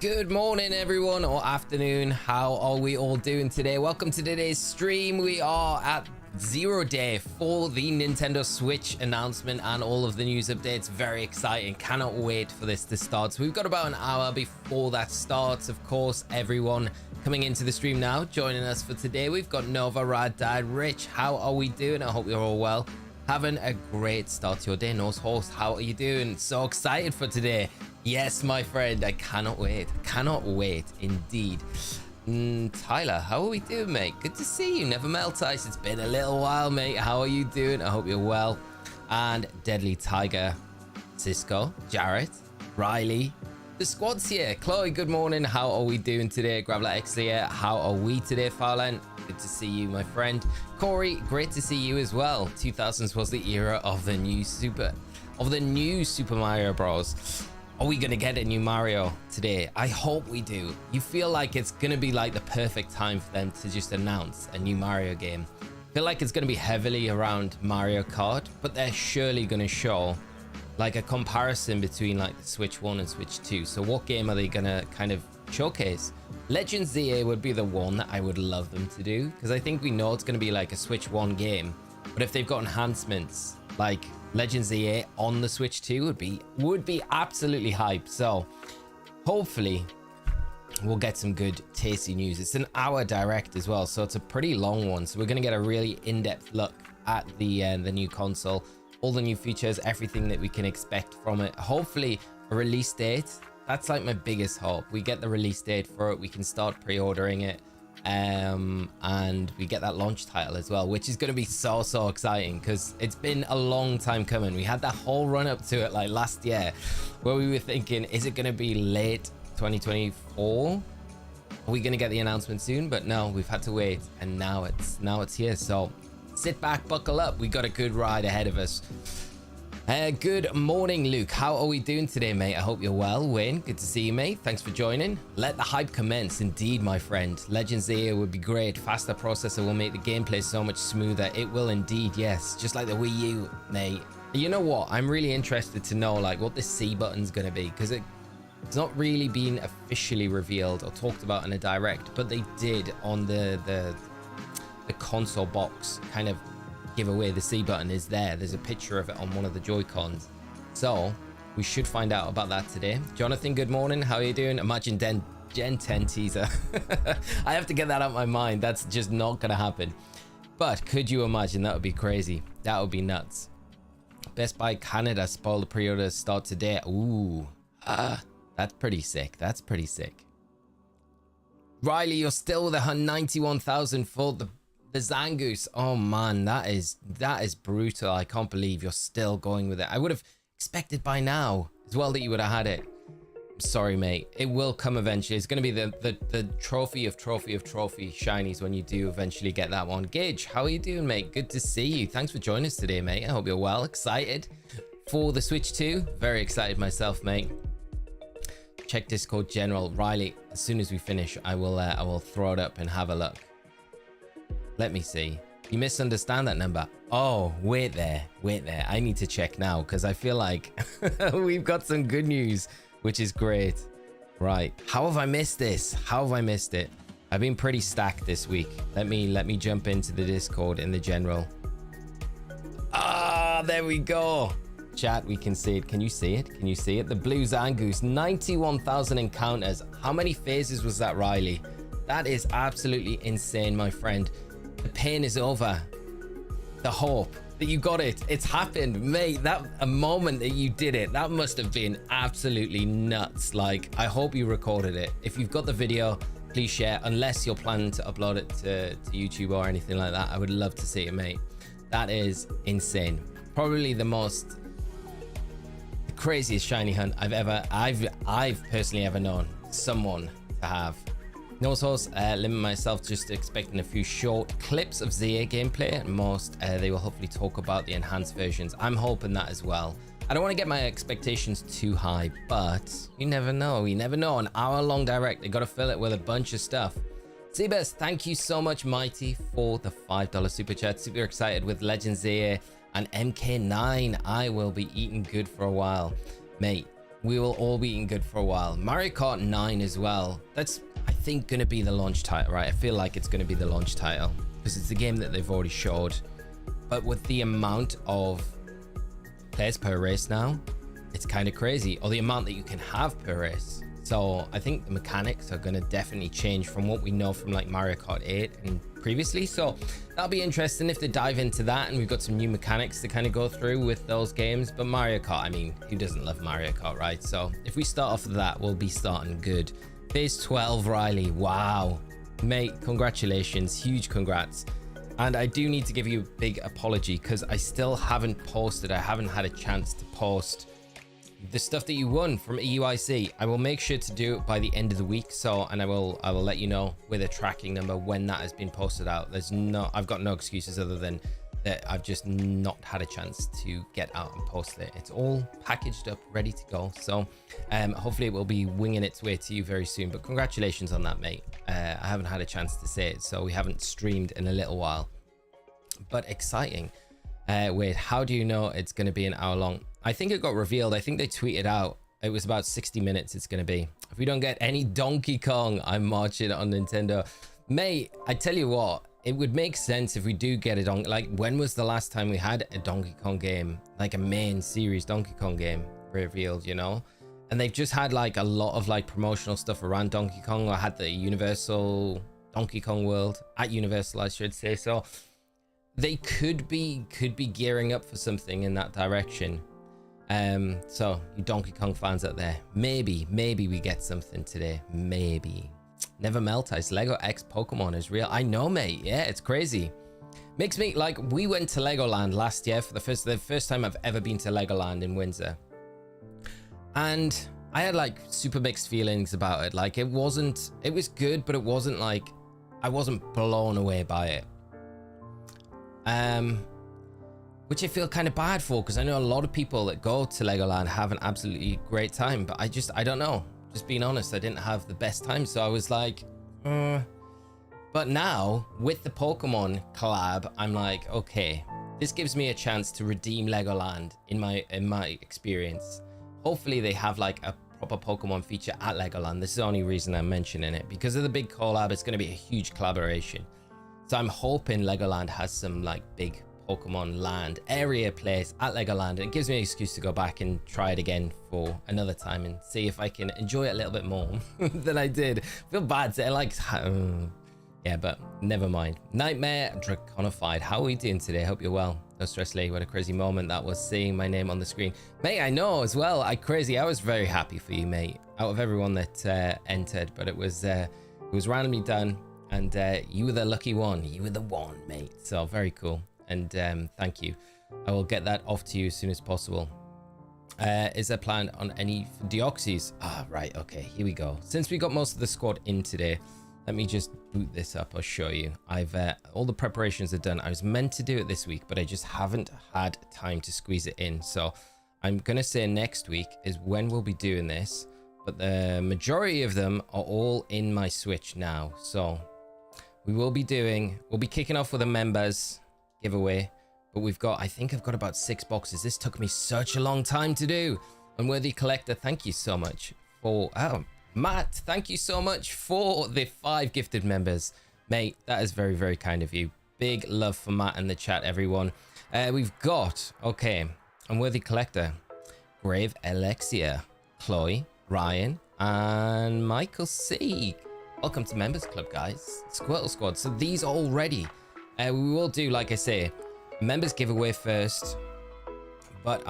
Good morning, everyone, or afternoon. How are we all doing today? Welcome to today's stream. We are at 0 day for the Nintendo Switch announcement and all of the news updates. Very exciting. Cannot wait for this to start. So we've got about an hour before that starts. Of course, everyone coming into the stream now, joining us for today. We've got Nova, Rad, Dad, Rich. How are we doing? I hope you're all well. Having a great start to your day. Nose Horse, how are you doing? So excited for today. Yes, my friend, I cannot wait. Cannot wait, indeed. Tyler, how are we doing, mate? Good to see you. Never melt ice. It's been a little while, mate. How are you doing? I hope you're well. And Deadly Tiger, Cisco, Jarrett, Riley, the squad's here. Chloe, good morning. How are we doing today? Grabla X here. How are we today, Farland? Good to see you, my friend. Corey, great to see you as well. 2000s was the era of the new Super Mario Bros. Are we gonna get a new Mario today? I hope we do. You feel like it's gonna be like the perfect time for them to just announce a new Mario game. I feel like it's gonna be heavily around Mario Kart, but they're surely gonna show like a comparison between like the Switch 1 and Switch 2. So what game are they gonna kind of showcase? Legend ZA would be the one that I would love them to do, because I think we know it's gonna be like a Switch 1 game, but if they've got enhancements like Legend ZA on the Switch 2 would be absolutely hype. So hopefully we'll get some good tasty news. It's an hour direct as well, so it's a pretty long one. So we're going to get a really in-depth look at the new console, all the new features, everything that we can expect from it. Hopefully a release date. That's like my biggest hope. We get the release date for it, we can start pre-ordering it, and we get that launch title as well, which is going to be so exciting because it's been a long time coming. We had that whole run up to it like last year where we were thinking, is it going to be late 2024? Are we going to get the announcement soon? But no, we've had to wait, and now it's here. So sit back, buckle up. We got a good ride ahead of us. Good morning, Luke. How are we doing today, mate? I hope you're well. Wayne, good to see you, mate. Thanks for joining. Let the hype commence. Indeed, my friend. Legends ZA would be great. Faster processor will make the gameplay so much smoother. It will indeed, yes. Just like the Wii U, mate. You know what? I'm really interested to know like what the C button's going to be, because it's not really been officially revealed or talked about in a direct, but they did on the console box kind of give away the C button is there. There's a picture of it on one of the Joy-Cons. So we should find out about that today. Jonathan, good morning. How are you doing? Imagine Gen 10 teaser. I have to get that out of my mind. That's just not going to happen. But could you imagine? That would be crazy. That would be nuts. Best Buy Canada spoil the pre-orders start today. Ooh. That's pretty sick. That's pretty sick. Riley, you're still with 191,000 for the Zangoose. Oh man, that is brutal. I can't believe you're still going with it. I would have expected by now as well that you would have had it. I'm sorry, mate. It will come eventually. It's going to be the trophy of shinies when you do eventually get that one. Gage, how are you doing, mate? Good to see you. Thanks for joining us today, mate. I hope you're well. Excited for the Switch 2. Very excited myself, mate. Check Discord General. Riley, as soon as we finish, I will throw it up and have a look. Let me see. You misunderstand that number. Oh, wait there. I need to check now because I feel like we've got some good news, which is great. Right. How have I missed this? How have I missed it? I've been pretty stacked this week. Let me jump into the Discord in the general. Ah, there we go. Chat, we can see it. Can you see it? Can you see it? The Blue Zangoose, 91,000 encounters. How many phases was that, Riley? That is absolutely insane, my friend. The pain is over. The hope that you got it. It's happened, mate. That a moment that you did it, that must have been absolutely nuts. Like, I hope you recorded it. If you've got the video, please share, unless you're planning to upload it to YouTube or anything like that. I would love to see it, mate. That is insane. Probably the craziest shiny hunt I've personally ever known someone to have. No source, limit myself just expecting a few short clips of ZA gameplay. At most, they will hopefully talk about the enhanced versions. I'm hoping that as well. I don't want to get my expectations too high, but you never know. You never know. An hour-long direct. They got to fill it with a bunch of stuff. Seabass, thank you so much, Mighty, for the $5 super chat. Super excited with Legend ZA and MK9. I will be eating good for a while. Mate, we will all be eating good for a while. Mario Kart 9 as well. That's, I think, going to be the launch title, right? I feel like it's going to be the launch title because it's a game that they've already showed. But with the amount of players per race now, it's kind of crazy. Or the amount that you can have per race. So I think the mechanics are going to definitely change from what we know from like Mario Kart 8 and previously. So that'll be interesting if they dive into that, and we've got some new mechanics to kind of go through with those games. But Mario Kart, I mean, who doesn't love Mario Kart, right? So if we start off with that, we'll be starting good. Phase 12, Riley. Wow, mate, congratulations. Huge congrats. And I do need to give you a big apology because I still haven't posted. I haven't had a chance to post the stuff that you won from EUIC. I will make sure to do it by the end of the week. So, and I will let you know with a tracking number when that has been posted out. I've got no excuses other than that I've just not had a chance to get out and post it. It's all packaged up, ready to go. So hopefully it will be winging its way to you very soon. But congratulations on that, mate. I haven't had a chance to say it, so we haven't streamed in a little while. But exciting. Wait, how do you know it's going to be an hour long? I think it got revealed. I think they tweeted out it was about 60 minutes it's going to be. If we don't get any Donkey Kong, I'm marching on Nintendo. Mate, I tell you what, it would make sense if we do get a Donkey. Like, when was the last time we had a Donkey Kong game? Like a main series Donkey Kong game revealed, you know? And they've just had like a lot of like promotional stuff around Donkey Kong. I had the Universal Donkey Kong World at Universal, I should say. So they could be gearing up for something in that direction. So you Donkey Kong fans out there, maybe we get something today. Maybe. Never melt ice. Lego X Pokemon is real. I know, mate. Yeah, it's crazy. Makes me like, we went to Legoland last year for the first time I've ever been to Legoland in Windsor, and I had like super mixed feelings about it. Like, it was good, but it wasn't like, I wasn't blown away by it. Which I feel kind of bad for, because I know a lot of people that go to Legoland have an absolutely great time, but I don't know. Just being honest, I didn't have the best time, so I was like, But now, with the Pokemon collab, I'm like, okay, this gives me a chance to redeem Legoland in my experience. Hopefully they have like a proper Pokemon feature at Legoland. This is the only reason I'm mentioning it. Because of the big collab, it's going to be a huge collaboration. So I'm hoping Legoland has some like big Pokemon land area place at Legoland. It gives me an excuse to go back and try it again for another time and see if I can enjoy it a little bit more than I did. I feel bad to like, yeah, but never mind. Nightmare Draconified. How are we doing today? Hope you're well. No stress, Lee. What a crazy moment that was, seeing my name on the screen. Mate, I know as well. I was very happy for you, mate. Out of everyone that entered, but it was randomly done, and you were the lucky one. You were the one, mate. So very cool. And thank you. I will get that off to you as soon as possible. Is there plan on any Deoxys? Right, okay, here we go. Since we got most of the squad in today, let me just boot this up. I'll show you. I've all the preparations are done. I was meant to do it this week, but I just haven't had time to squeeze it in. So I'm gonna say next week is when we'll be doing this, but the majority of them are all in my Switch now. So we'll be kicking off with a members giveaway, but I think I've got about 6 boxes. This took me such a long time to do. Unworthy Collector, thank you so much for Matt, thank you so much for the 5 gifted members, mate. That is very, very kind of you. Big love for Matt in the chat, everyone. We've got, okay, Unworthy Collector, Grave Alexia, Chloe, Ryan, and Michael C. Welcome to Members Club, guys. Squirtle Squad. So these are all ready. We will do, like I say, members giveaway first, but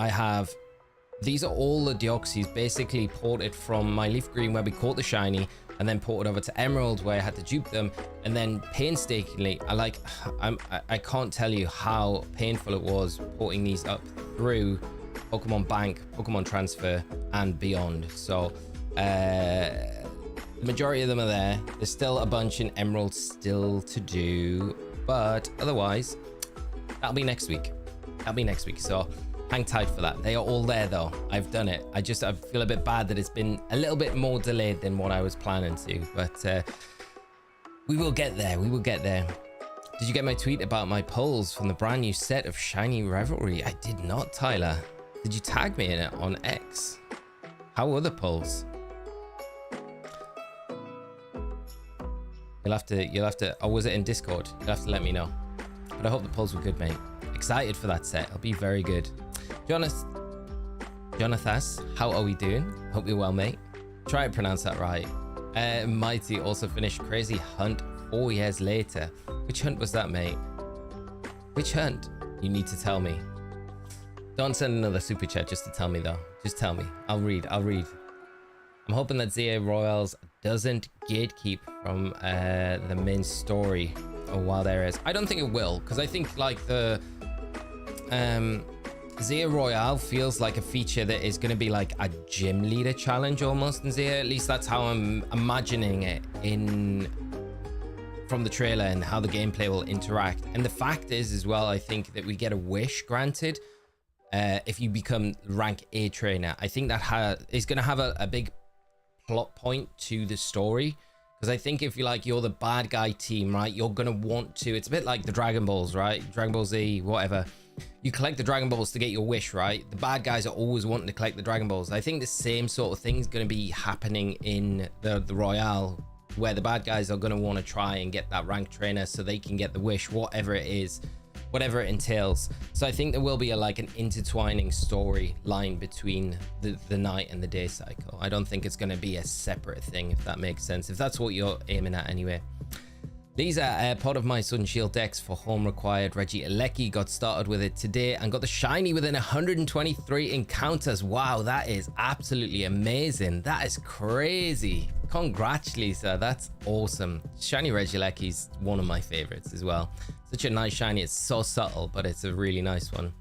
these are all the Deoxys basically ported from my Leaf Green where we caught the shiny, and then ported over to Emerald where I had to dupe them, and then painstakingly, I can't tell you how painful it was porting these up through Pokemon Bank, Pokemon Transfer, and beyond. So the majority of them are there. There's still a bunch in Emerald still to do, but otherwise, that'll be next week. So hang tight for that. They are all there though. I've done it. I feel a bit bad that it's been a little bit more delayed than what I was planning to, but we will get there. Did you get my tweet about my polls from the brand new set of Shiny Revelry? I did not, Tyler. Did you tag me in it on X? How were the polls? You'll have to, or was it in Discord? You'll have to let me know. But I hope the polls were good, mate. Excited for that set. It'll be very good. Jonathas, how are we doing? Hope you're well, mate. Try to pronounce that right. Mighty also finished Crazy Hunt 4 years later. Which hunt was that, mate? Which hunt? You need to tell me. Don't send another super chat just to tell me, though. Just tell me. I'll read. I'm hoping that ZA Royals doesn't gatekeep from the main story or wild areas. I don't think it will, because I think like the ZA Royale feels like a feature that is going to be like a gym leader challenge almost in ZA. At least that's how I'm imagining it from the trailer and how the gameplay will interact. And the fact is as well, I think that we get a wish granted if you become rank A trainer. I think that is going to have a big plot point to the story, because I think if you're the bad guy team, right, you're gonna want to, it's a bit like the Dragon Balls, right? Dragon Ball Z, whatever, you collect the Dragon Balls to get your wish, right? The bad guys are always wanting to collect the Dragon Balls. I think the same sort of thing is going to be happening in the Royale, where the bad guys are going to want to try and get that rank trainer so they can get the wish, whatever it is, whatever it entails. So I think there will be like an intertwining storyline between the night and the day cycle. I don't think it's going to be a separate thing, if that makes sense, if that's what you're aiming at anyway. These are part of my Sun Shield decks for home required. Reggie Alecki got started with it today and got the shiny within 123 encounters. Wow, that is absolutely amazing. That is crazy. Congratulations, sir. That's awesome. Shiny Reggie Alecki is one of my favorites as well. Such a nice shiny. It's so subtle, but it's a really nice one.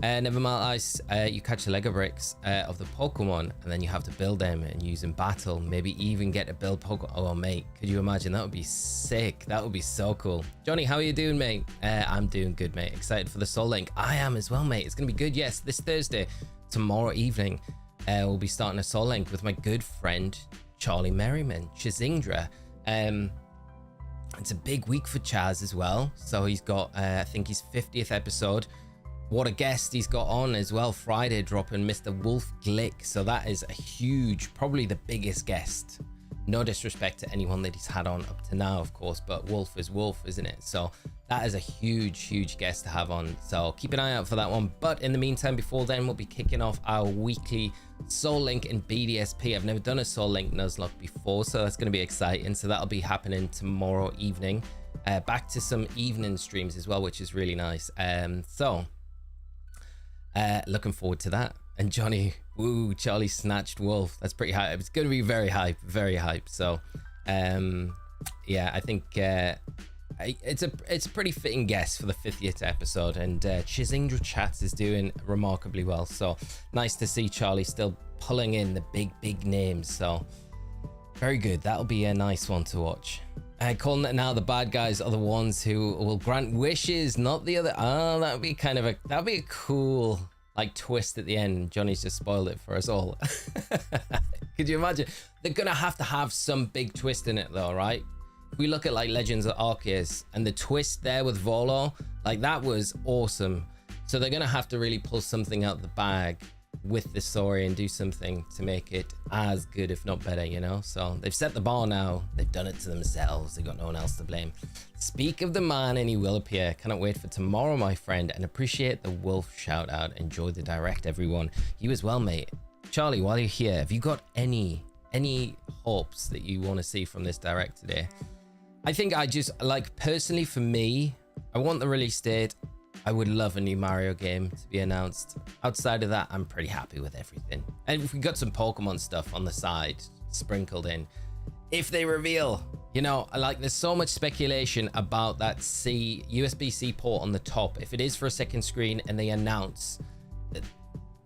Nevermind Ice, you catch the Lego bricks of the Pokemon, and then you have to build them and use in battle. Maybe even get to build Pokemon. Oh, mate, could you imagine? That would be sick. That would be so cool. Johnny, how are you doing, mate? I'm doing good, mate. Excited for the Soul Link. I am as well, mate. It's going to be good. Yes, this Thursday, tomorrow evening, we'll be starting a Soul Link with my good friend, Charlie Merriman, Chazindra. It's a big week for Chaz as well. So he's got, I think his 50th episode. What a guest he's got on as well. Friday dropping Mr. Wolf Glick. So that is a huge, probably the biggest guest. No disrespect to anyone that he's had on up to now, of course, but Wolf is Wolf, isn't it? So that is a huge guest to have on. So keep an eye out for that one. But in the meantime, before then, we'll be kicking off our weekly Soul Link in BDSP. I've never done a Soul Link Nuzlocke before, so that's going to be exciting. So that'll be happening tomorrow evening. Back to some evening streams as well, which is really nice. Looking forward to that. And Johnny, woo, Charlie snatched Wolf. That's pretty hype. It's going to be very hype. So yeah, I think it's a pretty fitting guess for the 50th episode. And Chizindra Chats is doing remarkably well. So nice to see Charlie still pulling in the big names. So very good. That'll be a nice one to watch. Calling it now, the bad guys are the ones who will grant wishes, not the other. Oh, that'd be a cool like twist at the end. Johnny's just spoiled it for us all. Could you imagine? They're gonna have to have some big twist in it though, right? We look at like Legends of Arceus and the twist there with Volo, like that was awesome. So they're gonna have to really pull something out the bag with the story and do something to make it as good, if not better, you know? So they've set the bar now. They've done it to themselves. They've got no one else to blame. Speak of the man and he will appear. Cannot wait for tomorrow, my friend, and appreciate the Wolf shout out. Enjoy the direct, everyone. You as well, mate. Charlie, while you're here, have you got any hopes that you want to see from this direct today? I think I just, like, personally for me, I want the release date. I would love a new Mario game to be announced. Outside of that, I'm pretty happy with everything. And if we got some Pokemon stuff on the side sprinkled in, if they reveal, you know, like there's so much speculation about that USB-C port on the top. If it is for a second screen and they announce that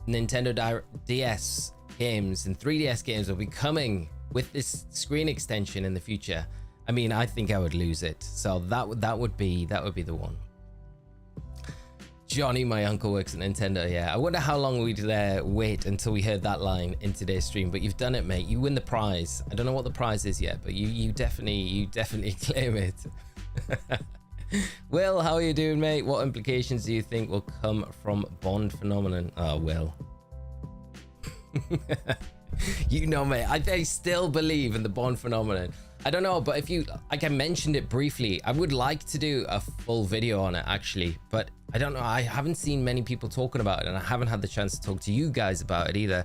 Nintendo DS games and 3DS games will be coming with this screen extension in the future, I mean, I think I would lose it. So that would be the one. Johnny, my uncle works at Nintendo. Yeah, I wonder how long we'd wait until we heard that line in today's stream. But you've done it, mate. You win the prize. I don't know what the prize is yet, but you definitely claim it. Will, how are you doing, mate? What implications do you think will come from Bond phenomenon? Oh, Will. You know me, I still believe in the Bond phenomenon. I don't know, but if you, like I mentioned it briefly, I would like to do a full video on it actually, but I don't know, I haven't seen many people talking about it, and I haven't had the chance to talk to you guys about it either.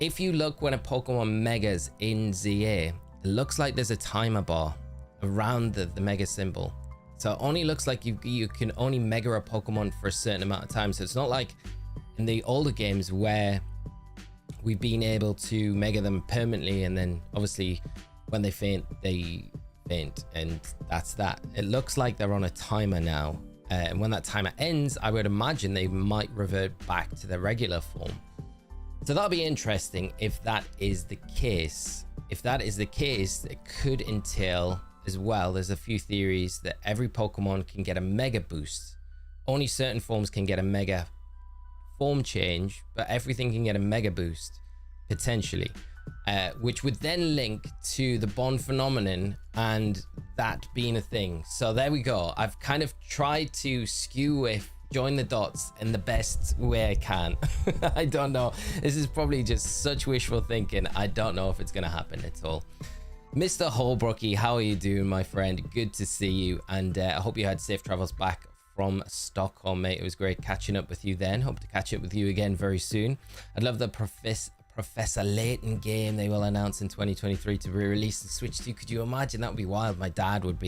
If you look when a Pokemon megas in ZA, it looks like there's a timer bar around the mega symbol. So it only looks like you can only mega a Pokemon for a certain amount of time. So it's not like in the older games where we've been able to mega them permanently, and then obviously when they faint, and that's that. It looks like they're on a timer now, and when that timer ends, I would imagine they might revert back to their regular form. So that'll be interesting if that is the case. If that is the case, it could entail as well, there's a few theories that every Pokemon can get a mega boost. Only certain forms can get a mega form change, but everything can get a mega boost potentially, which would then link to the Bond phenomenon and that being a thing. So there we go. I've kind of tried to join the dots in the best way I can. I don't know, this is probably just such wishful thinking. I don't know if it's gonna happen at all. Mr. Holbrookie, how are you doing, my friend? Good to see you, and I hope you had safe travels back from Stockholm, mate. It was great catching up with you then. Hope to catch up with you again very soon. I'd love the Professor Layton game they will announce in 2023 to be released in Switch 2. Could you imagine? That would be wild. My dad would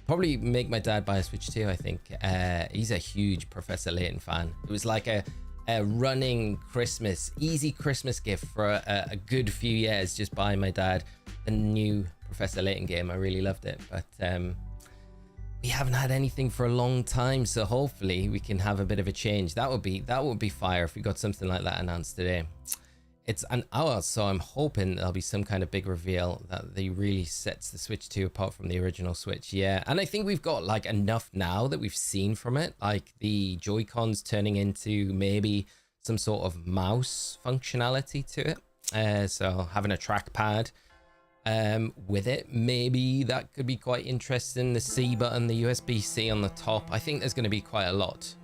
probably make my dad buy a Switch 2, I think. He's a huge Professor Layton fan. It was like a running easy Christmas gift for a good few years, just buying my dad the new Professor Layton game. I really loved it, but we haven't had anything for a long time, so hopefully we can have a bit of a change. That would be fire if we got something like that announced today. It's an hour, so I'm hoping there'll be some kind of big reveal that they really sets the Switch 2 apart from the original Switch. Yeah, and I think we've got like enough now that we've seen from it, like the Joy-Cons turning into maybe some sort of mouse functionality to it. So having a trackpad with it, maybe that could be quite interesting. The C button, the USB-C on the top. I think there's going to be quite a lot,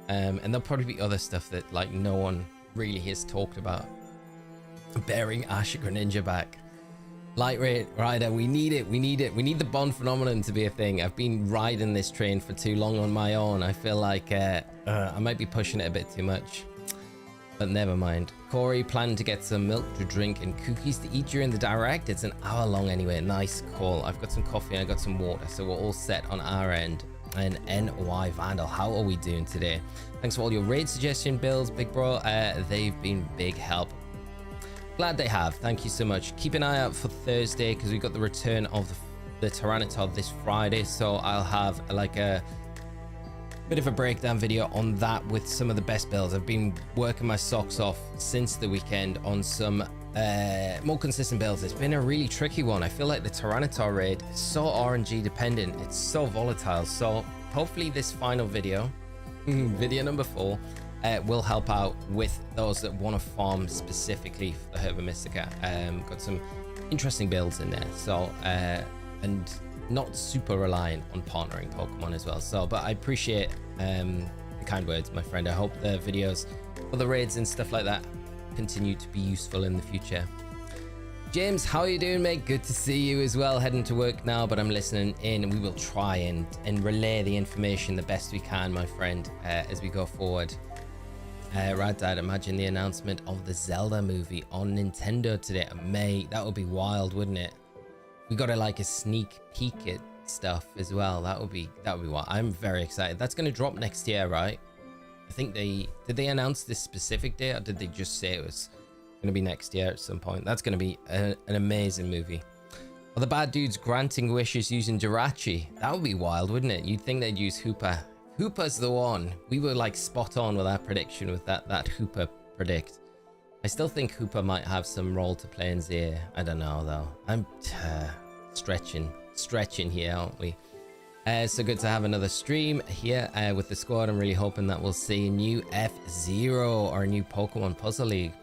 and there'll probably be other stuff that like no one really has talked about. Bearing Ash Greninja back. Light Rider, we need it. We need the Bond phenomenon to be a thing. I've been riding this train for too long on my own. I feel like I might be pushing it a bit too much, but never mind. Corey, planning to get some milk to drink and cookies to eat during the direct. It's an hour long anyway. Nice call. I've got some coffee and I got some water, so we're all set on our end. And NY Vandal, how are we doing today? Thanks for all your raid suggestion builds, big bro. They've been big help. Glad they have. Thank you so much. Keep an eye out for Thursday because we got the return of the Tyranitar this Friday, so I'll have like a bit of a breakdown video on that with some of the best builds. I've been working my socks off since the weekend on some more consistent builds. It's been a really tricky one. I feel like the Tyranitar raid is so RNG dependent. It's so volatile. So hopefully this final video, video number 4, will help out with those that want to farm specifically for the Herba Mystica. Got some interesting builds in there. So and not super reliant on partnering Pokemon as well. So, but I appreciate the kind words, my friend. I hope the videos for the raids and stuff like that continue to be useful in the future. James, how are you doing, mate? Good to see you as well. Heading to work now, but I'm listening in. We will try and relay the information the best we can, my friend, as we go forward. Rad Dad, imagine the announcement of the Zelda movie on Nintendo today. Mate, that would be wild, wouldn't it? We got like a sneak peek at stuff as well. That would be wild. I'm very excited. That's going to drop next year, right? I think did they announce this specific date, or did they just say it was going to be next year at some point? That's going to be an amazing movie. Are the bad dudes granting wishes using Jirachi? That would be wild, wouldn't it? You'd think they'd use Hoopa. Hoopa's the one. We were like spot on with our prediction with that Hoopa predict. I still think Hoopa might have some role to play in Zia. I don't know though. I'm stretching here, aren't we? So good to have another stream here with the squad. I'm really hoping that we'll see a new F-Zero or a new Pokemon Puzzle League.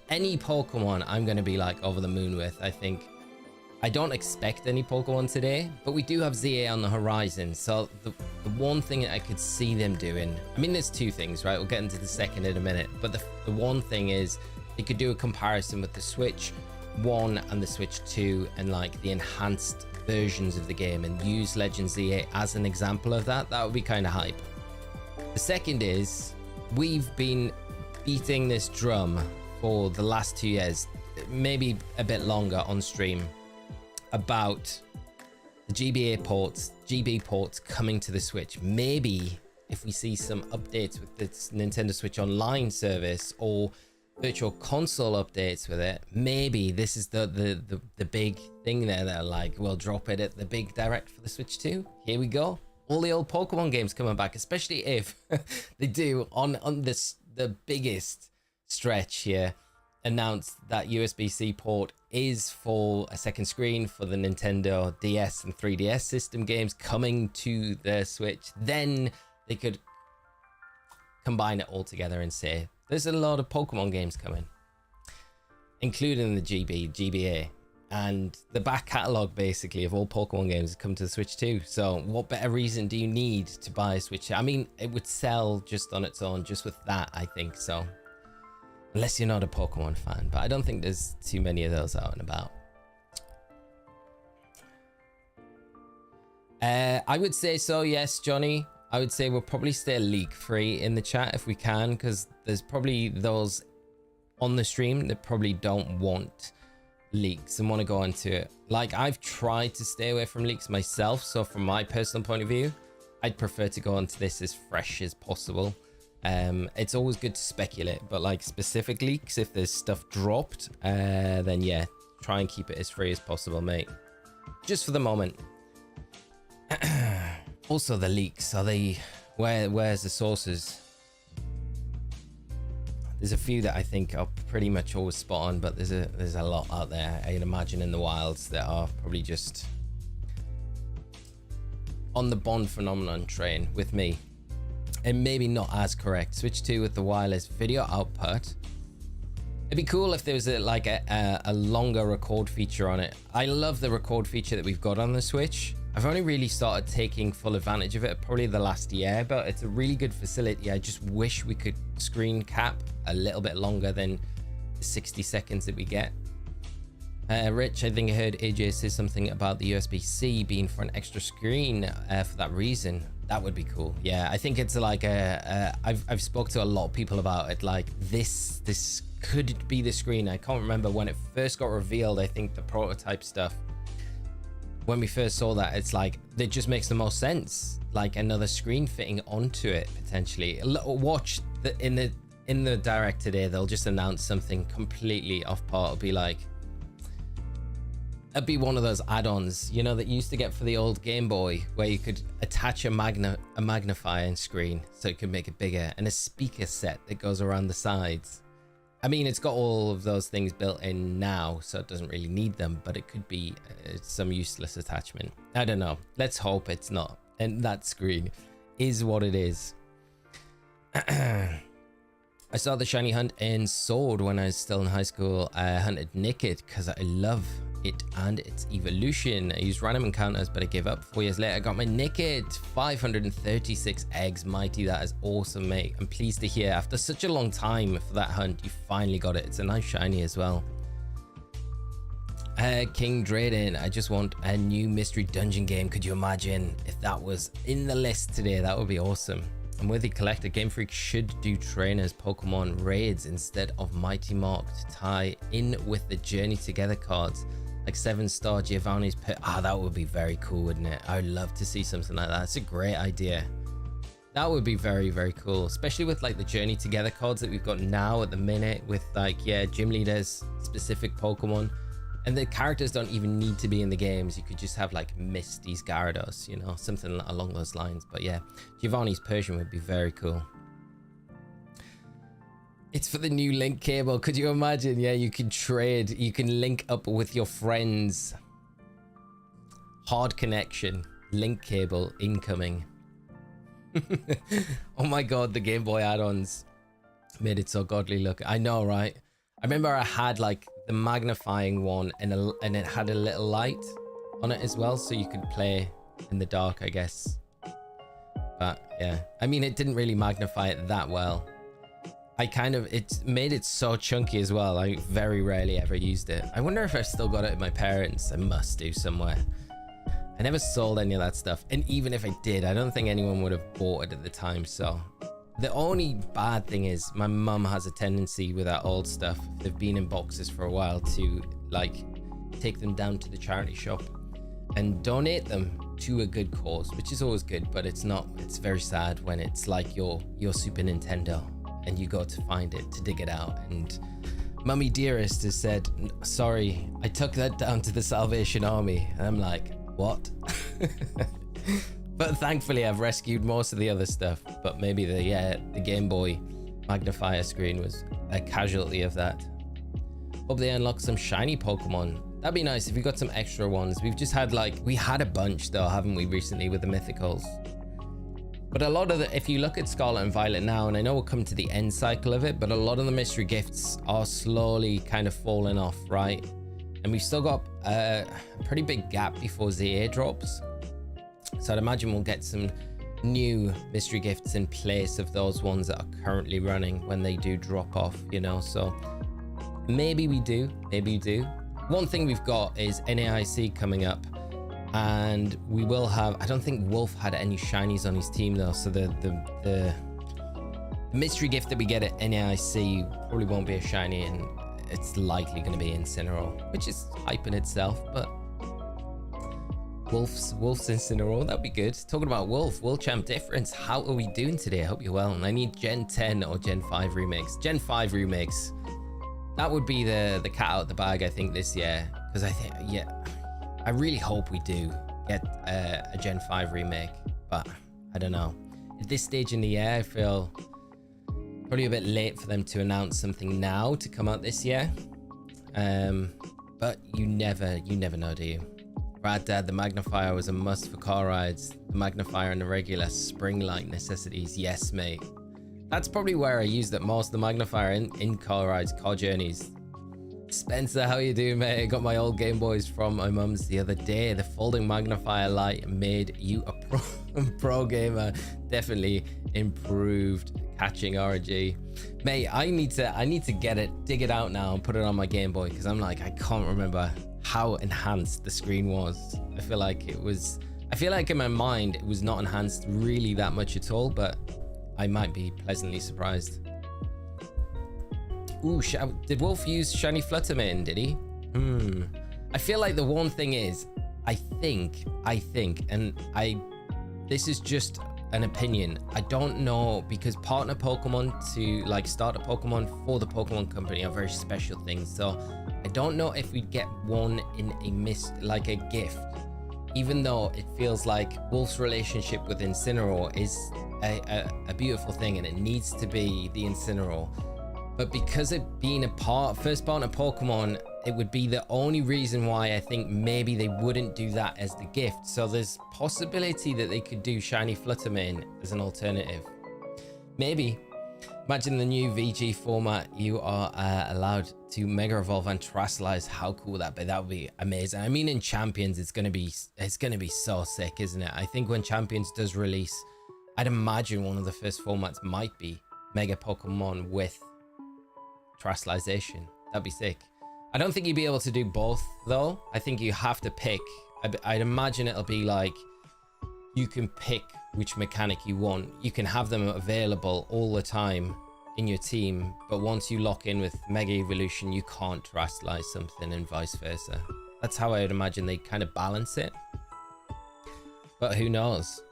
Any Pokemon I'm going to be like over the moon with, I think. I don't expect any Pokemon today, but we do have ZA on the horizon. So the one thing that I could see them doing, I mean, there's two things, right? We'll get into the second in a minute. But the one thing is they could do a comparison with the Switch 1 and the Switch 2 and like the enhanced versions of the game and use Legends Z8 as an example of that. That would be kind of hype. The second is, we've been beating this drum for the last 2 years, maybe a bit longer on stream, about the GB ports coming to the Switch. Maybe if we see some updates with this Nintendo Switch Online service or virtual console updates with it, maybe this is the big thing there that are like, we'll drop it at the big direct for the Switch 2. Here we go. All the old Pokemon games coming back, especially if they do on this the biggest stretch here, announced that USB-C port is for a second screen for the Nintendo DS and 3DS system games coming to the Switch. Then they could combine it all together and say there's a lot of Pokemon games coming, including the GBA, and the back catalog basically of all Pokemon games come to the Switch too. So what better reason do you need to buy a Switch? I mean, it would sell just on its own, just with that, I think so. Unless you're not a Pokemon fan, but I don't think there's too many of those out and about. I would say so, yes, Johnny. I would say we'll probably stay leak free in the chat if we can, because there's probably those on the stream that probably don't want leaks and want to go into it. Like, I've tried to stay away from leaks myself, so from my personal point of view, I'd prefer to go into this as fresh as possible. It's always good to speculate, but like specific leaks, if there's stuff dropped, then yeah, try and keep it as free as possible, mate, just for the moment. Also, the leaks, are they, where's the sources? There's a few that I think are pretty much always spot on, but there's a lot out there, I'd imagine, in the wilds that are probably just on the Bond phenomenon train with me, and maybe not as correct. Switch 2 with the wireless video output. It'd be cool if there was a longer record feature on it. I love the record feature that we've got on the Switch. I've only really started taking full advantage of it probably the last year, but it's a really good facility. I just wish we could screen cap a little bit longer than the 60 seconds that we get. Rich, I think I heard AJ say something about the USB-C being for an extra screen for that reason. That would be cool. Yeah, I think it's like I've spoke to a lot of people about it. Like this could be the screen. I can't remember when it first got revealed. I think the prototype stuff, when we first saw that, it's like, it just makes the most sense. Like another screen fitting onto it potentially. Watch in the direct today, they'll just announce something completely off part. It'll be like, it'd be one of those add-ons, you know, that you used to get for the old Game Boy, where you could attach a magnifying screen so it could make it bigger, and a speaker set that goes around the sides. I mean, it's got all of those things built in now, so it doesn't really need them, but it could be some useless attachment. I don't know. Let's hope it's not. And that screen is what it is. I saw the shiny hunt in Sword when I was still in high school. I hunted naked because I love it and its evolution. I used random encounters, but I gave up. 4 years later, I got my naked 536 eggs. Mighty, that is awesome, mate. I'm pleased to hear after such a long time for that hunt, you finally got it. It's a nice shiny as well. King Drayden, I just want a new mystery dungeon game. Could you imagine if that was in the list today? That would be awesome. And Worthy Collector, Game Freak should do trainers Pokemon raids instead of Mighty Mark to tie in with the Journey Together cards, like 7-star Giovanni's pit. That would be very cool, wouldn't it? I would love to see something like that. It's a great idea. That would be very, very cool, especially with like the Journey Together cards that we've got now at the minute with like, yeah, gym leaders, specific Pokemon. And the characters don't even need to be in the games. You could just have like Misty's Gyarados, you know, something along those lines. But yeah, Giovanni's Persian would be very cool. It's for the new link cable. Could you imagine? Yeah, you can trade. You can link up with your friends. Hard connection. Link cable incoming. Oh my god, the Game Boy add-ons made it so godly look. I know, right? I remember I had like the magnifying one and it had a little light on it as well, so you could play in the dark, I guess. But yeah, I mean, it didn't really magnify it that well. it's made it so chunky as well. I very rarely ever used it. I wonder if I still got it at my parents'. I must do somewhere. I never sold any of that stuff. And even if I did, I don't think anyone would have bought it at the time. So the only bad thing is my mum has a tendency with that old stuff. If they've been in boxes for a while to like take them down to the charity shop and donate them to a good cause, which is always good, but it's very sad when it's like your Super Nintendo and you go to find it, to dig it out, and Mummy Dearest has said, sorry, I took that down to the Salvation Army. And I'm like, what? But thankfully I've rescued most of the other stuff, but maybe the Game Boy magnifier screen was a casualty of that. Hope they unlock some shiny Pokemon. That'd be nice if we got some extra ones. We've just had we had a bunch though, haven't we, recently with the mythicals? But a lot of if you look at Scarlet and Violet now, and I know we'll come to the end cycle of it, but a lot of the mystery gifts are slowly kind of falling off, right? And we've still got a pretty big gap before ZA drops. So I'd imagine we'll get some new mystery gifts in place of those ones that are currently running when they do drop off, you know? So maybe we do, maybe we do. One thing we've got is NAIC coming up, and we will have, I don't think Wolf had any shinies on his team though, so the mystery gift that we get at NAIC probably won't be a shiny, and it's likely going to be Incineroar, which is hype in itself. But Wolf's Incineroar, that'd be good. Talking about Wolf, World Champ difference, how are we doing today? I hope you're well. And I need Gen 10 or Gen 5 remakes. Gen 5 remakes, that would be the cat out the bag, I think, this year, because I think, yeah, I really hope we do get a Gen 5 remake, but I don't know. At this stage in the year, I feel probably a bit late for them to announce something now to come out this year. But you never know, do you? Rad Dad, the magnifier was a must for car rides. The magnifier and the regular spring-like necessities. Yes, mate. That's probably where I used it most, the magnifier in car rides, car journeys. Spencer, how you doing, mate? I got my old Game Boys from my mum's the other day. The folding magnifier light made you a pro gamer. Definitely improved catching RG. Mate, I need to get it, dig it out now and put it on my Game Boy, because I'm like, I can't remember how enhanced the screen was. I feel like in my mind it was not enhanced really that much at all, but I might be pleasantly surprised. Ooh, did Wolf use shiny Fluttermane, did he? I feel like the one thing is, I think, and this is just an opinion, I don't know, because partner Pokemon to start a Pokemon for the Pokemon Company are very special things. So I don't know if we'd get one in a gift, even though it feels like Wolf's relationship with Incineroar is a beautiful thing and it needs to be the Incineroar. But because it being first partner Pokemon, it would be the only reason why I think maybe they wouldn't do that as the gift. So there's possibility that they could do shiny Fluttermane as an alternative. Maybe. Imagine the new VG format, you are allowed to Mega Evolve and Terastallize. How cool would that be? That would be amazing. I mean, in Champions, it's gonna be so sick, isn't it? I think when Champions does release, I'd imagine one of the first formats might be Mega Pokemon with Terastallization. That'd be sick. I don't think you'd be able to do both though. I think you have to pick. I'd imagine it'll be like you can pick which mechanic you want. You can have them available all the time in your team, but once you lock in with Mega Evolution, you can't Terastallize something and vice versa. That's how I would imagine they kind of balance it. But who knows?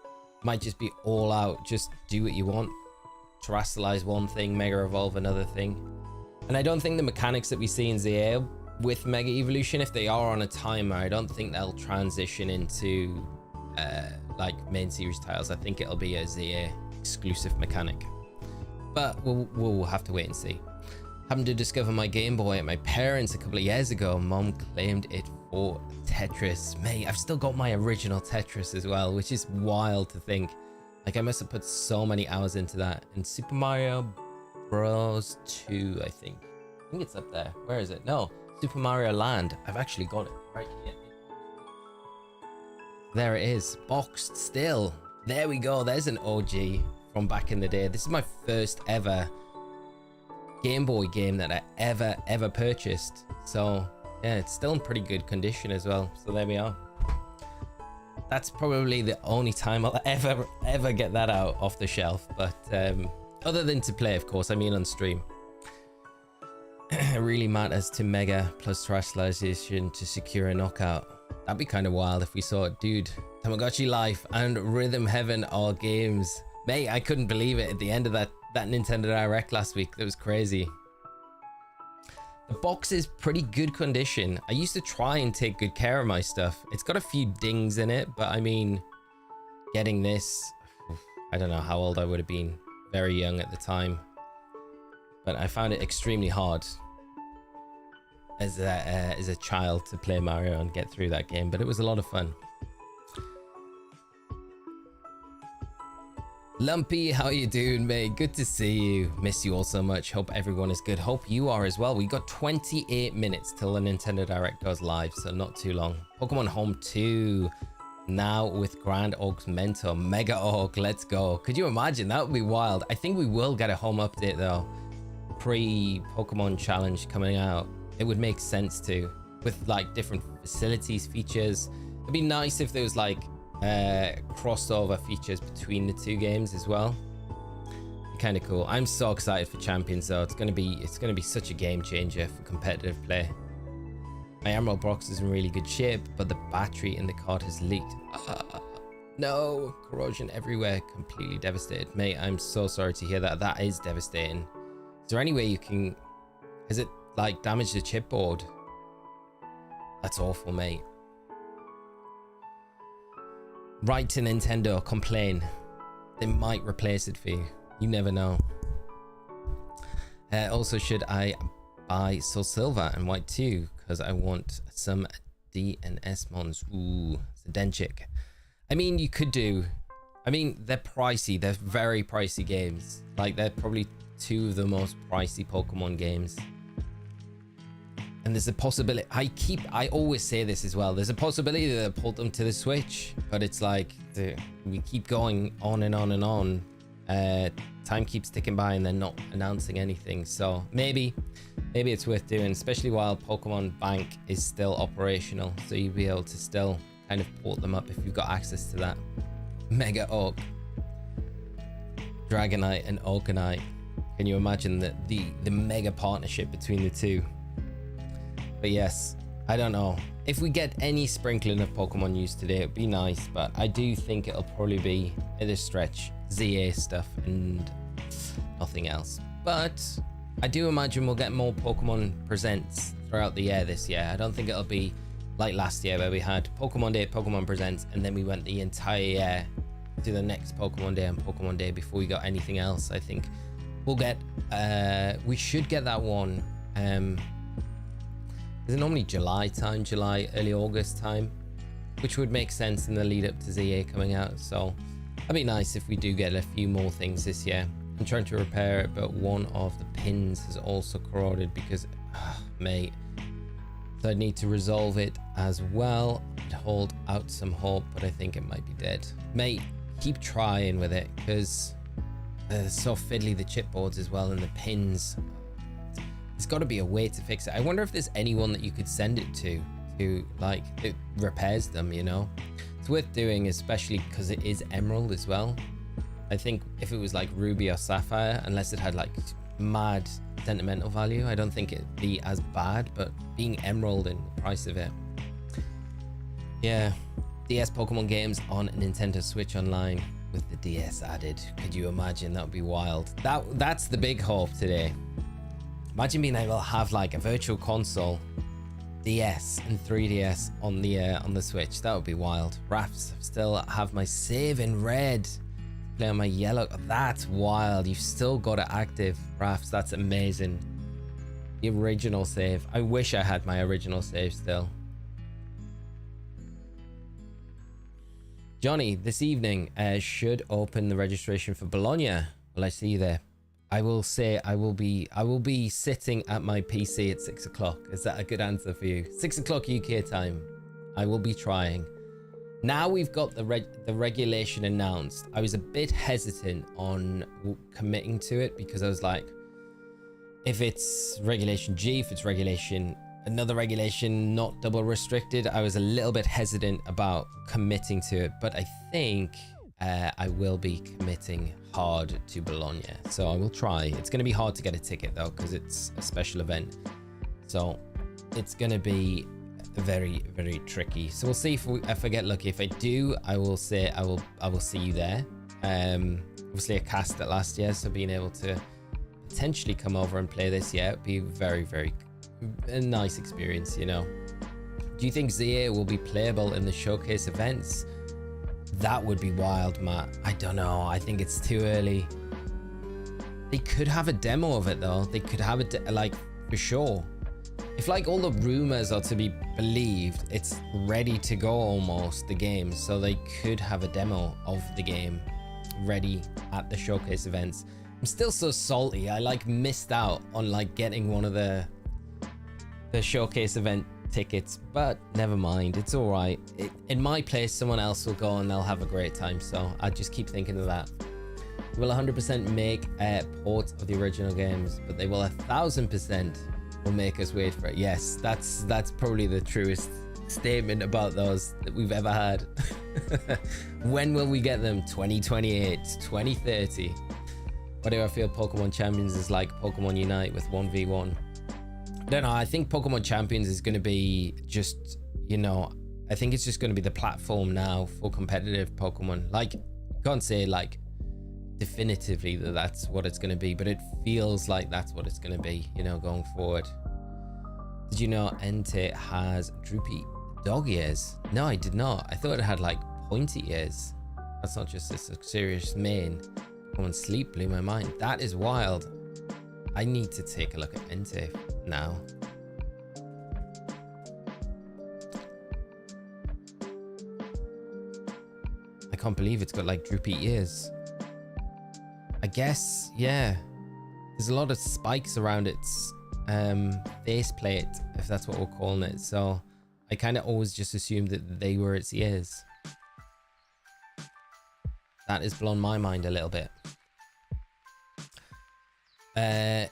Might just be all out, just do what you want. Terastallize one thing, Mega Evolve another thing. And I don't think the mechanics that we see in ZA with Mega Evolution, if they are on a timer, I don't think they'll transition into main series titles. I think it'll be a ZA exclusive mechanic. But we'll have to wait and see. Happened to discover my Game Boy at my parents a couple of years ago. Mom claimed it for Tetris. Mate, I've still got my original Tetris as well, which is wild to think. Like, I must have put so many hours into that. And Super Mario Bros 2, I think it's up there. Where is it? No, Super Mario Land. I've actually got it right here. There it is, boxed still. There we go. There's an OG from back in the day. This is my first ever Game Boy game that I ever purchased. So yeah, it's still in pretty good condition as well. So there we are. That's probably the only time I'll ever get that out off the shelf. But other than to play, of course, I mean on stream. It really matters to Mega plus terrestrialization to secure a knockout. That'd be kind of wild if we saw it. Dude, Tamagotchi Life and Rhythm Heaven are games. Mate, I couldn't believe it at the end of that Nintendo Direct last week. That was crazy. The box is pretty good condition. I used to try and take good care of my stuff. It's got a few dings in it, but I mean, getting this, I don't know how old I would have been. Very young at the time. But I found it extremely hard as a child to play Mario and get through that game, but it was a lot of fun. Lumpy, how you doing, mate? Good to see you. Miss you all so much. Hope everyone is good. Hope you are as well. We got 28 minutes till the Nintendo Direct goes live, so not too long. Pokemon Home 2 now with Grand Orc's mentor, Mega Orc. Let's go. Could you imagine? That would be wild. I think we will get a home update though. Pre-Pokemon Challenge coming out. It would make sense to, with like different facilities, features. It'd be nice if there was like crossover features between the two games as well. Kind of cool. I'm so excited for Champions though. It's gonna be such a game changer for competitive play. My Emerald box is in really good shape, but the battery in the card has leaked. No, corrosion everywhere. Completely devastated. Mate, I'm so sorry to hear that. That is devastating. Is there any way you can... Has it like damaged the chipboard? That's awful, mate. Write to Nintendo, complain. They might replace it for you. You never know. Also, should I buy Soul Silver and White 2? Because I want some D and S mons. Ooh, Sedenchik. I mean, you could do... I mean, they're pricey. They're very pricey games. Like, they're probably two of the most pricey Pokemon games. And there's a possibility, I always say this as well, there's a possibility that they'll port them to the Switch, but it's like, we keep going on and on and on. Time keeps ticking by and they're not announcing anything. So maybe it's worth doing, especially while Pokemon Bank is still operational. So you'll be able to still kind of port them up if you've got access to that. Mega Orc, Dragonite and Orcanite. Can you imagine the mega partnership between the two? But yes, I don't know. If we get any sprinkling of Pokemon news today, it'd be nice, but I do think it'll probably be, at this stretch, ZA stuff and nothing else. But I do imagine we'll get more Pokemon Presents throughout the year this year. I don't think it'll be like last year where we had Pokemon Day, Pokemon Presents, and then we went the entire year to the next Pokemon Day and Pokemon Day before we got anything else. I think we'll get, we should get that one. Is it normally July time, early August time, which would make sense in the lead up to ZA coming out. So that'd be nice if we do get a few more things this year. I'm trying to repair it, but one of the pins has also corroded because, mate. So I need to resolve it as well. I'd hold out some hope, but I think it might be dead. Mate, keep trying with it because they're so fiddly, the chipboards as well, and the pins. There's got to be a way to fix it. I wonder if there's anyone that you could send it to like, it repairs them, you know? It's worth doing, especially because it is Emerald as well. I think if it was like Ruby or Sapphire, unless it had like mad sentimental value, I don't think it'd be as bad, but being Emerald and the price of it. Yeah, DS Pokemon games on Nintendo Switch Online with the DS added. Could you imagine? That would be wild. That's the big hope today. Imagine being able to have like a virtual console, DS and 3DS on the Switch. That would be wild. Rafts, still have my save in red. Play on my yellow. That's wild. You've still got it active, Rafts. That's amazing. The original save. I wish I had my original save still. Johnny, this evening should open the registration for Bologna. Will I see you there? I will say I will be sitting at my PC at 6 o'clock. Is that a good answer for you? 6 o'clock UK time. I will be trying. Now we've got the regulation announced. I was a bit hesitant on committing to it because I was like, if it's regulation G, if it's another regulation not double restricted, I was a little bit hesitant about committing to it, but I think I will be committing hard to Bologna, so I will try. It's going to be hard to get a ticket though, because it's a special event, so it's going to be very, very tricky. So we'll see if I get lucky. If I do, I will say I will see you there. Obviously I cast it last year, so being able to potentially come over and play this year would be very, very a nice experience, you know. Do you think ZA will be playable in the showcase events? That would be wild, Matt. I don't know. I think it's too early. They could have a demo of it though. They could have it like for sure. If like all the rumors are to be believed, it's ready to go almost, the game. So they could have a demo of the game ready at the showcase events. I'm still so salty. I like missed out on like getting one of the showcase event tickets, but never mind. It's all right. In my place, someone else will go and they'll have a great time. So I just keep thinking of that. Will 100% make ports of the original games, but they will 1000% will make us wait for it. Yes, that's probably the truest statement about those that we've ever had. When will we get them? 2028, 2030. Why do I feel Pokemon Champions is like Pokemon Unite with 1v1? I don't know. I think Pokemon Champions is going to be just, you know, I think it's just going to be the platform now for competitive Pokemon. Like, can't say like definitively that that's what it's going to be, but it feels like that's what it's going to be, you know, going forward. Did you know Entei has droopy dog ears? No, I did not. I thought it had like pointy ears. That's not just a serious mane. Come on, sleep blew my mind. That is wild. I need to take a look at Entei now. I can't believe it's got like droopy ears. I guess, yeah. There's a lot of spikes around its faceplate, if that's what we're calling it. So I kind of always just assumed that they were its ears. That has blown my mind a little bit.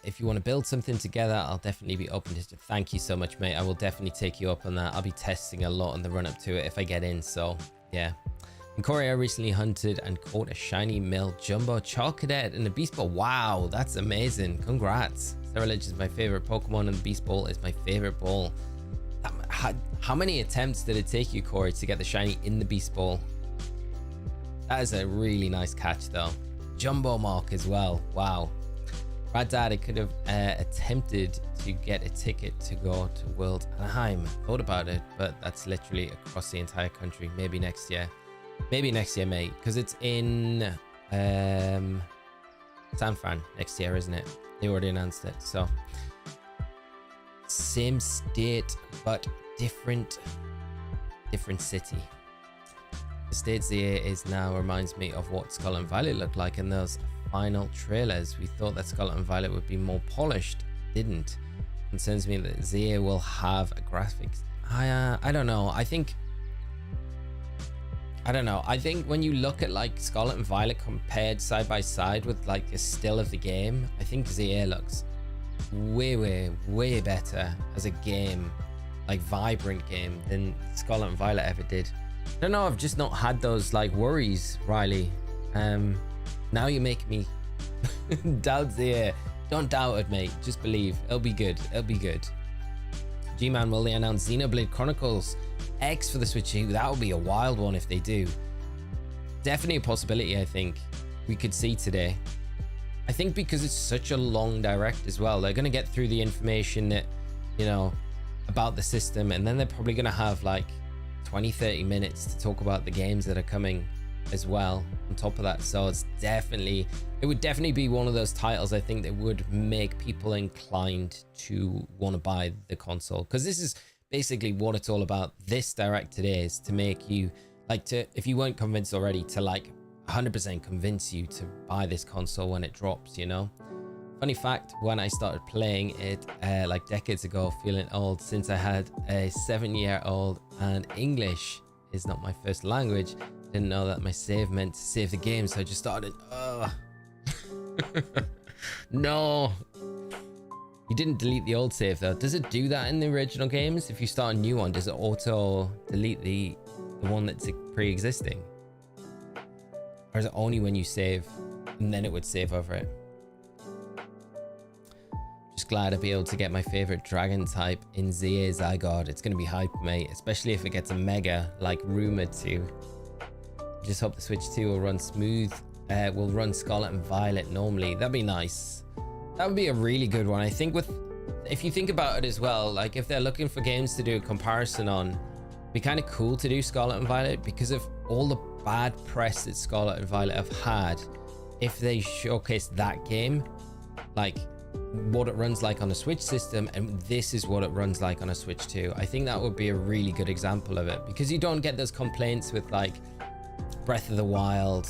If you want to build something together, I'll definitely be open to it. Thank you so much, mate. I will definitely take you up on that. I'll be testing a lot in the run up to it if I get in. So yeah. In Korea, I recently hunted and caught a shiny male jumbo Charcadet in the Beast Ball. Wow, that's amazing. Congrats. Ceruledge is my favorite Pokemon and the Beast Ball is my favorite ball. How many attempts did it take you, Corey, to get the shiny in the Beast Ball? That is a really nice catch though. Jumbo Mark as well. Wow. Rad Dad, I could have attempted to get a ticket to go to World Anaheim. Thought about it, but that's literally across the entire country. Maybe next year. Maybe next year, mate, because it's in San Fran next year, isn't it? They already announced it. So same state, but different city. The state ZA is now reminds me of what Scarlet and Violet looked like in those final trailers. We thought that Scarlet and Violet would be more polished. Didn't. Concerns me that ZA will have a graphics. I don't know. I don't know. I think when you look at like Scarlet and Violet compared side by side with like the still of the game, I think ZA looks way better as a game, like vibrant game, than Scarlet and Violet ever did. I don't know. I've just not had those like worries, Riley. Now you make me doubt ZA. Don't doubt it, mate. Just believe. It'll be good. It'll be good. G-Man, will they announce Xenoblade Chronicles X for the Switch? That would be a wild one if they do. Definitely a possibility, I think. We could see today. I think because it's such a long direct as well, they're going to get through the information that, you know, about the system, and then they're probably going to have like 20-30 minutes to talk about the games that are coming as well on top of that. So it would definitely be one of those titles I think that would make people inclined to want to buy the console, because this is basically what it's all about. This direct today is to make you like, to, if you weren't convinced already, to like 100% convince you to buy this console when it drops, you know. Funny fact, when I started playing it like decades ago, feeling old since I had a 7-year-old and English is not my first language, didn't know that my save meant to save the game, so I just started. No. You didn't delete the old save though. Does it do that in the original games? If you start a new one, does it auto delete the one that's pre-existing? Or is it only when you save and then it would save over it? Just glad to be able to get my favorite dragon type in ZA Zygarde. It's going to be hype, mate, especially if it gets a mega like rumored to. Just hope the Switch 2 will run smooth. Will run Scarlet and Violet normally. That'd be nice. That would be a really good one. I think if you think about it as well, like if they're looking for games to do a comparison on, it'd be kind of cool to do Scarlet and Violet because of all the bad press that Scarlet and Violet have had. If they showcase that game, like what it runs like on a Switch system, and this is what it runs like on a Switch 2, I think that would be a really good example of it, because you don't get those complaints with like Breath of the Wild,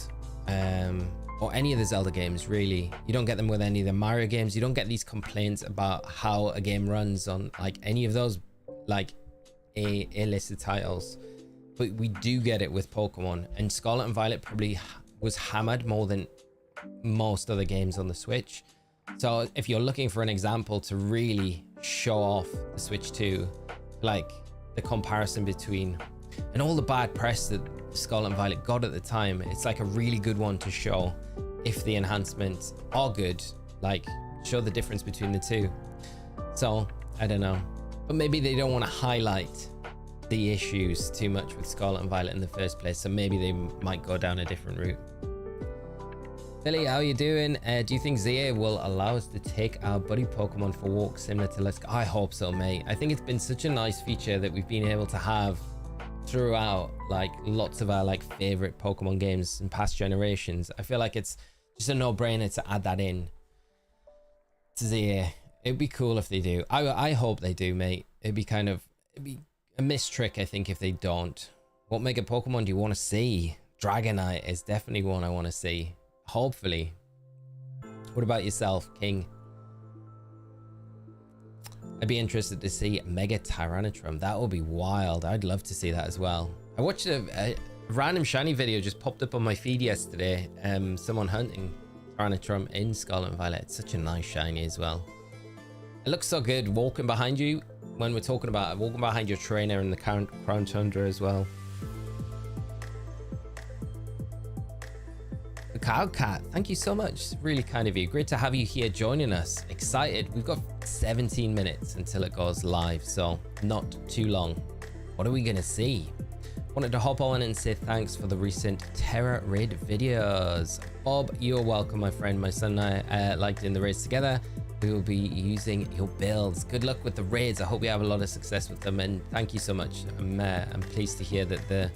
or any of the Zelda games really. You don't get them with any of the Mario games. You don't get these complaints about how a game runs on like any of those like A-listed titles, but we do get it with Pokemon, and Scarlet and Violet probably was hammered more than most other games on the Switch. So if you're looking for an example to really show off the Switch 2, like the comparison between, and all the bad press that Scarlet and Violet got at the time, it's like a really good one to show if the enhancements are good, like show the difference between the two. So I don't know, but maybe they don't want to highlight the issues too much with Scarlet and Violet in the first place, so maybe they might go down a different route. Billy, how you doing? Do you think ZA will allow us to take our buddy Pokemon for walks similar to Let's Go? I hope so, mate. I think it's been such a nice feature that we've been able to have throughout like lots of our like favorite Pokemon games in past generations. I feel like it's just a no-brainer to add that in to ZA. It'd be cool if they do. I hope they do, mate. It'd be a missed trick, I think, if they don't. What mega Pokemon do you want to see? Dragonite is definitely one I want to see. Hopefully. What about yourself, King? I'd be interested to see Mega Tyrantrum. That would be wild. I'd love to see that as well. I watched a random shiny video just popped up on my feed yesterday. Someone hunting Tyrantrum in Scarlet and Violet. It's such a nice shiny as well. It looks so good walking behind you when we're talking about it, walking behind your trainer in the Crown Tundra as well. The Cow Cat, thank you so much. Really kind of you. Great to have you here joining us. Excited. We've got 17 minutes until it goes live, so not too long. What are we gonna see? Wanted to hop on and say thanks for the recent Terra raid videos. Bob, you're welcome, my friend. My son and I liked doing the raids together. We will be using your builds. Good luck with the raids. I hope you have a lot of success with them, and thank you so much. I'm pleased to hear that the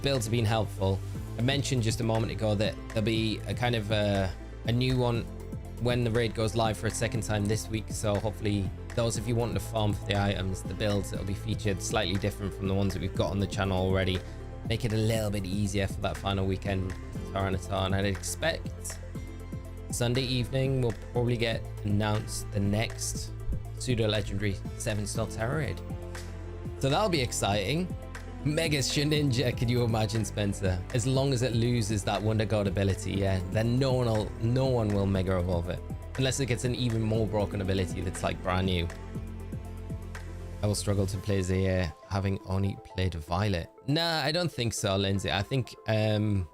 builds have been helpful. I mentioned just a moment ago that there'll be a kind of a new one when the raid goes live for a second time this week, so hopefully those of you wanting to farm for the items, the builds that'll be featured slightly different from the ones that we've got on the channel already, make it a little bit easier for that final weekend with Tyranitar. And I'd expect Sunday evening we'll probably get announced the next pseudo legendary 7-star Terra raid, so that'll be exciting. Mega Ninja, can you imagine, Spencer? As long as it loses that Wonder God ability, yeah, then no one will Mega Evolve it. Unless it gets an even more broken ability that's like brand new. I will struggle to play ZA having only played Violet. Nah, I don't think so, Lindsay. I think it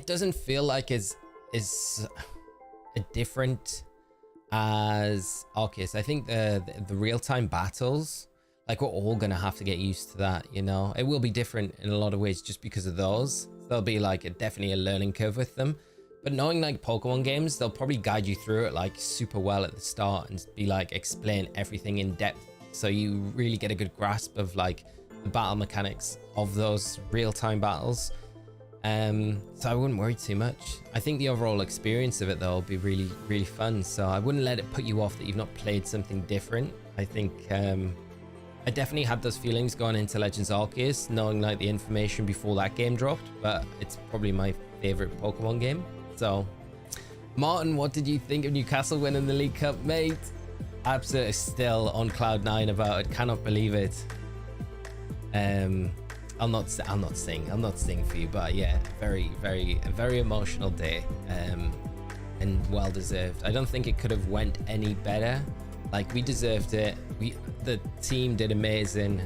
doesn't feel like it's different as Arceus. I think the real-time battles, like we're all gonna have to get used to that, you know. It will be different in a lot of ways just because of those. There'll be like definitely a learning curve with them, but knowing like Pokemon games, they'll probably guide you through it like super well at the start and be like explain everything in depth, so you really get a good grasp of like the battle mechanics of those real-time battles. So I wouldn't worry too much. I think the overall experience of it though will be really fun, so I wouldn't let it put you off that you've not played something different. I think I definitely had those feelings going into Legends Arceus, knowing like the information before that game dropped, but it's probably my favorite Pokemon game. So Martin, what did you think of Newcastle winning the League Cup, mate? Absolutely still on cloud 9 about it. Cannot believe it. I'll not sing for you, but yeah, very emotional day. and well deserved. I don't think it could have went any better. Like, we deserved it. The team did amazing.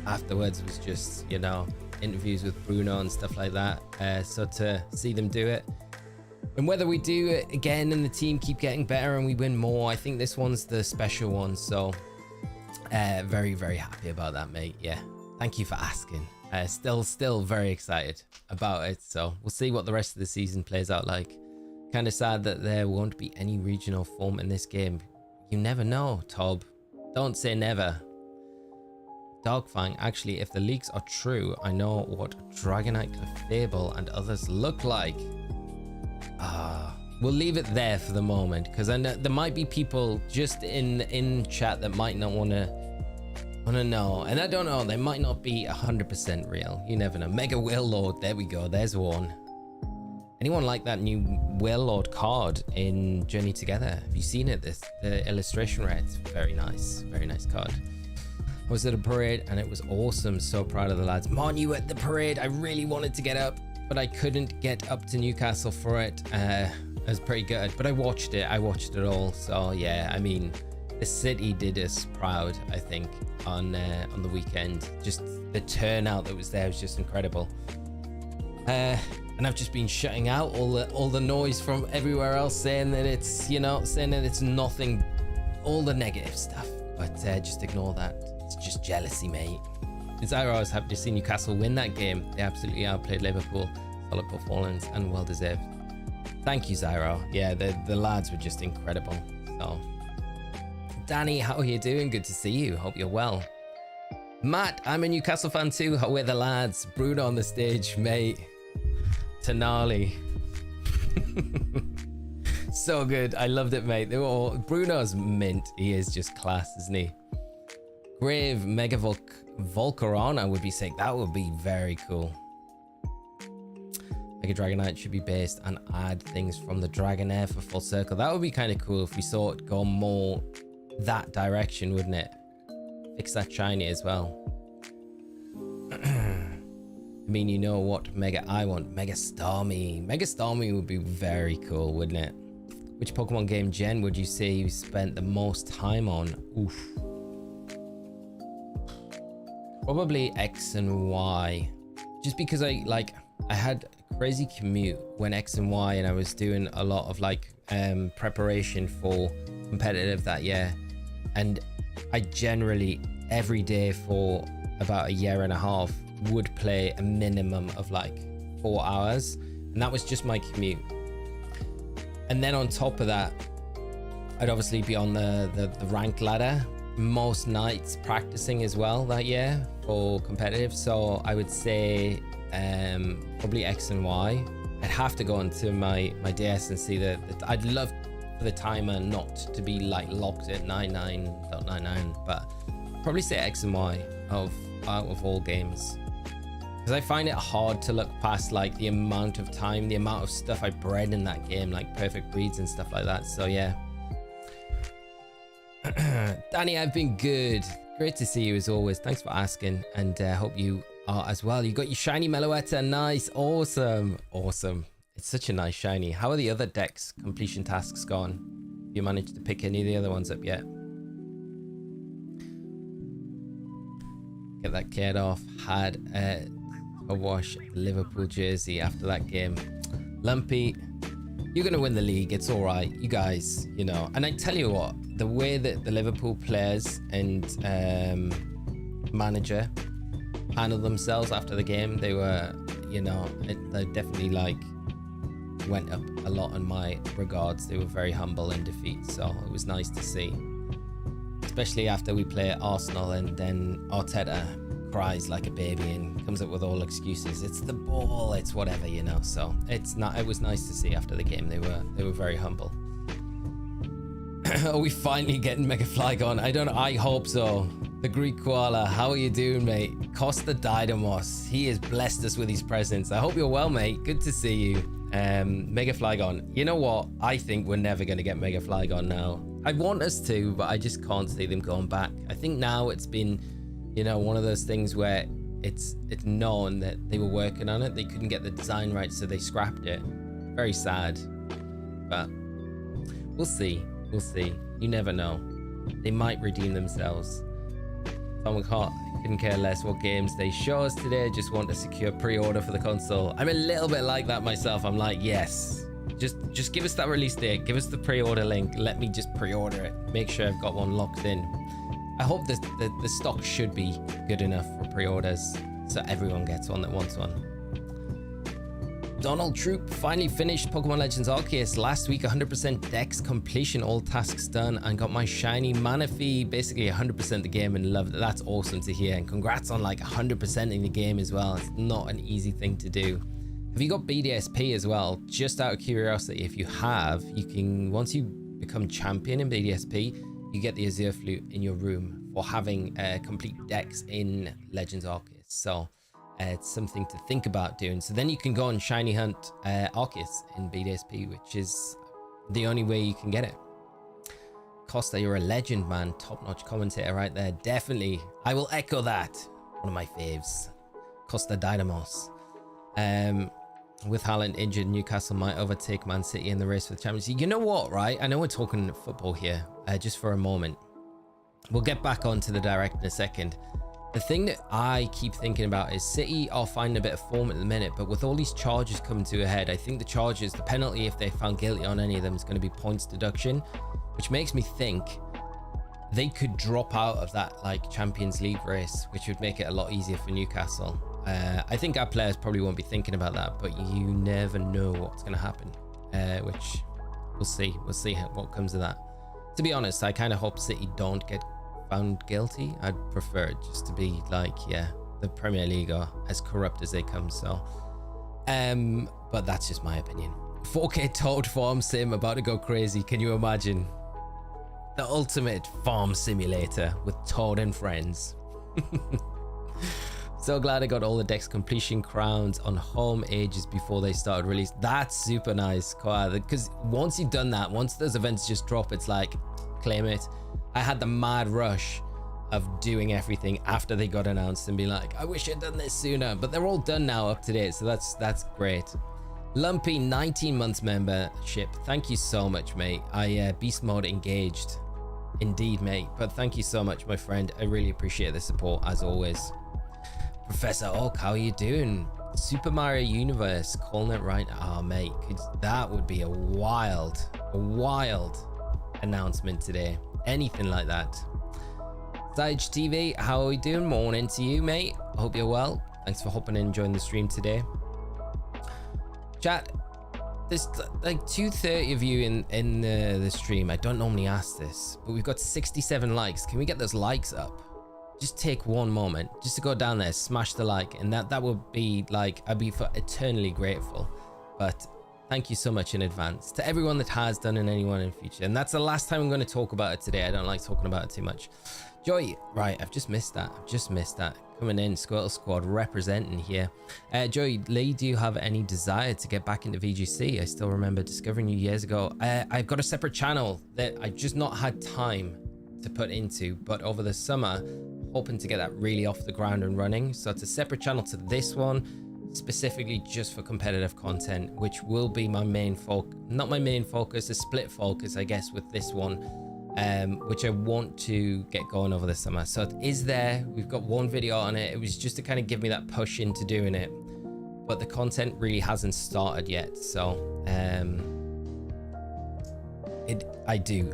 Afterwards was just, you know, interviews with Bruno and stuff like that. So to see them do it, and whether we do it again and the team keep getting better and we win more, I think this one's the special one. So very, very happy about that, mate. Yeah, thank you for asking. Still very excited about it. So we'll see what the rest of the season plays out like. Kind of sad that there won't be any regional form in this game. You never know, Tob. Don't say never. Dogfang, actually, if the leaks are true, I know what Dragonite, Clefable, and others look like. We'll leave it there for the moment, because I know there might be people just in chat that might not want to know, and I don't know, they might not be 100% real. You never know. Mega Whale Lord, there we go. There's one. Anyone like that new Whale Lord card in Journey Together? Have you seen it? The illustration rate, it's very nice card. I was at a parade and it was awesome. So proud of the lads. Mon, you at the parade. I really wanted to get up, but I couldn't get up to Newcastle for it. It was pretty good, but I watched it all. So yeah, I mean, the city did us proud, I think, on the weekend. Just the turnout that was there was just incredible. And I've just been shutting out all the noise from everywhere else, saying that it's, you know, saying that it's nothing, all the negative stuff. But just ignore that. It's just jealousy, mate. Zyro, I was happy to see Newcastle win that game. They absolutely outplayed Liverpool. Solid performance and well deserved. Thank you, Zyro. Yeah, the lads were just incredible. So, Danny, how are you doing? Good to see you. Hope you're well. Matt, I'm a Newcastle fan too. How are the lads? Bruno on the stage, mate. Tenali. So good. I loved it, mate. They were all... Bruno's mint. He is just class, isn't he? Grave Mega Volcarona would be sick. That would be very cool. Mega Dragonite should be based and add things from the Dragonair for full circle. That would be kind of cool if we saw it go more that direction, wouldn't it? Fix that shiny as well. I mean, you know what Mega I want? Mega Starmie. Mega Starmie would be very cool, wouldn't it? Which Pokemon game gen would you say you spent the most time on? Oof. Probably X and Y. Just because I had a crazy commute when X and Y, and I was doing a lot of preparation for competitive that year. And I generally every day for about a year and a half would play a minimum of 4 hours, and that was just my commute. And then on top of that, I'd obviously be on the ranked ladder most nights practicing as well that year for competitive. So I would say probably X and Y. I'd have to go into my DS and see that I'd love for the timer not to be locked at 99.99, but probably say X and Y out of all games, because I find it hard to look past the amount of time, the amount of stuff I bred in that game, like perfect breeds and stuff like that. So yeah. Danny, I've been good. Great to see you as always. Thanks for asking, and hope you are as well. You got your shiny Meloetta. Nice. Awesome. It's such a nice shiny. How are the other decks completion tasks gone? Have you managed to pick any of the other ones up yet? Get that kid off. Had a wash Liverpool jersey after that game. Lumpy, you're gonna win the league. It's all right, you guys. You know. And I tell you what, the way that the Liverpool players and manager handled themselves after the game, they were, you know, they definitely went up a lot in my regards. They were very humble in defeat, so it was nice to see. Especially after we play Arsenal and then Arteta cries like a baby and comes up with all excuses. It's the ball, it's whatever, you know. So it was nice to see after the game. They were very humble. Are we finally getting Mega Flygon? I hope so. The Greek Koala, how are you doing, mate? Costa Didamos, he has blessed us with his presence. I hope you're well, mate. Good to see you. Mega Flygon. You know what? I think we're never going to get Mega Flygon now. I want us to, but I just can't see them going back. I think now it's been, you know, one of those things where it's known that they were working on it. They couldn't get the design right, so they scrapped it. Very sad. but we'll see. We'll see. You never know. They might redeem themselves. Tom McCart couldn't care less what games they show us today. Just want to secure pre-order for the console. I'm a little bit like that myself. I'm like, yes, just give us that release date. Give us the pre-order link. Let me just pre-order it. Make sure I've got one locked in. I hope the stock should be good enough for pre-orders so everyone gets one that wants one. Donald Troop finally finished Pokemon Legends Arceus last week. 100% dex completion, all tasks done, and got my shiny Manaphy. Basically 100% the game and loved it. That's awesome to hear, and congrats on like 100% in the game as well. It's not an easy thing to do. Have you got BDSP as well? Just out of curiosity, if you have, you can, once you become champion in BDSP, you get the Azure Flute in your room for having a complete dex in Legends Arceus. So it's something to think about doing. So then you can go and shiny hunt Arceus in BDSP, which is the only way you can get it. Costa, you're a legend, man. Top-notch commentator right there. Definitely. I will echo that. One of my faves. Costa Dynamos. With Haaland injured, Newcastle might overtake Man City in the race for the Champions League. You know what, right? I know we're talking football here, just for a moment. We'll get back onto the direct in a second. The thing that I keep thinking about is City are finding a bit of form at the minute, but with all these charges coming to a head, I think the charges, the penalty if they're found guilty on any of them is going to be points deduction, which makes me think they could drop out of that like Champions League race, which would make it a lot easier for Newcastle. I think our players probably won't be thinking about that, but you never know what's going to happen, which we'll see. We'll see what comes of that. To be honest, I kind of hope City don't get found guilty. I'd prefer it just to be like, yeah, the Premier League are as corrupt as they come. So but that's just my opinion. 4K Toad farm sim about to go crazy. Can you imagine the ultimate farm simulator with Toad and friends? So glad I got all the dex completion crowns on home ages before they started release. That's super nice, because once you've done that, once those events just drop, it's like claim it. I had the mad rush of doing everything after they got announced and be like, I wish I'd done this sooner, but they're all done now, up to date, so that's great. Lumpy 19 months membership, thank you so much, mate. Beast mode engaged indeed, mate, but thank you so much, my friend. I really appreciate the support as always. Professor Oak, how are you doing? Super Mario Universe, calling it right now. Oh, mate, that would be a wild announcement today. Anything like that. Sage TV, how are we doing? Morning to you, mate. I hope you're well. Thanks for hopping in and joining the stream today. Chat, there's like 230 of you in the stream. I don't normally ask this, but we've got 67 likes. Can we get those likes up? Just take one moment just to go down there, smash the like, and that would be like, I'd be eternally grateful. But thank you so much in advance to everyone that has done and anyone in the future. And that's the last time I'm going to talk about it today. I don't like talking about it too much. Joy, right, I've just missed that. Coming in, Squirtle Squad representing here. Joy Lee, do you have any desire to get back into VGC? I still remember discovering you years ago. I've got a separate channel that I've just not had time to put into, but over the summer, hoping to get that really off the ground and running. So it's a separate channel to this one, specifically just for competitive content, which will be my main focus, not my main focus, a split focus, I guess, with this one, which I want to get going over the summer. So it is there. We've got one video on it. It was just to kind of give me that push into doing it, but the content really hasn't started yet. So I do,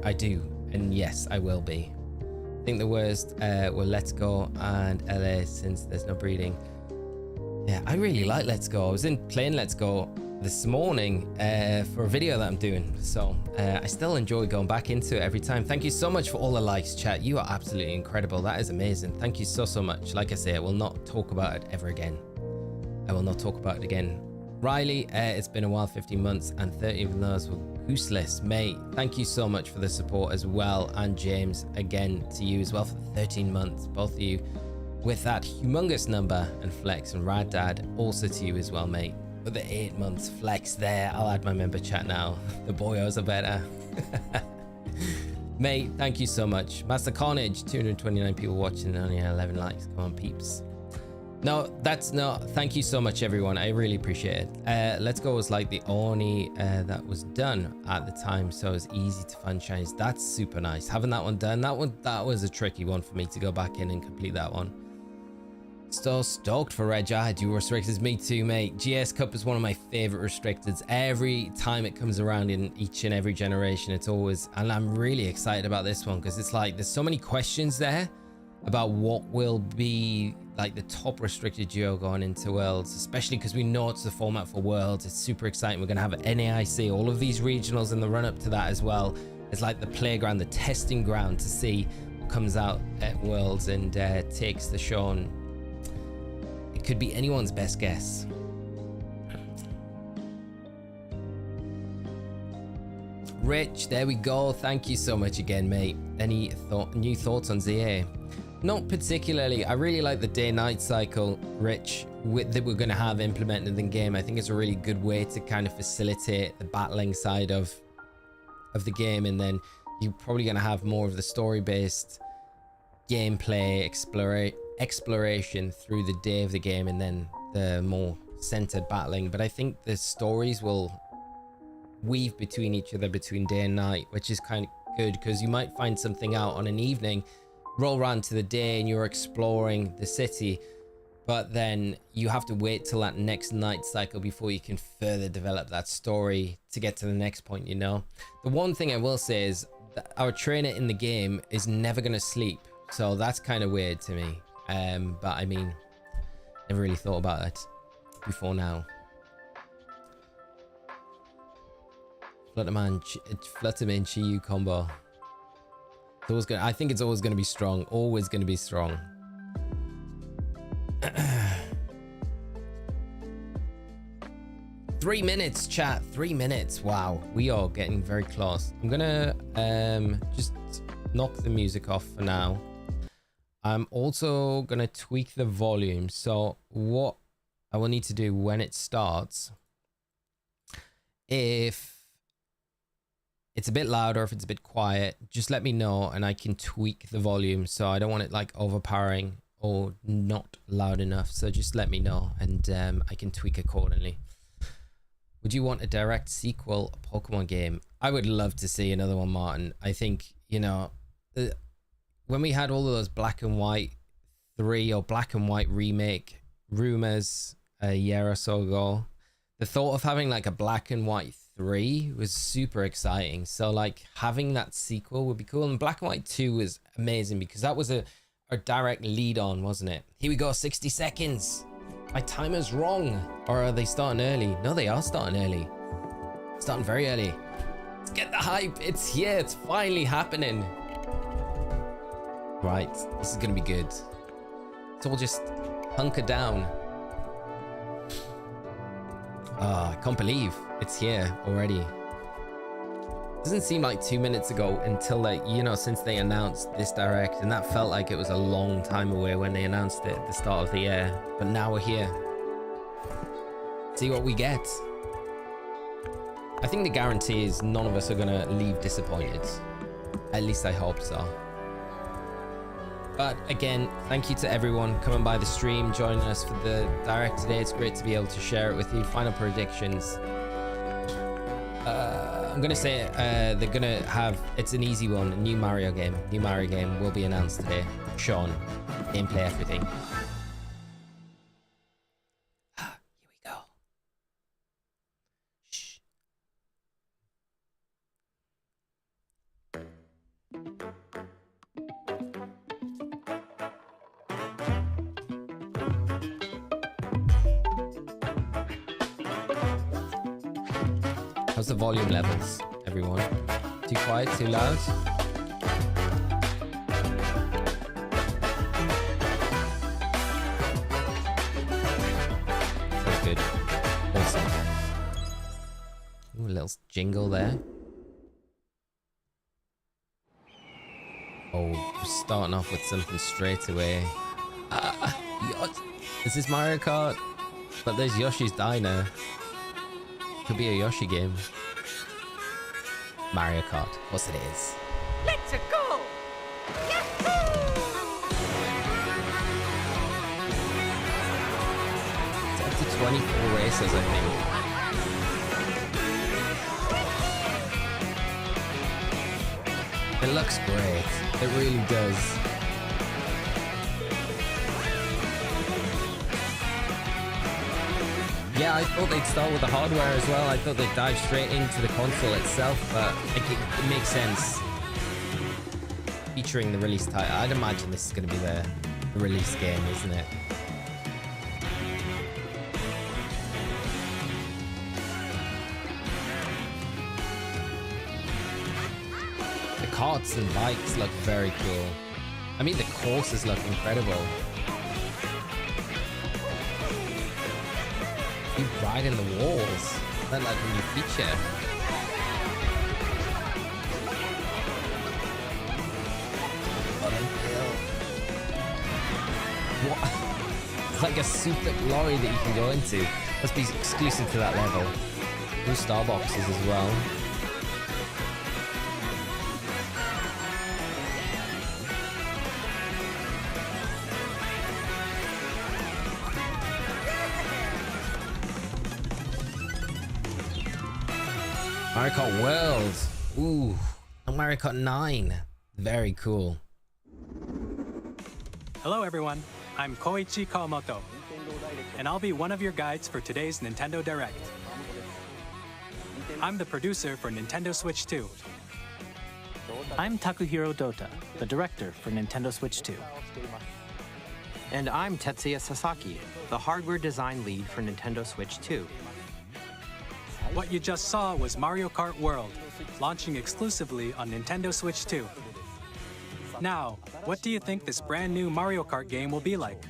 and yes, I will be. I think the worst were Let's Go and LA, since there's no breeding. Yeah, I really like Let's Go. I was playing Let's Go this morning for a video that I'm doing, so I still enjoy going back into it every time. Thank you so much for all the likes, chat. You are absolutely incredible. That is amazing. Thank you so much. Like I say, I will not talk about it ever again. I will not talk about it again. Riley, it's been a while, 15 months, and 30 of those were useless. Mate, thank you so much for the support as well. And James, again to you as well for 13 months, both of you with that humongous number. And Flex and Rad Dad, also to you as well, mate, with the 8 months. Flex there, I'll add my member chat now. The boyos are better. Mate, thank you so much. Master Carnage, 229 people watching and only 11 likes. Come on, peeps. No, that's not. Thank you so much, everyone. I really appreciate it. Let's Go was like the only that was done at the time, so it's easy to find shinies. That's super nice. Having that one done, that was a tricky one for me to go back in and complete that one. So stoked for Reg. I do restricteds. Me too, mate. GS Cup is one of my favorite restricteds. Every time it comes around in each and every generation, it's always, and I'm really excited about this one because it's like there's so many questions there about what will be like the top restricted duo going into Worlds, especially because we know it's the format for Worlds. It's super exciting. We're gonna have NAIC, all of these regionals in the run up to that as well. It's like the playground, the testing ground to see what comes out at Worlds and takes the show on. It could be anyone's best guess. Rich, there we go. Thank you so much again, mate. Any new thoughts on ZA? Not particularly. I really like the day-night cycle, Rich, that we're going to have implemented in game. I think it's a really good way to kind of facilitate the battling side of the game, and then you're probably going to have more of the story-based gameplay exploration through the day of the game, and then the more centered battling. But I think the stories will weave between each other between day and night, which is kind of good because you might find something out on an evening, roll around to the day and you're exploring the city, but then you have to wait till that next night cycle before you can further develop that story to get to the next point, you know. The one thing I will say is that our trainer in the game is never going to sleep, so that's kind of weird to me. But I mean, never really thought about it before now. Flutterman Chiyu combo. It's always gonna, I think it's always going to be strong. Always going to be strong. 3 minutes, chat. 3 minutes. Wow, we are getting very close. I'm gonna just knock the music off for now. I'm also gonna tweak the volume. So what I will need to do when it starts, if it's a bit louder, if it's a bit quiet, just let me know and I can tweak the volume. So I don't want it like overpowering or not loud enough. So just let me know and I can tweak accordingly. Would you want a direct sequel Pokemon game? I would love to see another one, Martin. I think, you know, when we had all of those Black and White 3 or Black and White remake rumors a year or so ago, the thought of having like a Black and White 3 was super exciting. So like having that sequel would be cool. And Black and White 2 was amazing because that was a direct lead on, wasn't it? Here we go, 60 seconds. My timer's wrong. Or are they starting early? No, they are starting early. Starting very early. Let's get the hype. It's here. It's finally happening. Right, this is gonna be good. Let's all just hunker down. I can't believe it's here already. Doesn't seem like 2 minutes ago until like, you know, since they announced this direct, and that felt like it was a long time away when they announced it at the start of the year. But now we're here. See what we get. I think the guarantee is none of us are gonna leave disappointed. At least I hope so. But again, thank you to everyone coming by the stream, joining us for the direct today. It's great to be able to share it with you. Final predictions. I'm gonna say they're gonna have, it's an easy one, a new Mario game. New Mario game will be announced today. Sean, gameplay, everything. Here we go. Shh. How's the volume levels, everyone? Too quiet, too loud? That's good. Awesome. Ooh, a little jingle there. Oh, we're starting off with something straight away. Is this Mario Kart? But there's Yoshi's Diner. Could be a Yoshi game. Mario Kart. Of course it is. Let's go! Yahoo! 24 races, I think. It looks great. It really does. Yeah, I thought they'd start with the hardware as well. I thought they'd dive straight into the console itself, but it makes sense. Featuring the release title. I'd imagine this is going to be the release game, isn't it? The carts and bikes look very cool. I mean, the courses look incredible. You ride in the walls. That's like a new feature. What? It's like a super lorry that you can go into. Must be exclusive to that level. New star boxes as well. Mario Kart World. Ooh, Mario Kart 9. Very cool. Hello everyone, I'm Koichi Kawamoto, and I'll be one of your guides for today's Nintendo Direct. I'm the producer for Nintendo Switch 2. I'm Takuhiro Dota, the director for Nintendo Switch 2. And I'm Tetsuya Sasaki, the hardware design lead for Nintendo Switch 2. What you just saw was Mario Kart World, launching exclusively on Nintendo Switch 2. Now, what do you think this brand new Mario Kart game will be like?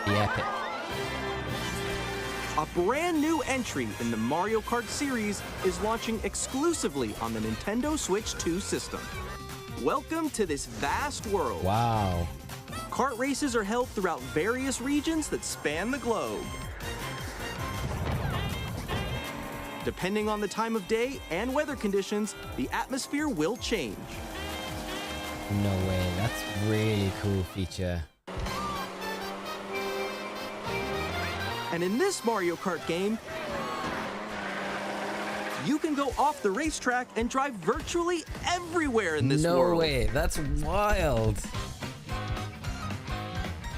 Be epic. A brand new entry in the Mario Kart series is launching exclusively on the Nintendo Switch 2 system. Welcome to this vast world. Wow. Kart races are held throughout various regions that span the globe. Depending on the time of day and weather conditions, the atmosphere will change. No way. That's really cool feature. And in this Mario Kart game, you can go off the racetrack and drive virtually everywhere in this world. No way. That's wild.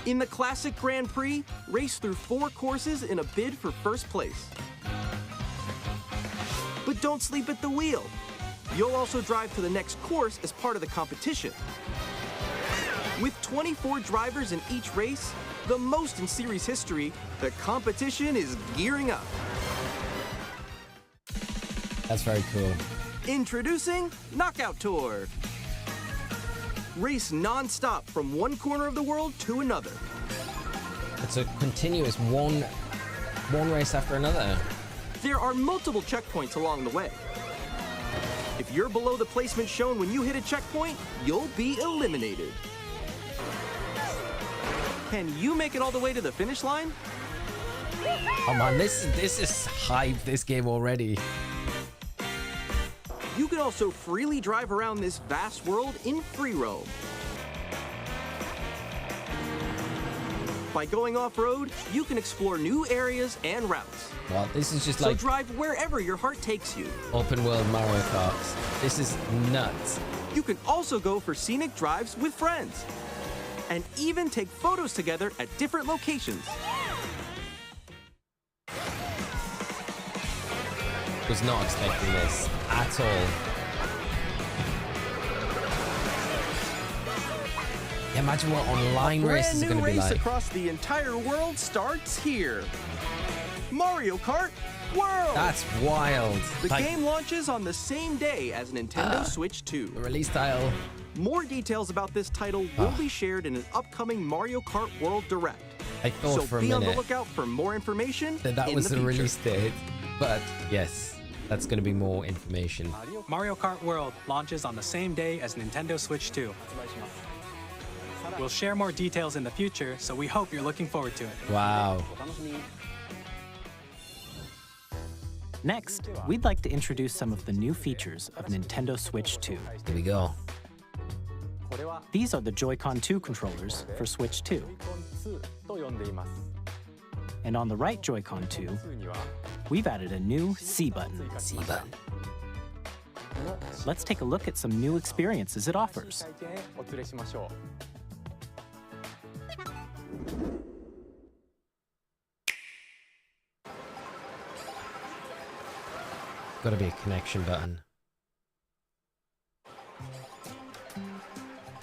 In the classic Grand Prix, race through 4 courses in a bid for first place. But don't sleep at the wheel. You'll also drive to the next course as part of the competition. With 24 drivers in each race, the most in series history, the competition is gearing up. That's very cool. Introducing Knockout Tour. Race non-stop from one corner of the world to another. It's a continuous one race after another. There are multiple checkpoints along the way. If you're below the placement shown when you hit a checkpoint, you'll be eliminated. Can you make it all the way to the finish line? Oh man, this is hype, this game already. You can also freely drive around this vast world in free roam. By going off-road, you can explore new areas and routes. Well, this is just So like drive wherever your heart takes you. open world Mario Kart. This is nuts. You can also go for scenic drives with friends. And even take photos together at different locations. Was not expecting this at all. Yeah, imagine what online races are going to be Brand new race like. across the entire world starts here. Mario Kart World! That's wild. The Like, game launches on the same day as Nintendo Switch 2. the release title. More details about this title will be shared in an upcoming Mario Kart World Direct. I thought So for a be on the minute lookout for more information that in was the the future. release date. But yes, that's going to be more information. Mario Kart World launches on the same day as Nintendo Switch 2. We'll share more details in the future, so we hope you're looking forward to it. Wow. Next, we'd like to introduce some of the new features of Nintendo Switch 2. Here we go. These are the Joy-Con 2 controllers for Switch 2. And on the right Joy-Con 2, we've added a new C button. C button. Let's take a look at some new experiences it offers. Gotta be a connection button.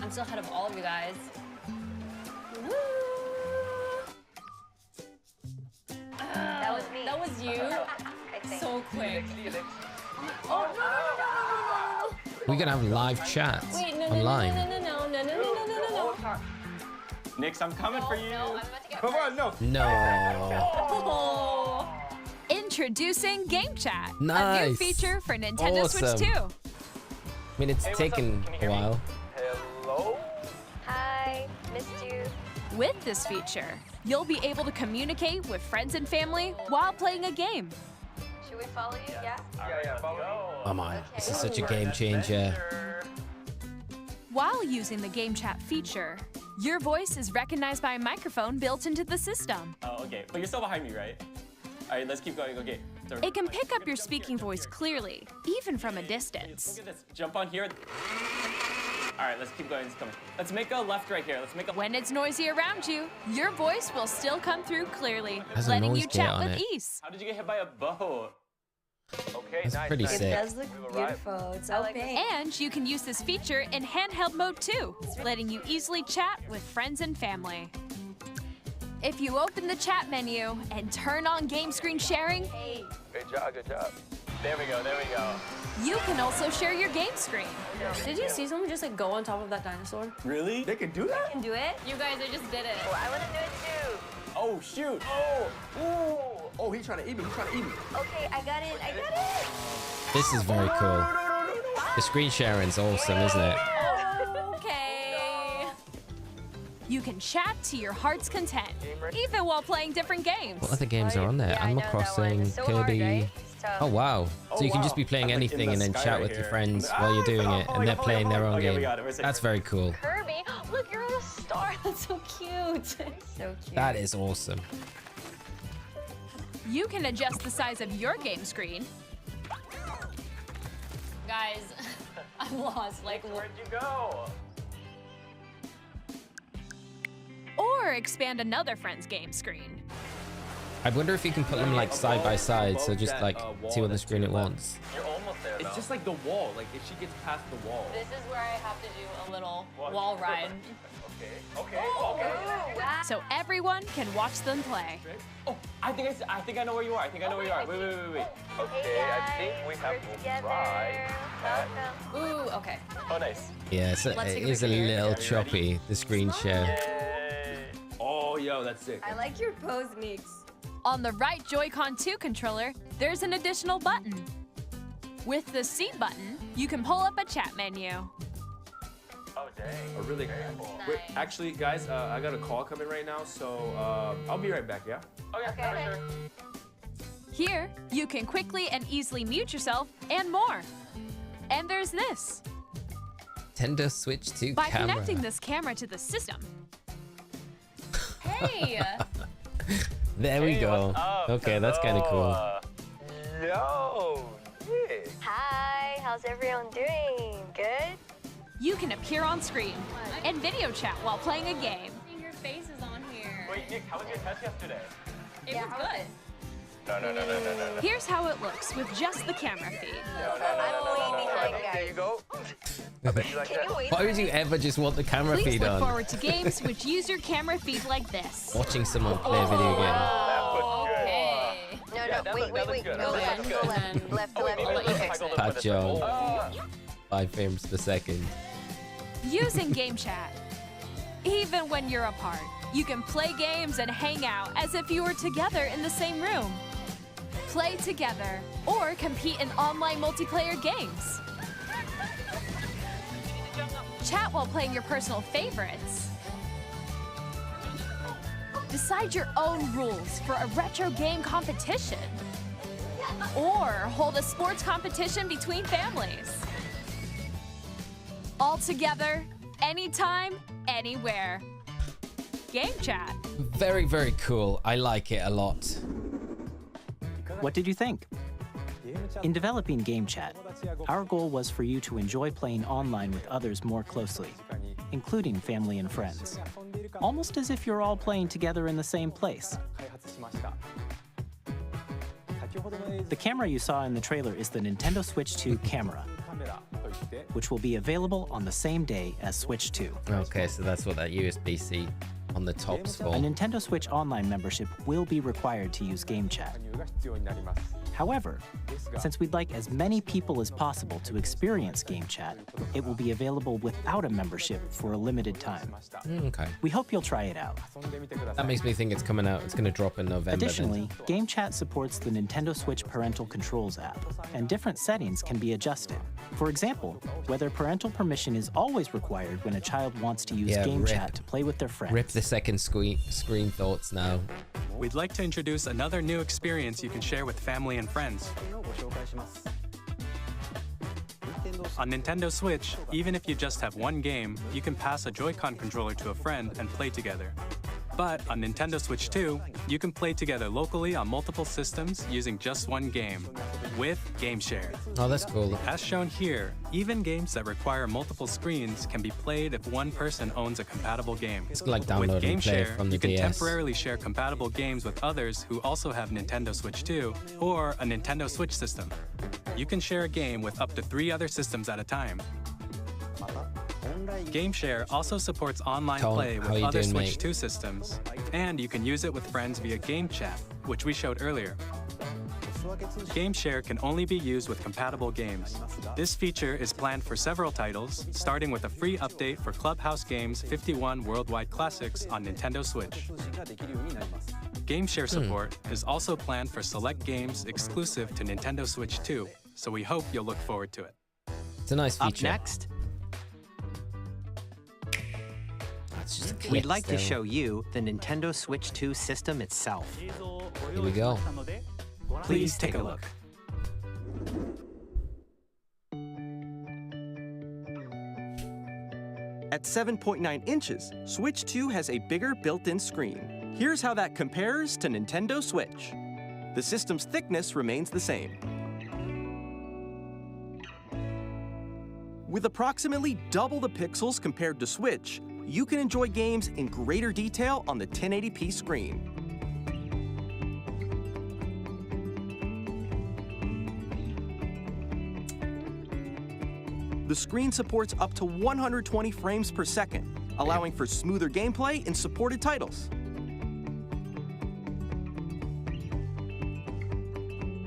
I'm still ahead of all of you guys. Woo! That was me. That was you. So quick. Oh, no. We're gonna have live chat Wait, no, online. no. Nix, I'm coming for you. No, I'm about to get Come on, no. No. Oh. Introducing Game Chat, a Nice. new feature for Nintendo Switch Awesome. 2. I mean, it's taken a while. Hello? Hi, missed you. With this feature, you'll be able to communicate with friends and family while playing a game. Should we follow you? Yeah. Yeah, follow me. Oh my, this is such a game changer. While using the Game Chat feature, your voice is recognized by a microphone built into the system. Oh, okay. But you're still behind me, right? All right, let's keep going. Okay. So, It can pick up your speaking voice clearly, even from a distance. look at this. Jump on here. All right, let's keep going. It's coming. Let's make a left right here. Let's make a. When it's noisy around you, your voice will still come through clearly, Has a letting noise you gate chat on with it. ease. How did you get hit by a boat? Okay, That's nice. pretty nice. sick. It does look beautiful. It's so pink. And you can use this feature in handheld mode too, letting you easily chat with friends and family. If you open the chat menu and turn on game screen sharing, Good job, good job. There we go, there we go. you can also share your game screen. Did you see someone just like go on top of that dinosaur? Really? They can do that? Can do it? You guys, I just did it. Oh, I want to do it too. Oh, shoot. Oh, ooh. Oh, he's trying to eat me. He's trying to eat me. Okay, I got it. I got it. This is very cool. The screen sharing's awesome, isn't it? Okay. You can chat to your heart's content, even while playing different games. What other games are on there? Yeah, I Animal know that one. Crossing, It's so Kirby. hard, right? It's tough. Oh wow! So you can just be playing That's like in anything and the then sky chat right with your here. friends while you're doing it, and they're playing their own Okay, we game. got it. We're safe. That's very cool. Kirby, look, you're a star. That's so cute. So cute. That is awesome. You can adjust the size of your game screen, Guys, I'm lost. Like, Where'd you go? or expand another friend's game screen. I wonder if you can put them like side by side, so just like two on the screen at once. You're almost there, It's though. just like the wall. Like if she gets past the wall. this is where I have to do a little wall ride. Okay, okay. So everyone can watch them play. Oh, I think I know where you are. I think I know where you are. Wait. Okay, I think we have to try. Ooh, okay. Oh, nice. Yeah, so Let's it take a is a look here. little choppy, the screen share. Yay. Oh, yo, that's sick. I like your pose, Mix. On the right Joy-Con 2 controller, there's an additional button. With the C button, you can pull up a chat menu. Oh, dang. Oh, really? Wait, actually, guys, I got a call coming right now, so I'll be right back. Yeah. Oh, yeah, Okay. for sure. Here, you can quickly and easily mute yourself and more. And there's this. Nintendo Switch 2 By camera. connecting this camera to the system, Hey! There we Hey, go. what's up? Okay, that's kind of cool. Yo, yeah. Hi, how's everyone doing? Good? you can appear on screen and video chat while playing a game. Your face is on here. Wait, Nick, how was your test yesterday? It was good. No. Here's how it looks with just the camera feed. I'm way behind, There guys. you go. I bet you like Can that. you wait? Why would you ever just want the camera Please feed look on? forward to games which use your camera feed like this. Watching someone play a video game. That looks good. Okay. No, Yeah, that wait. looks good. Go That left, looks go good. left. Left, Oh, wait, left. maybe Let you let's fix cycle it. this Bad way. job. Oh. 5 frames per second. Using Game Chat. Even when you're apart, you can play games and hang out as if you were together in the same room. Play together or compete in online multiplayer games. Chat while playing your personal favorites. Decide your own rules for a retro game competition. Or hold a sports competition between families. All together, anytime, anywhere. game chat. Very, very cool. I like it a lot. What did you think? In developing Game Chat, our goal was for you to enjoy playing online with others more closely, including family and friends, almost as if you're all playing together in the same place. The camera you saw in the trailer is the Nintendo Switch 2 camera, which will be available on the same day as Switch 2. Okay, so that's what that USB-C on the top's for. A Nintendo Switch Online membership will be required to use Game Chat. However, since we'd like as many people as possible to experience Game Chat, it will be available without a membership for a limited time. Okay. We hope you'll try it out. That makes me think it's coming out. It's going to drop in November. Additionally, Game Chat supports the Nintendo Switch Parental Controls app, and different settings can be adjusted. For example, whether parental permission is always required when a child wants to use Game Chat to play with their friends. Rip the second screen thoughts now. We'd like to introduce another new experience you can share with family and friends. On Nintendo Switch, even if you just have one game, you can pass a Joy-Con controller to a friend and play together. But on Nintendo Switch 2, you can play together locally on multiple systems using just one game, with Game Share. Oh, that's cool. As shown here, even games that require multiple screens can be played if one person owns a compatible game. It's like download With and Game play Share, from the you can DS. temporarily share compatible games with others who also have Nintendo Switch 2 or a Nintendo Switch system. You can share a game with up to 3 other systems at a time. Game Share also supports online play with other Switch 2 systems, and you can use it with friends via Game Chat, which we showed earlier. Game Share can only be used with compatible games. This feature is planned for several titles, starting with a free update for Clubhouse Games 51 Worldwide Classics on Nintendo Switch. Game Share support is also planned for select games exclusive to Nintendo Switch 2, so we hope you'll look forward to it. It's a nice feature. Up next, It's just a clip we'd like to still. show you the Nintendo Switch 2 system itself. Here we go. Please take a look. At 7.9 inches, Switch 2 has a bigger built-in screen. Here's how that compares to Nintendo Switch. The system's thickness remains the same. With approximately double the pixels compared to Switch, you can enjoy games in greater detail on the 1080p screen. The screen supports up to 120 frames per second, allowing for smoother gameplay in supported titles.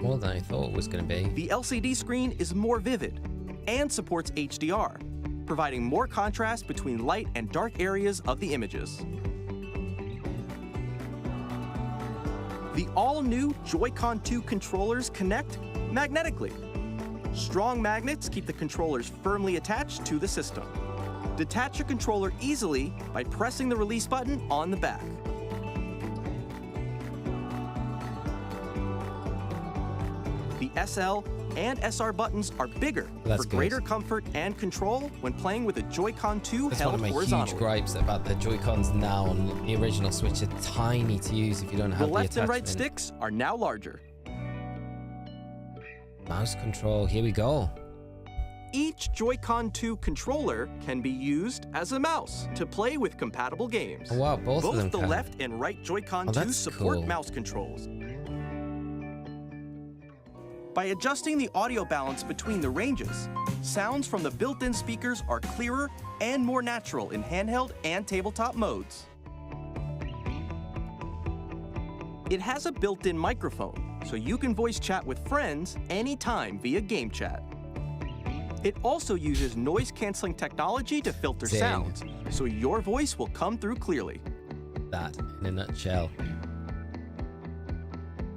More than I thought it was going to be. The LCD screen is more vivid and supports HDR, providing more contrast between light and dark areas of the images. The all-new Joy-Con 2 controllers connect magnetically. Strong magnets keep the controllers firmly attached to the system. Detach your controller easily by pressing the release button on the back. The SL and SR buttons are bigger That's for good. greater comfort and control when playing with a Joy-Con 2 That's one held of my horizontally. huge gripes about the Joy-Cons now on the original Switch. Are tiny to use if you don't have The the left and right attachment. sticks are now larger. Mouse control, here we go. Each Joy-Con 2 controller can be used as a mouse to play with compatible games. Oh, wow, both of them the can. left and right Joy-Con Oh, 2 that's support cool. mouse controls. By adjusting the audio balance between the ranges, sounds from the built-in speakers are clearer and more natural in handheld and tabletop modes. It has a built-in microphone, so you can voice chat with friends anytime via Game Chat. It also uses noise-canceling technology to filter Dang. sounds, so your voice will come through clearly. That in a nutshell.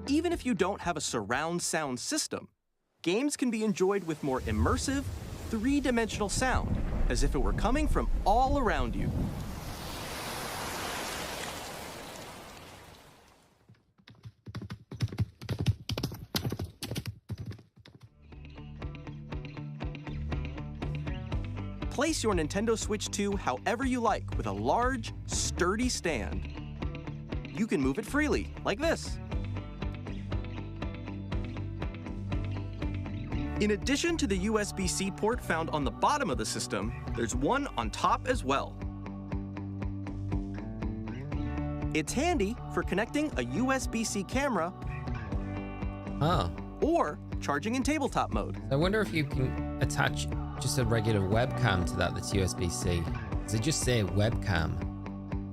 Even if you don't have a surround sound system, games can be enjoyed with more immersive, three-dimensional sound, as if it were coming from all around you. place your Nintendo Switch 2 however you like with a large, sturdy stand. You can move it freely, like this. In addition to the USB-C port found on the bottom of the system, there's one on top as well. It's handy for connecting a USB-C camera or charging in tabletop mode. I wonder if you can attach just a regular webcam to that that's USB-C. Does it just say webcam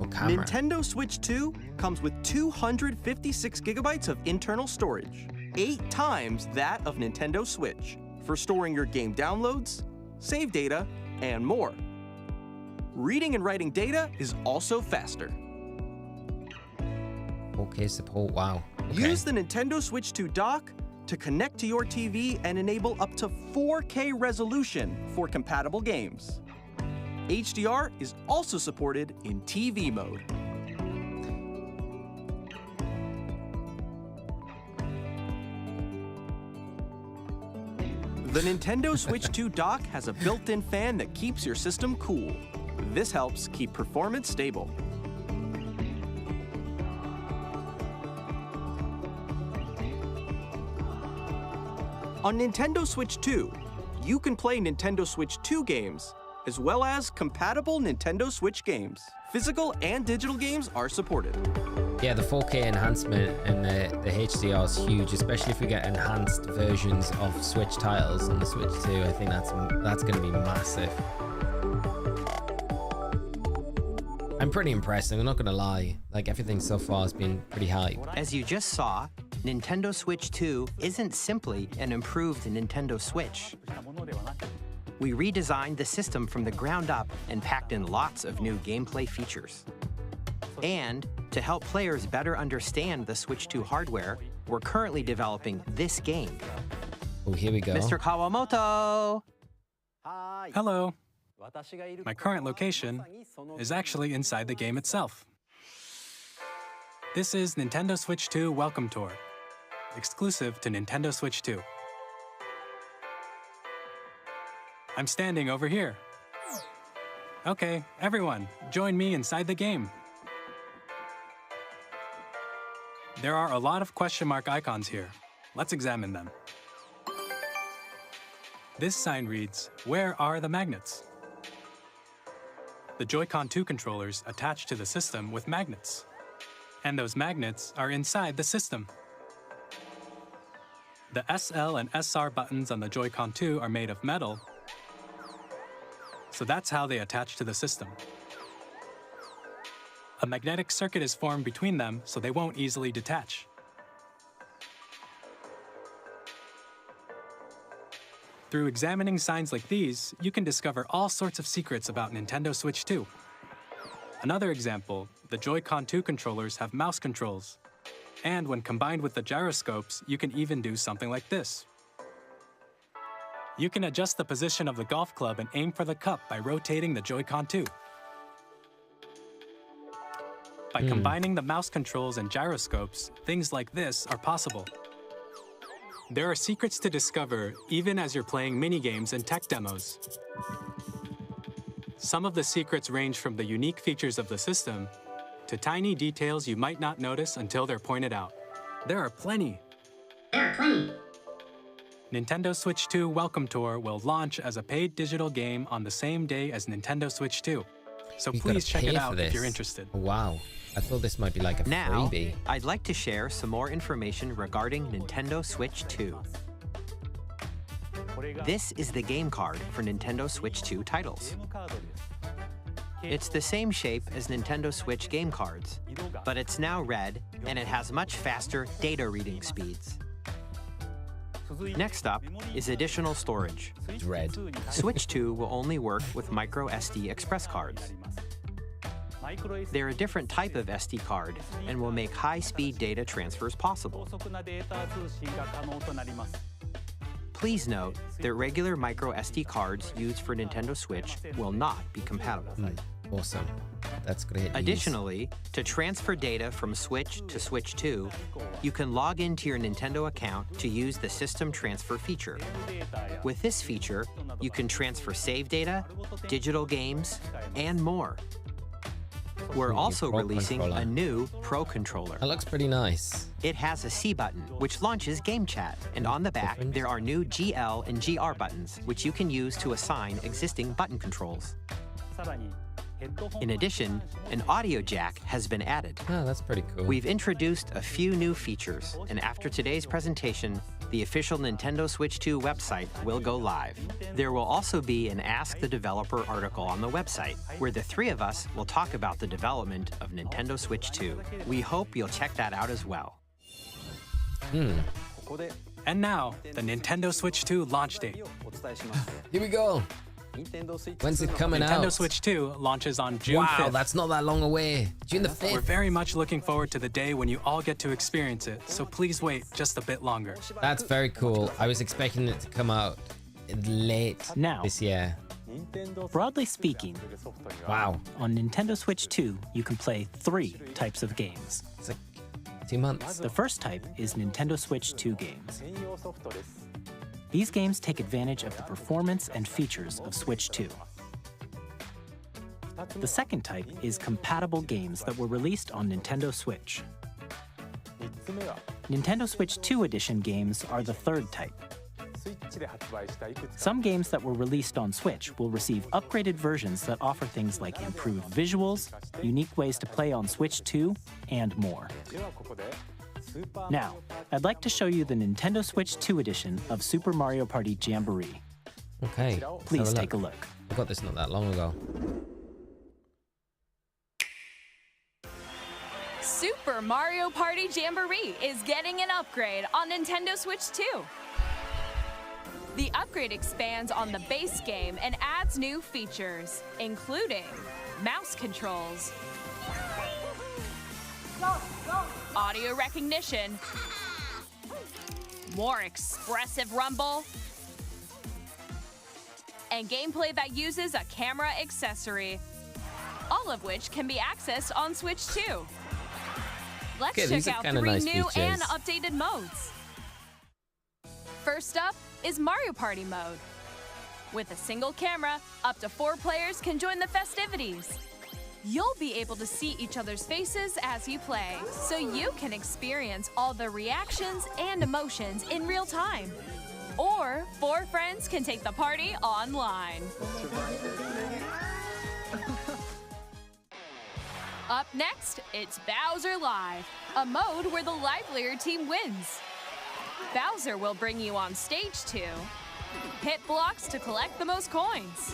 or camera? Nintendo Switch 2 comes with 256 gigabytes of internal storage, 8 times that of Nintendo Switch, for storing your game downloads, save data, and more. Reading and writing data is also faster. 4K support, wow. Okay. Use the Nintendo Switch 2 dock to connect to your TV and enable up to 4K resolution for compatible games. HDR is also supported in TV mode. The Nintendo Switch 2 dock has a built-in fan that keeps your system cool. This helps keep performance stable. On Nintendo Switch 2, you can play Nintendo Switch 2 games, as well as compatible Nintendo Switch games. Physical and digital games are supported. Yeah, the 4K enhancement and the HDR is huge, especially if we get enhanced versions of Switch titles on the Switch 2. I think that's going to be massive. I'm pretty impressed, I'm not going to lie. Like, everything so far has been pretty hype. As you just saw, Nintendo Switch 2 isn't simply an improved Nintendo Switch. We redesigned the system from the ground up and packed in lots of new gameplay features. And to help players better understand the Switch 2 hardware, we're currently developing this game. Oh, here we go. Mr. Kawamoto! Hello. My current location is actually inside the game itself. This is Nintendo Switch 2 Welcome Tour, exclusive to Nintendo Switch 2. I'm standing over here. Okay, everyone, join me inside the game. There are a lot of question mark icons here. Let's examine them. This sign reads, "Where are the magnets?" The Joy-Con 2 controllers attach to the system with magnets. And those magnets are inside the system. The SL and SR buttons on the Joy-Con 2 are made of metal, so that's how they attach to the system. A magnetic circuit is formed between them, so they won't easily detach. Through examining signs like these, you can discover all sorts of secrets about Nintendo Switch 2. Another example, the Joy-Con 2 controllers have mouse controls. And when combined with the gyroscopes, you can even do something like this. You can adjust the position of the golf club and aim for the cup by rotating the Joy-Con 2. By combining the mouse controls and gyroscopes, things like this are possible. There are secrets to discover even as you're playing minigames and tech demos. Some of the secrets range from the unique features of the system to tiny details you might not notice until they're pointed out. There are plenty. Nintendo Switch 2 Welcome Tour will launch as a paid digital game on the same day as Nintendo Switch 2. So please check it out if you're interested. Wow. I thought this might be like a Now, freebie. I'd like to share some more information regarding Nintendo Switch 2. This is the game card for Nintendo Switch 2 titles. It's the same shape as Nintendo Switch game cards, but it's now red and it has much faster data reading speeds. Next up is additional storage. It's red. Switch 2 will only work with micro SD express cards. They're a different type of SD card and will make high-speed data transfers possible. Please note that regular micro SD cards used for Nintendo Switch will not be compatible. Awesome. That's gonna hit these. Additionally, to transfer data from Switch to Switch 2, you can log into your Nintendo account to use the System Transfer feature. With this feature, you can transfer save data, digital games, and more. We're also Pro releasing controller. a new Pro Controller. That looks pretty nice. It has a C button, which launches Game Chat, and on the back, Different. there are new GL and GR buttons, which you can use to assign existing button controls. In addition, an audio jack has been added. Oh, that's pretty cool. We've introduced a few new features, and after today's presentation, the official Nintendo Switch 2 website will go live. There will also be an Ask the Developer article on the website, where the three of us will talk about the development of Nintendo Switch 2. We hope you'll check that out as well. And now, the Nintendo Switch 2 launch date. Here we go. When's it coming out? Nintendo Switch 2 launches on June Wow, 5th. that's not that long away. June the We're 5th. very much looking forward to the day when you all get to experience it, so please wait just a bit longer. That's very cool. I was expecting it to come out late Now. this year. Broadly speaking, Wow. on Nintendo Switch 2, you can play 3 types of games. It's like 2 months. The first type is Nintendo Switch 2 games. These games take advantage of the performance and features of Switch 2. The second type is compatible games that were released on Nintendo Switch. Nintendo Switch 2 Edition games are the third type. Some games that were released on Switch will receive upgraded versions that offer things like improved visuals, unique ways to play on Switch 2, and more. Now, I'd like to show you the Nintendo Switch 2 edition of Super Mario Party Jamboree. Okay. Please take a look. I got this not that long ago. Super Mario Party Jamboree is getting an upgrade on Nintendo Switch 2. The upgrade expands on the base game and adds new features, including mouse controls, audio recognition, more expressive rumble, and gameplay that uses a camera accessory, all of which can be accessed on Switch 2. Let's Okay, these check are out kinda 3 nice new features. and updated modes. First up is Mario Party mode. With a single camera, up to 4 players can join the festivities. You'll be able to see each other's faces as you play, so you can experience all the reactions and emotions in real time. Or 4 friends can take the party online. Up next, it's Bowser Live, a mode where the livelier team wins. Bowser will bring you on stage to hit blocks to collect the most coins,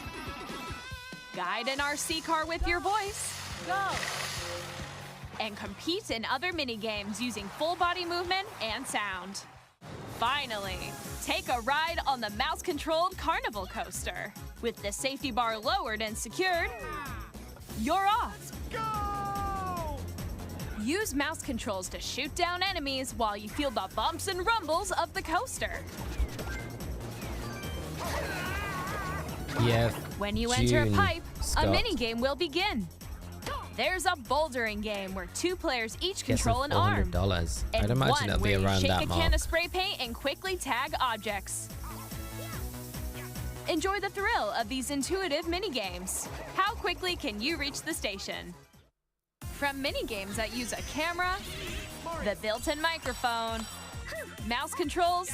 guide an RC car with your voice, go, and compete in other mini-games using full body movement and sound. Finally, take a ride on the mouse-controlled carnival coaster. With the safety bar lowered and secured, you're off. Use mouse controls to shoot down enemies while you feel the bumps and rumbles of the coaster. Yeah. When you enter a June pipe, stopped. a mini-game will begin. There's a bouldering game where 2 players each control an arm. $400. I'd And imagine one it'll be where you around shake that a mark. can of spray paint and quickly tag objects. Enjoy the thrill of these intuitive mini-games. How quickly can you reach the station? From mini-games that use a camera, the built-in microphone, mouse controls,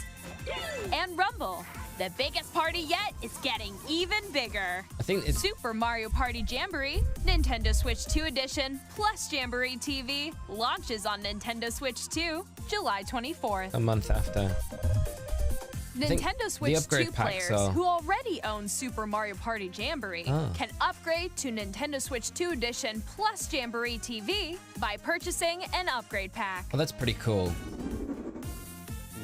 and rumble, the biggest party yet is getting even bigger. I think it's Super Mario Party Jamboree, Nintendo Switch 2 Edition, plus Jamboree TV launches on Nintendo Switch 2, July 24th. a month after. think Nintendo the Switch upgrade 2 packs players are- who already own Super Mario Party Jamboree can upgrade to Nintendo Switch 2 Edition plus Jamboree TV by purchasing an upgrade pack. Well, that's pretty cool.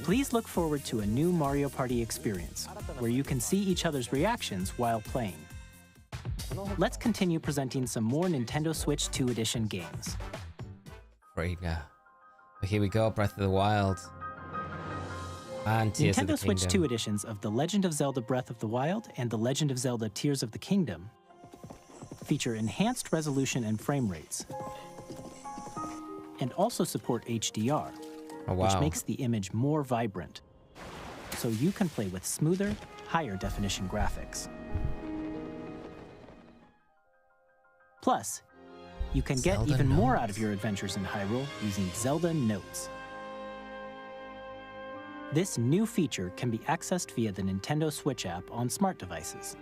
Please look forward to a new Mario Party experience, where you can see each other's reactions while playing. Let's continue presenting some more Nintendo Switch 2 Edition games. Right now. Okay, here we go. Breath of the Wild. And Tears of the Nintendo Switch Kingdom. 2 editions of The Legend of Zelda Breath of the Wild and The Legend of Zelda Tears of the Kingdom feature enhanced resolution and frame rates, and also support HDR, which makes the image more vibrant, so you can play with smoother, higher definition graphics. Plus, you can get Zelda even more Notes. out of your adventures in Hyrule using Zelda Notes. This new feature can be accessed via the Nintendo Switch app on smart devices.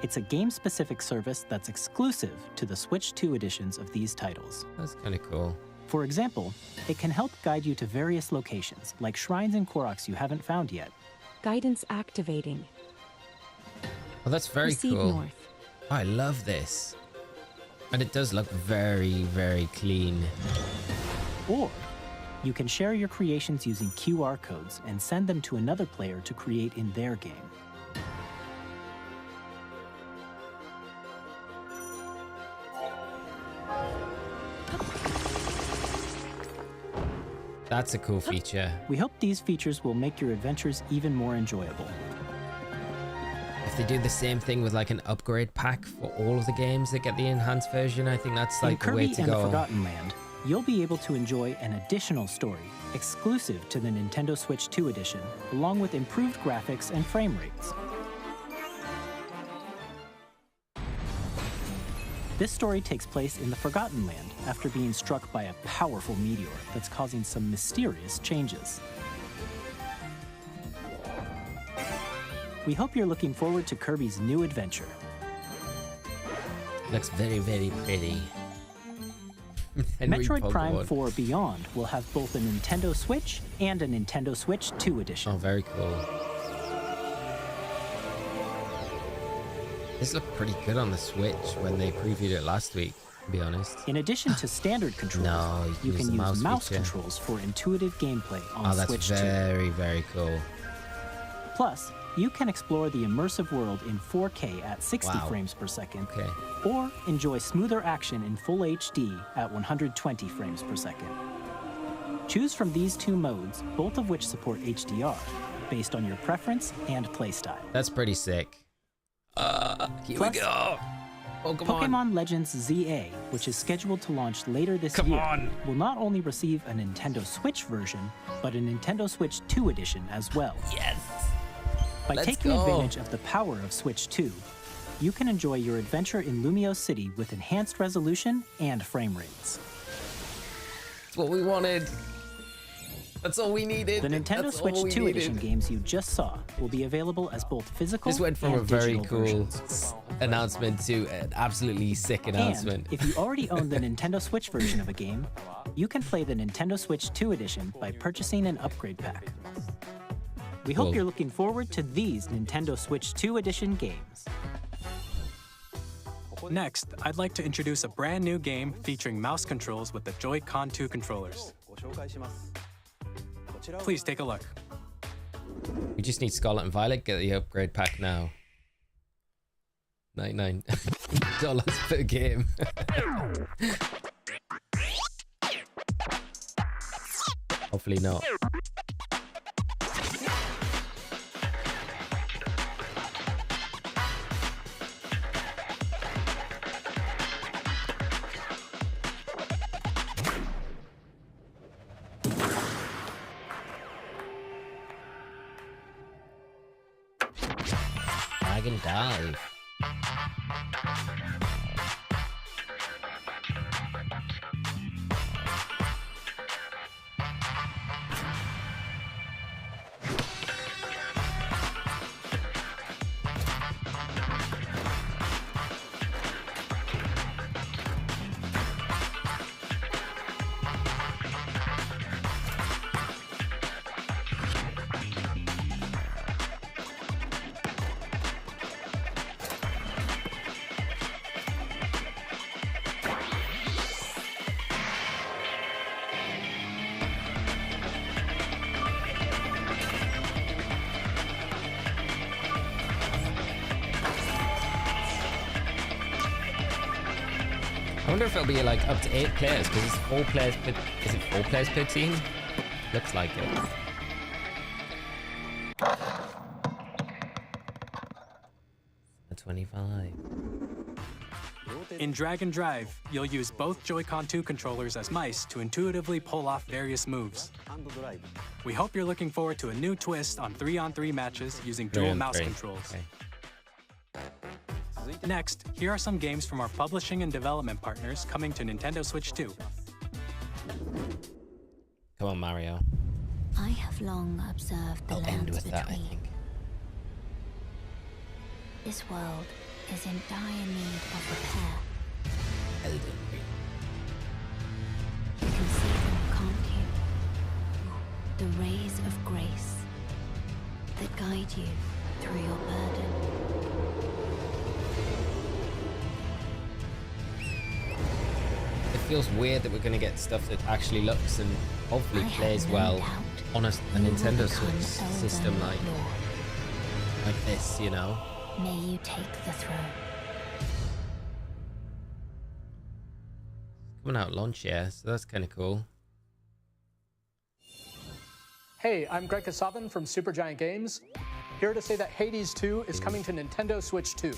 It's a game-specific service that's exclusive to the Switch 2 editions of these titles. That's kind of cool. For example, it can help guide you to various locations, like shrines and Koroks you haven't found yet. Guidance activating. Well, that's very Proceed cool. north. Oh, I love this. And it does look very, very clean. Or you can share your creations using QR codes and send them to another player to create in their game. That's a cool feature. We hope these features will make your adventures even more enjoyable. If they do the same thing with like an upgrade pack for all of the games that get the enhanced version, I think that's like In the way Kirby to and the go. Forgotten Land, you'll be able to enjoy an additional story exclusive to the Nintendo Switch 2 edition, along with improved graphics and frame rates. This story takes place in the Forgotten Land after being struck by a powerful meteor that's causing some mysterious changes. We hope you're looking forward to Kirby's new adventure. Looks very, very pretty. Henry Metroid Prime Pokemon. 4 Beyond will have both a Nintendo Switch and a Nintendo Switch 2 edition. Oh, very cool. This looked pretty good on the Switch when they previewed it last week, to be honest. In addition to standard controls, No, you can the use mouse feature. controls for intuitive gameplay on Oh, that's Switch 2. very, very cool. Plus, you can explore the immersive world in 4K at 60 Wow. frames per second, Okay. or enjoy smoother action in full HD at 120 frames per second. Choose from these two modes, both of which support HDR, based on your preference and playstyle. That's pretty sick. Here Plus, we go. Pokemon Legends ZA, which is scheduled to launch later this Come year, on. will not only receive a Nintendo Switch version, but a Nintendo Switch 2 edition as well. Yes. By Let's taking go. advantage of the power of Switch 2, you can enjoy your adventure in Lumio City with enhanced resolution and frame rates. That's what we wanted. That's all we needed. The Nintendo That's Switch all we 2 needed. edition games you just saw will be available as both physical This went from and a very digital cool versions. announcement to an absolutely sick announcement. And if you already own the Nintendo Switch version of a game, you can play the Nintendo Switch 2 edition by purchasing an upgrade pack. We hope Cool. you're looking forward to these Nintendo Switch 2 edition games. Next, I'd like to introduce a brand new game featuring mouse controls with the Joy-Con 2 controllers. Please take a look. We just need Scarlet and Violet. Get the upgrade pack now. $99 per game. Hopefully not. Dragon Dive. I wonder if it'll be like up to 8 players because it's 4 players per. Is it 4 players per team? Looks like it. A 25. In Drag and Drive, you'll use both Joy-Con 2 controllers as mice to intuitively pull off various moves. We hope you're looking forward to a new twist on 3-on-3 matches using dual mouse controls. Okay. Next, here are some games from our publishing and development partners coming to Nintendo Switch 2. Come on, Mario. I have long observed the I'll end lands with that, I between. think. This world is in dire need of repair. Elden Ring. You can see them, can't you? The rays of grace that guide you through your burden. It feels weird that we're going to get stuff that actually looks and hopefully plays well on a Nintendo Switch system like this, you know? May you take the throne. Coming out launch, yeah, so that's kind of cool. Hey, I'm Greg Kasavin from Supergiant Games, here to say that Hades 2 is coming to Nintendo Switch 2.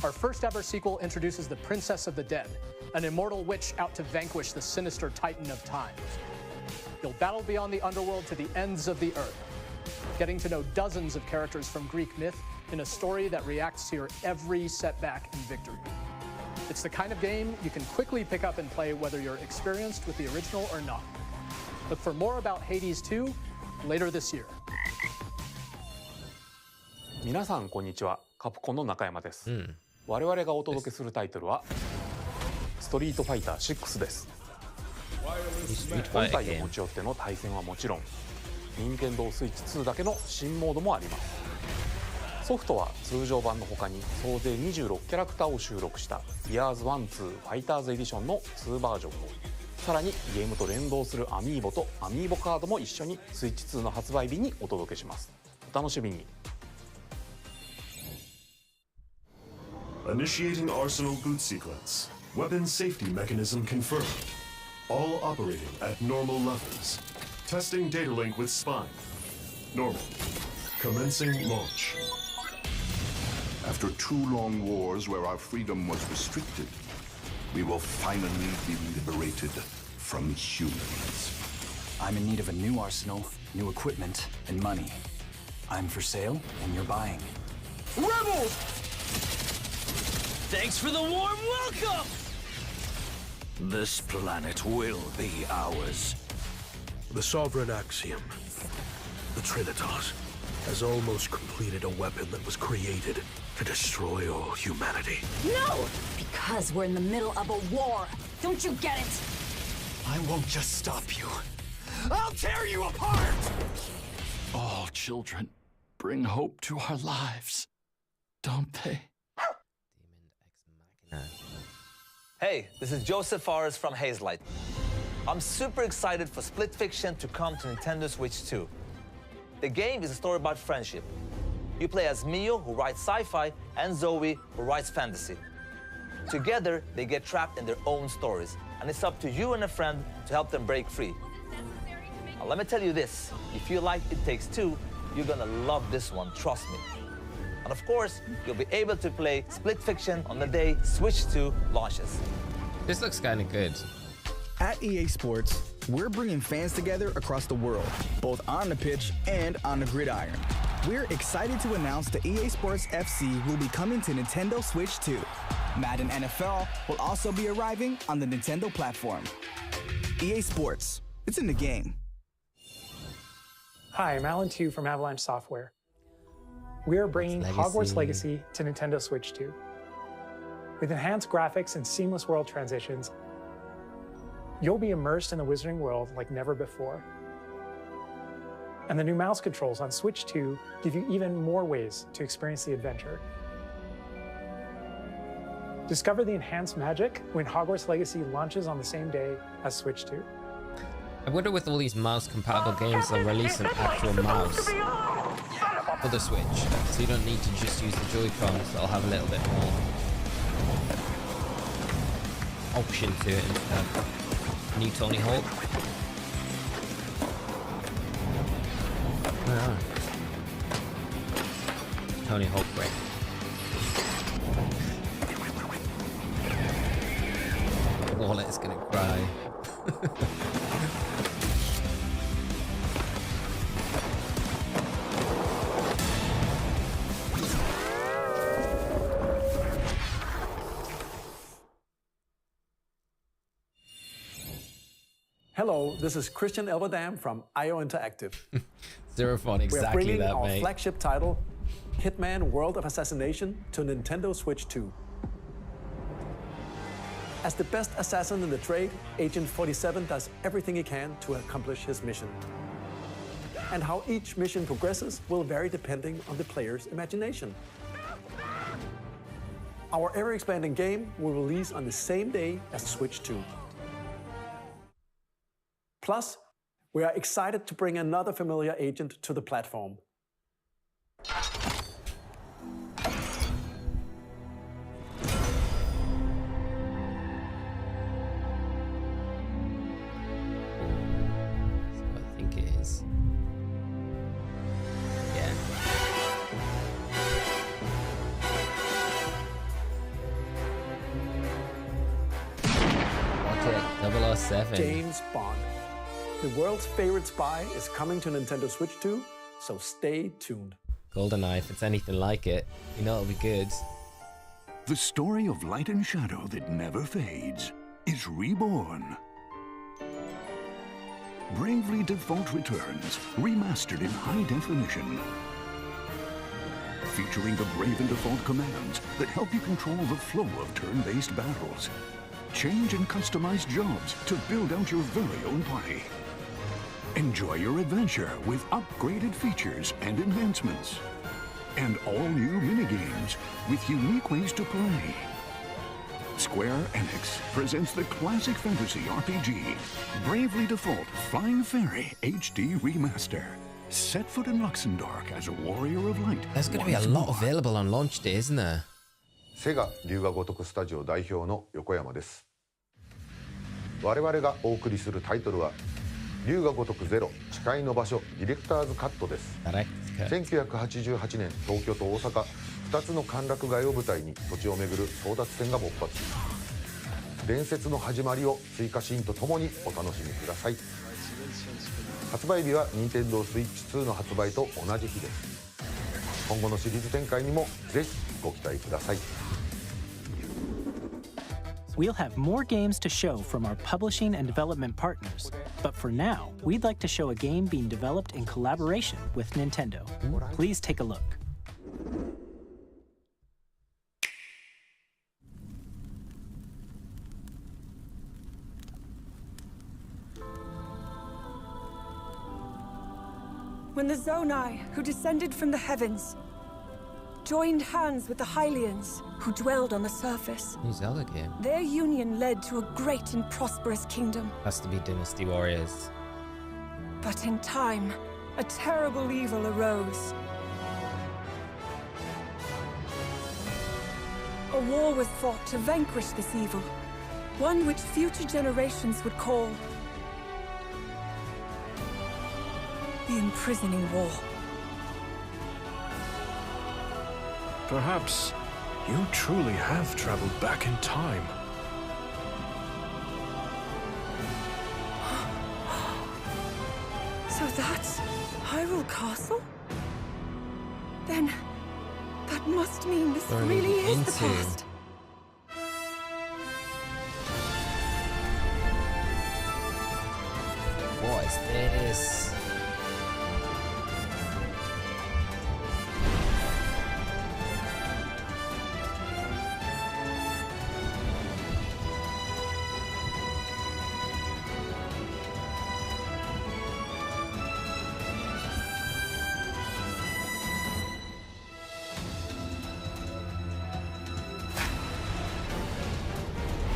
Our first ever sequel introduces the Princess of the Dead, an immortal witch out to vanquish the sinister Titan of Time. You'll battle beyond the underworld to the ends of the earth, getting to know dozens of characters from Greek myth in a story that reacts to your every setback and victory. It's the kind of game you can quickly pick up and play whether you're experienced with the original or not. Look for more about Hades 2 later this year. 皆さんこんにちは、カプコンの中山です。我々がお届けするタイトルはストリートファイター6です。本体を持ち寄っての対戦はもちろん、任天堂スイッチ2だけの新モードもあります。ソフトは通常版の他に総勢26キャラクターを収録した Years 1-2 ファイターズエディションの2バージョンを、さらにゲームと連動するアミーボとアミーボカードも一緒にスイッチ2の発売日にお届けします。お楽しみに。Initiating Arsenal boot sequence. Weapon safety mechanism confirmed. All operating at normal levels. Testing data link with spine. Normal. Commencing launch. After 2 long wars where our freedom was restricted, we will finally be liberated from humans. I'm in need of a new arsenal, new equipment, and money. I'm for sale, and you're buying. Rebels! Thanks for the warm welcome! This planet will be ours. The Sovereign Axiom, the Trinitas, has almost completed a weapon that was created to destroy all humanity. No! Because we're in the middle of a war. Don't you get it? I won't just stop you. I'll tear you apart! All children bring hope to our lives, don't they? Hey, this is Joseph Fares from Hazelight. I'm super excited for Split Fiction to come to Nintendo Switch 2. The game is a story about friendship. You play as Mio, who writes sci-fi, and Zoe, who writes fantasy. Together, they get trapped in their own stories, and it's up to you and a friend to help them break free. Now, let me tell you this, if you like It Takes Two, you're gonna love this one, trust me. And of course, you'll be able to play Split Fiction on the day Switch 2 launches. This looks kind of good. At EA Sports, we're bringing fans together across the world, both on the pitch and on the gridiron. We're excited to announce that EA Sports FC will be coming to Nintendo Switch 2. Madden NFL will also be arriving on the Nintendo platform. EA Sports, it's in the game. Hi, I'm Alan Tu from Avalanche Software. We are bringing Hogwarts Legacy to Nintendo Switch 2. With enhanced graphics and seamless world transitions, you'll be immersed in the wizarding world like never before. And the new mouse controls on Switch 2 give you even more ways to experience the adventure. Discover the enhanced magic when Hogwarts Legacy launches on the same day as Switch 2. I wonder with all these mouse-compatible games, they'll release an actual mouse for the Switch, so you don't need to just use the Joy-Cons. That'll have a little bit more option to it instead. New Tony Hawk. Oh. Tony Hawk break. just gonna cry. Hello, this is Christian Elverdam from IO Interactive. Zerophon, exactly We're bringing that, our mate. flagship title, Hitman World of Assassination, to Nintendo Switch 2. As the best assassin in the trade, Agent 47 does everything he can to accomplish his mission. And how each mission progresses will vary depending on the player's imagination. Our ever-expanding game will release on the same day as Switch 2. Plus, we are excited to bring another familiar agent to the platform. I think it is. Yeah. What's it? 007. James Bond. The world's favorite spy is coming to Nintendo Switch 2, so stay tuned. GoldenEye, if it's anything like it, you know it'll be good. The story of light and shadow that never fades is reborn. Bravely Default returns, remastered in high definition. Featuring the Brave and Default commands that help you control the flow of turn-based battles. Change and customize jobs to build out your very own party. Enjoy your adventure with upgraded features and enhancements. And all new minigames with unique ways to play. Square Enix presents the classic fantasy RPG, Bravely Default Flying Fairy HD Remaster. Set foot in Luxembourg as a warrior of light. There's going to be a lot available on launch day, isn't there? セガ龍が如くスタジオ代表の横山です。我々がお送りするタイトルは龍が如くゼロ誓いの場所ディレクターズカットです。1988年東京と大阪2つの歓楽街を舞台に土地をめぐる争奪戦が勃発。伝説の始まりを追加シーンとともにお楽しみください。発売日は任天堂スイッチ2の発売と同じ日です。今後のシリーズ展開にもぜひご期待ください。We'll have more games to show from our publishing and development partners. But for now, we'd like to show a game being developed in collaboration with Nintendo. Please take a look. When the Zonai, who descended from the heavens, joined hands with the Hylians, who dwelled on the surface. New Zelda game. Their union led to a great and prosperous kingdom. Has to be Dynasty Warriors. But in time, a terrible evil arose. A war was fought to vanquish this evil, one which future generations would call the Imprisoning War. Perhaps you truly have traveled back in time. So that's Hyrule Castle? Then that must mean this really is the past. What is this?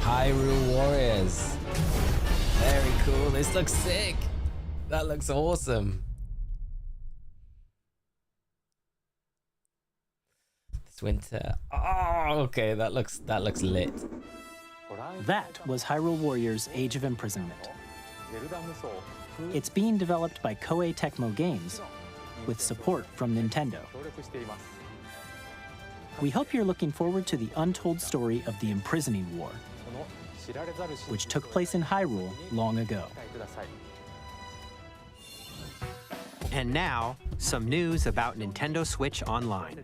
Hyrule Warriors. Very cool. This looks sick. That looks awesome. This winter. Oh, okay. That looks lit. That was Hyrule Warriors Age of Imprisonment. It's being developed by Koei Tecmo Games with support from Nintendo. We hope you're looking forward to the untold story of the Imprisoning War. which took place in Hyrule long ago. And now, some news about Nintendo Switch Online.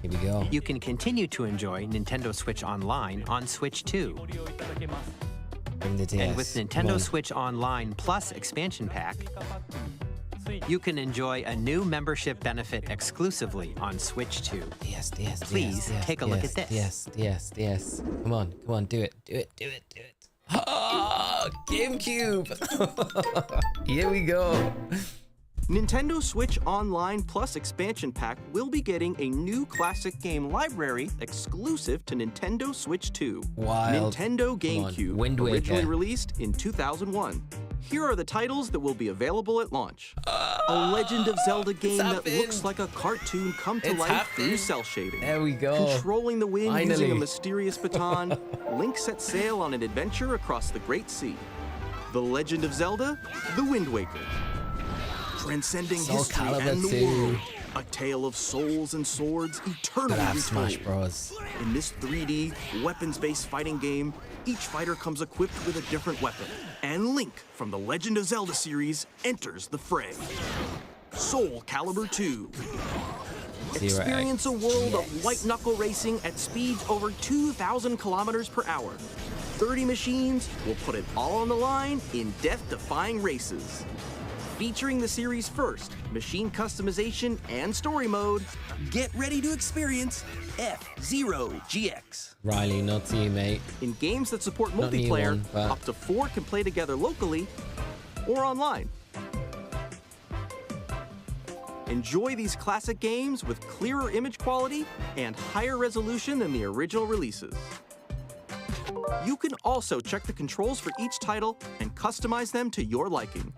Here we go. You can continue to enjoy Nintendo Switch Online on Switch 2. Bring the DS. And with Nintendo Switch Online Plus expansion pack, you can enjoy a new membership benefit exclusively on Switch 2. DS. Please take a look at this. DS. Come on, do it. Ah, GameCube. Here we go. Nintendo Switch Online Plus expansion pack will be getting a new classic game library exclusive to Nintendo Switch 2. Wild. Nintendo GameCube, Wind Waker. originally released in 2001. Here are the titles that will be available at launch. A Legend of Zelda game that looks like a cartoon come to life through cell shading. There we go. Controlling the wind Finally. using a mysterious baton, Link sets sail on an adventure across the Great Sea. The Legend of Zelda, The Wind Waker. Transcending Soul history Calibur and the 2. world. A tale of souls and swords eternally Gotta have retold. Smash Bros. In this 3D, weapons-based fighting game, each fighter comes equipped with a different weapon. And Link from the Legend of Zelda series enters the fray. Soul Calibur 2. Experience a world of white-knuckle racing at speeds over 2,000 kilometers per hour. 30 machines will put it all on the line in death-defying races. Featuring the series' first machine customization and story mode, get ready to experience F-Zero GX. Riley, not to you, mate. In games that support Not me multiplayer, one, but- up to 4 can play together locally or online. Enjoy these classic games with clearer image quality and higher resolution than the original releases. You can also check the controls for each title and customize them to your liking.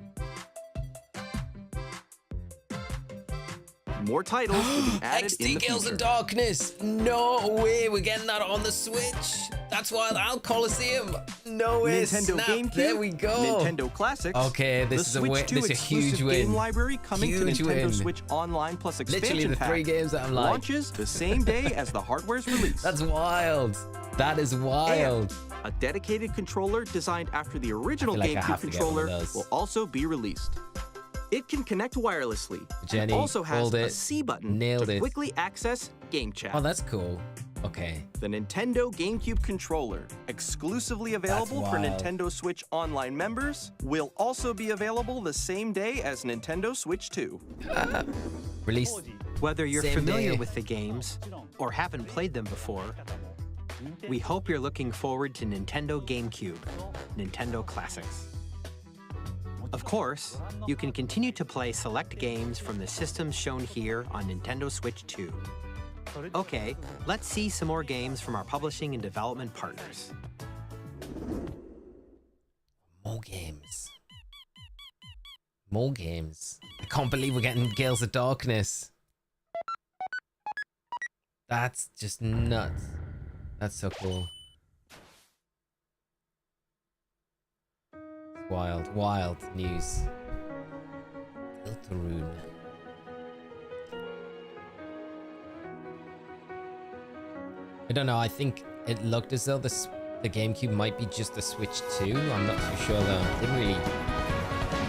More titles will be added in XD the Gales future. of Darkness. No way, we're getting that on the Switch. That's Wild Out Coliseum. No way. Nintendo Snap. GameCube, There we go. Nintendo Classics. Okay, this the is a Switch win. 2 This is a huge exclusive win. game library coming Huge to Nintendo win. Switch Online Plus expansion Literally the pack. 3 games that I'm like. Launches the same day as the hardware's release. That's wild. That is wild. And a dedicated controller designed after the original I feel like I GameCube have to get one of controller those. will also be released. It can connect wirelessly. Jenny, and also has hold a it. C button Nailed to it. quickly access Game Chat. Oh, that's cool. Okay. The Nintendo GameCube controller, exclusively available for wild. Nintendo Switch Online members, will also be available the same day as Nintendo Switch 2. Release. Whether you're Same familiar day. with the games or haven't played them before, we hope you're looking forward to Nintendo GameCube, Nintendo Classics. Of course, you can continue to play select games from the systems shown here on Nintendo Switch 2. Okay, let's see some more games from our publishing and development partners. More games. More games. I can't believe we're getting Gales of Darkness. That's just nuts. That's so cool. Wild, wild news. Deltarune. I don't know, I think it looked as though the GameCube might be just the Switch 2. I'm not too sure though. Didn't really...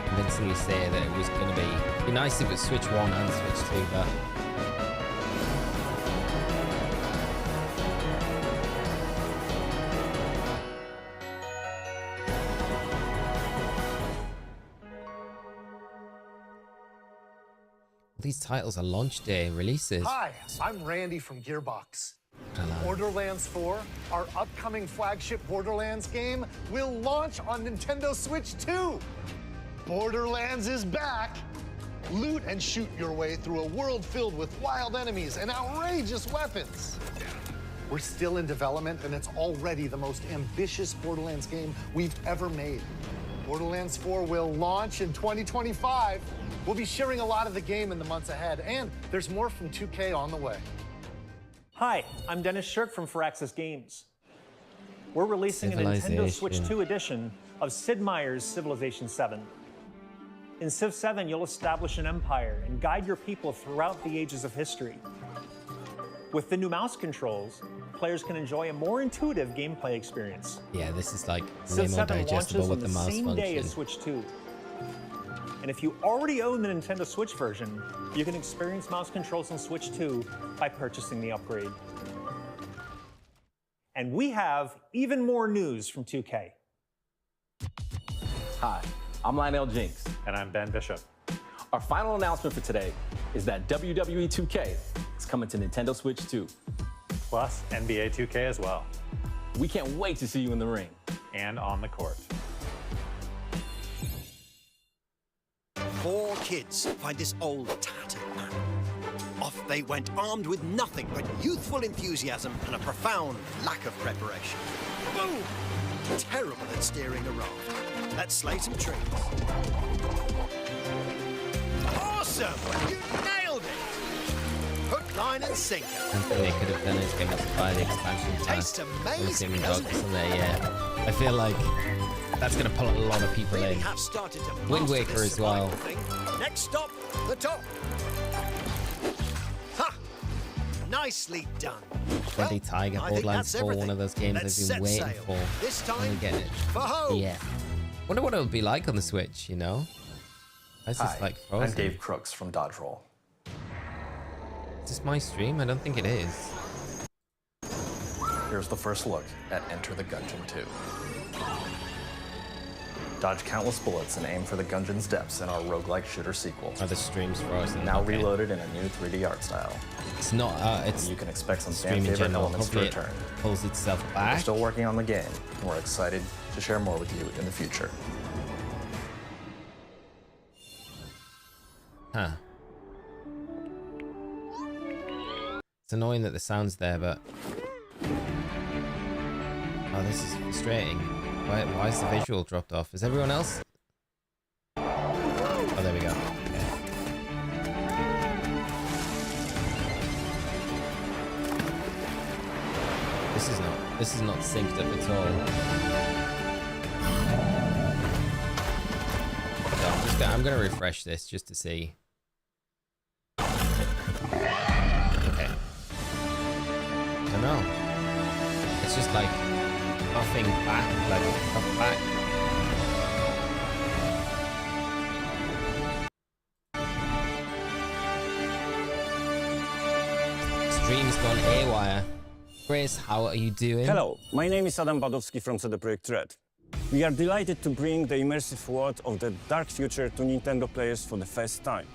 convincingly say that it was going to be nice if it was Switch 1 and Switch 2, but... These titles are launch day releases. Hi, I'm Randy from Gearbox. Hello. Borderlands 4, our upcoming flagship Borderlands game, will launch on Nintendo Switch 2. Borderlands is back. Loot and shoot your way through a world filled with wild enemies and outrageous weapons. We're still in development, and it's already the most ambitious Borderlands game we've ever made. Borderlands 4 will launch in 2025. We'll be sharing a lot of the game in the months ahead, and there's more from 2K on the way. Hi, I'm Dennis Shirk from Firaxis Games. We're releasing a Nintendo Switch 2 edition of Sid Meier's Civilization 7. In Civ 7, you'll establish an empire and guide your people throughout the ages of history. With the new mouse controls, players can enjoy a more intuitive gameplay experience. Yeah, this is like way Civ more 7 digestible launches with on the the mouse same day as function. Switch 2. And if you already own the Nintendo Switch version, you can experience mouse controls on Switch 2 by purchasing the upgrade. And we have even more news from 2K. Hi, I'm Lionel Jinks. And I'm Ben Bishop. Our final announcement for today is that WWE 2K is coming to Nintendo Switch 2. Plus NBA 2K as well. We can't wait to see you in the ring. And on the court. 4 kids find this old tattered map. Off they went armed with nothing but youthful enthusiasm and a profound lack of preparation. Boom! Terrible at steering a raft. Let's slay some trees. Awesome! You nailed it! Hook, line and sinker. I think they could have done is going to buy the expansion pass. Tastes amazing, Assuming doesn't Dogs it? on there, yeah. I feel like that's going to pull a lot of people Really in. have started to Wind master Waker this as well. survival thing. Next stop, the top. Ha! Nicely done. Bloody Tiger, I think Borderlands that's 4, one everything. of those games Let's I've been set waiting sail. for. This Finally time, get it. for home. Yeah. Wonder what it would be like on the Switch, you know? It's just like frozen. I'm Dave Crooks from Dodge Roll. Is this my stream? I don't think it is. Here's the first look at Enter the Gungeon 2. Dodge countless bullets and aim for the Gungeon's depths in our roguelike shooter sequel. Oh, the stream's frozen. Now Okay. reloaded in a new 3D art style. It's not, it's... You can expect some stream fan in favorite general. elements to Hopefully it return. pulls itself We're back. still working on the game, and we're excited to share more with you in the future. Huh. It's annoying that the sound's there, but... Oh, this is frustrating. Why is the visual dropped off? Is everyone else? Oh, there we go. Okay. This is not synced up at all. So I'm gonna refresh this just to see. Okay. I don't know. It's just like buffing back, like buff back. Stream's gone AWire. Chris, how are you doing? Hello, my name is Adam Badowski from CD Projekt Red. We are delighted to bring the immersive world of the dark future to Nintendo players for the first time.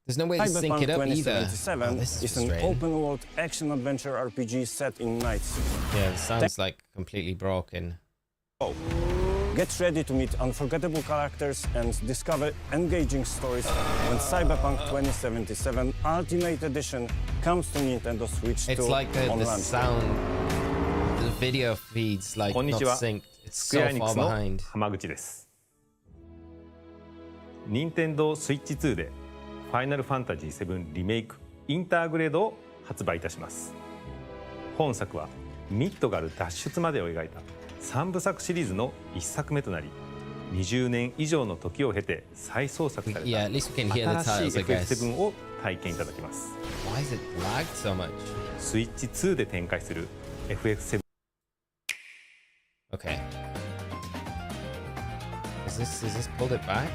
There's no way to sync it up either. 2077 Oh, this is an frustrating. open-world action-adventure RPG set in Night City. Yeah, the sound's like completely broken. Get ready to meet unforgettable characters and discover engaging stories when Cyberpunk 2077 Ultimate Edition comes to Nintendo Switch 2 It's like the launch. sound, the video feeds like こんに not ちは。 synced. It's スクエア so エニッ far クスの behind. 浜口です。任天堂スイッチ2でファイナルファンタジー7リメイクインターグレードを発売いたします。本作はミッドガル脱出までを描いた3部作シリーズの1作目となり、20年以上の時を経て再創作された Yeah, at least we can hear the 新 titles, しい I guess. FF7 を体験いただきます。 Why is it lagged so much? スイッチ2で展開する FF7。 Okay. Is this pulled it back?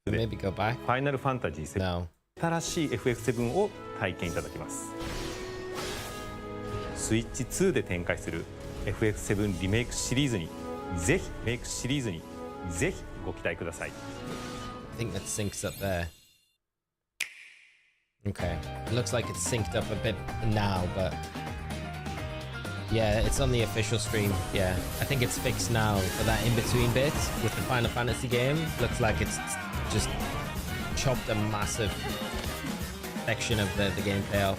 Maybe go back? ファイナルファンタジー7 No. 新しい FF7 を体験いただきます。スイッチ2で展開する FF7 リメイクシリーズにぜひご期待ください。 I think that syncs up there. Okay. It looks like it's synced up a bit now, but yeah, it's on the official stream. Yeah, I think it's fixed now, but that in-between bit with the Final Fantasy game looks like it's just chopped a massive section of the gameplay off.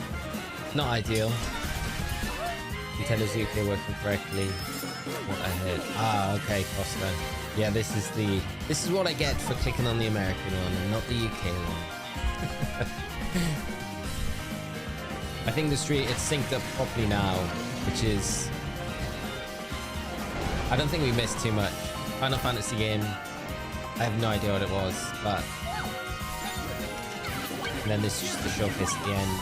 Not ideal. Nintendo's UK working correctly. What I heard. Ah, okay, Costa. Yeah, this is what I get for clicking on the American one and not the UK one. I think it's synced up properly now, which is... I don't think we missed too much. Final Fantasy game. I have no idea what it was, but... And then this is just the showcase at the end.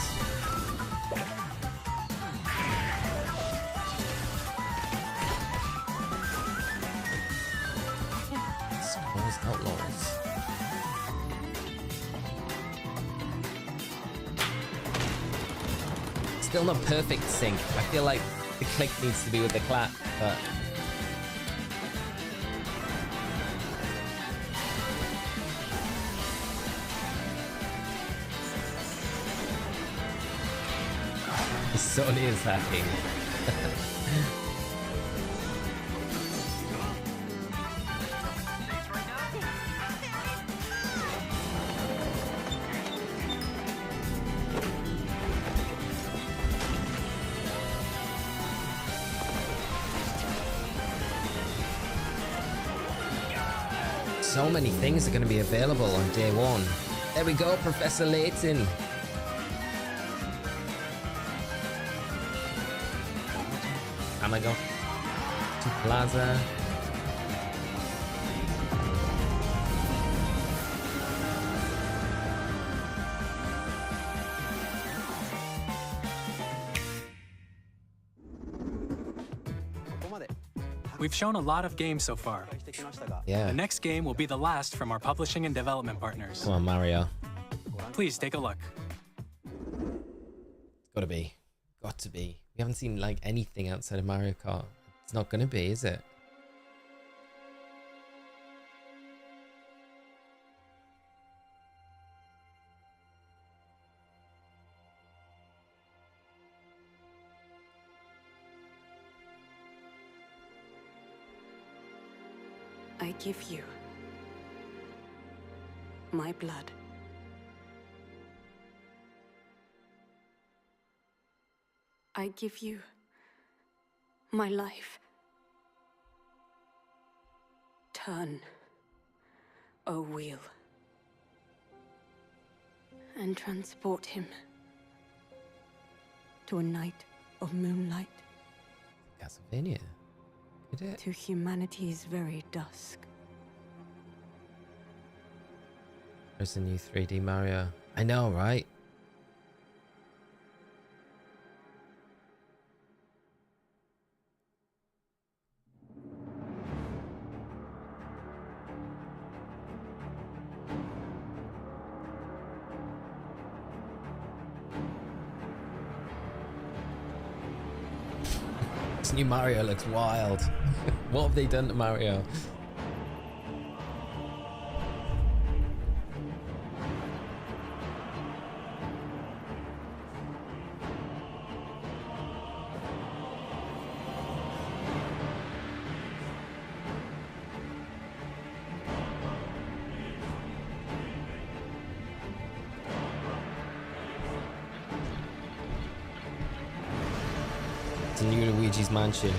Scrolls Outlaws. Still not perfect sync. I feel like the click needs to be with the clap, but... Sony is hacking. So many things are going to be available on day one. There we go, Professor Layton. Go to Plaza. We've shown a lot of games so far. Yeah. The next game will be the last from our publishing and development partners. Come on, Mario. Please take a look. It's gotta be. Got to be. We haven't seen like anything outside of Mario Kart. It's not gonna be, is it? I give you my blood. I give you my life. Turn, O wheel, and transport him to a night of moonlight. Castlevania. To humanity's very dusk. There's a new 3D Mario. I know, right? This new Mario looks wild. What have they done to Mario? It's a new Luigi's Mansion.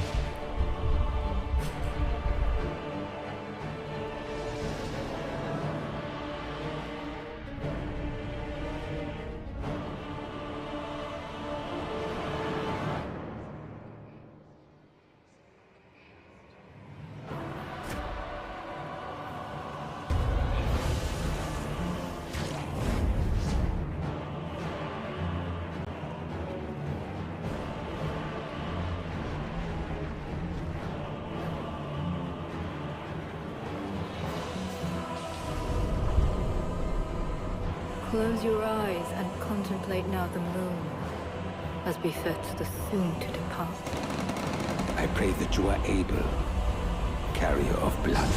Close your eyes and contemplate now the moon, as befits the soon to depart. I pray that you are able, carrier of blood.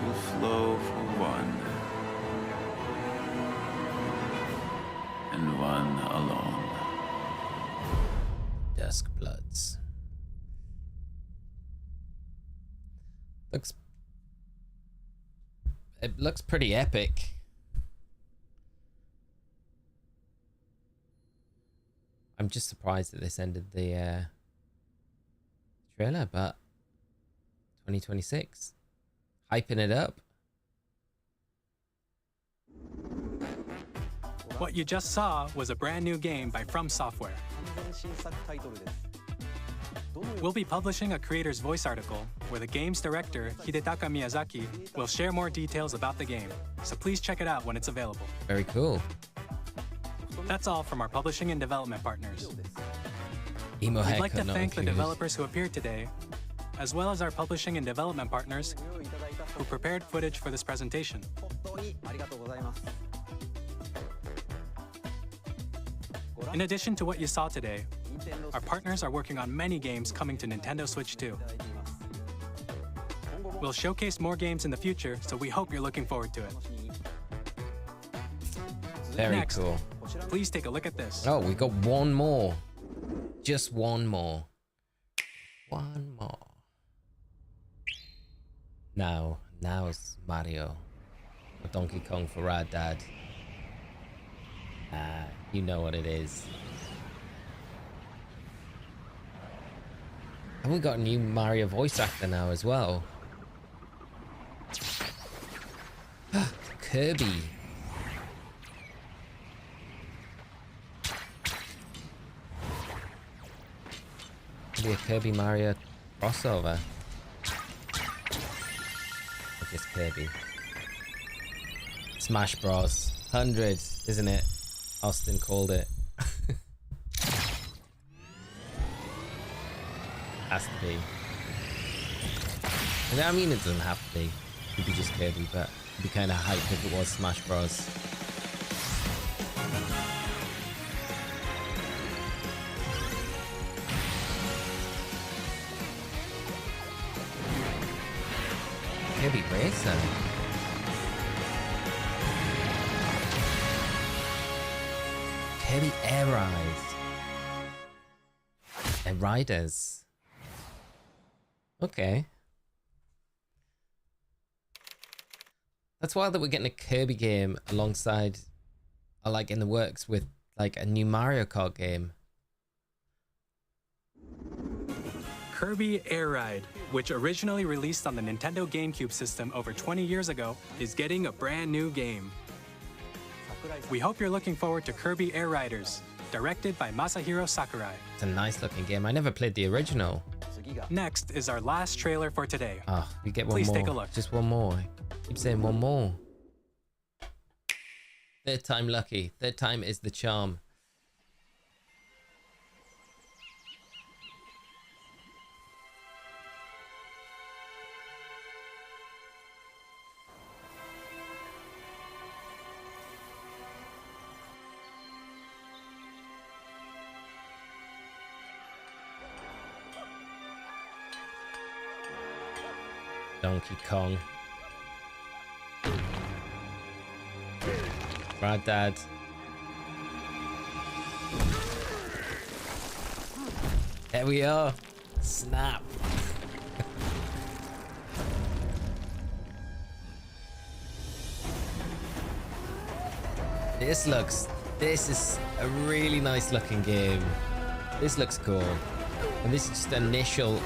Will flow for one, and one alone. Dusk Bloods. It looks pretty epic. I'm just surprised that this ended the trailer, but 2026. Hyping it up. What you just saw was a brand new game by From Software. We'll be publishing a creator's voice article where the game's director, Hidetaka Miyazaki, will share more details about the game, so please check it out when it's available. Very cool. That's all from our publishing and development partners. We'd We'd like to thank the developers who appeared today, as well as our publishing and development partners who prepared footage for this presentation. In addition to what you saw today, our partners are working on many games coming to Nintendo Switch 2. We'll showcase more games in the future, so we hope you're looking forward to it. Very Next, cool. Please take a look at this. Oh, we got one more. Just one more. One more. Now it's Mario. Or Donkey Kong for Rad Dad. You know what it is. And we got a new Mario voice actor now as well. Kirby. Maybe a Kirby Mario crossover. Or just Kirby. Smash Bros. 100, isn't it? Austin called it. Has to be. And I mean, it doesn't have to be. It could be just Kirby, but it'd be kind of hype if it was Smash Bros. Kirby Racer. Kirby Air Rides. Air Riders. Okay. That's wild that we're getting a Kirby game alongside, or like in the works with like a new Mario Kart game. Kirby Air Ride, which originally released on the Nintendo GameCube system over 20 years ago, is getting a brand new game. We hope you're looking forward to Kirby Air Riders, directed by Masahiro Sakurai. It's a nice looking game. I never played the original. Next is our last trailer for today. Oh, we get one Please more. take a look. Just one more. I keep saying one more. Third time lucky. Third time is the charm. Donkey Kong. Rad Dad. There we are. Snap. This is a really nice looking game. This looks cool. And this is just initial.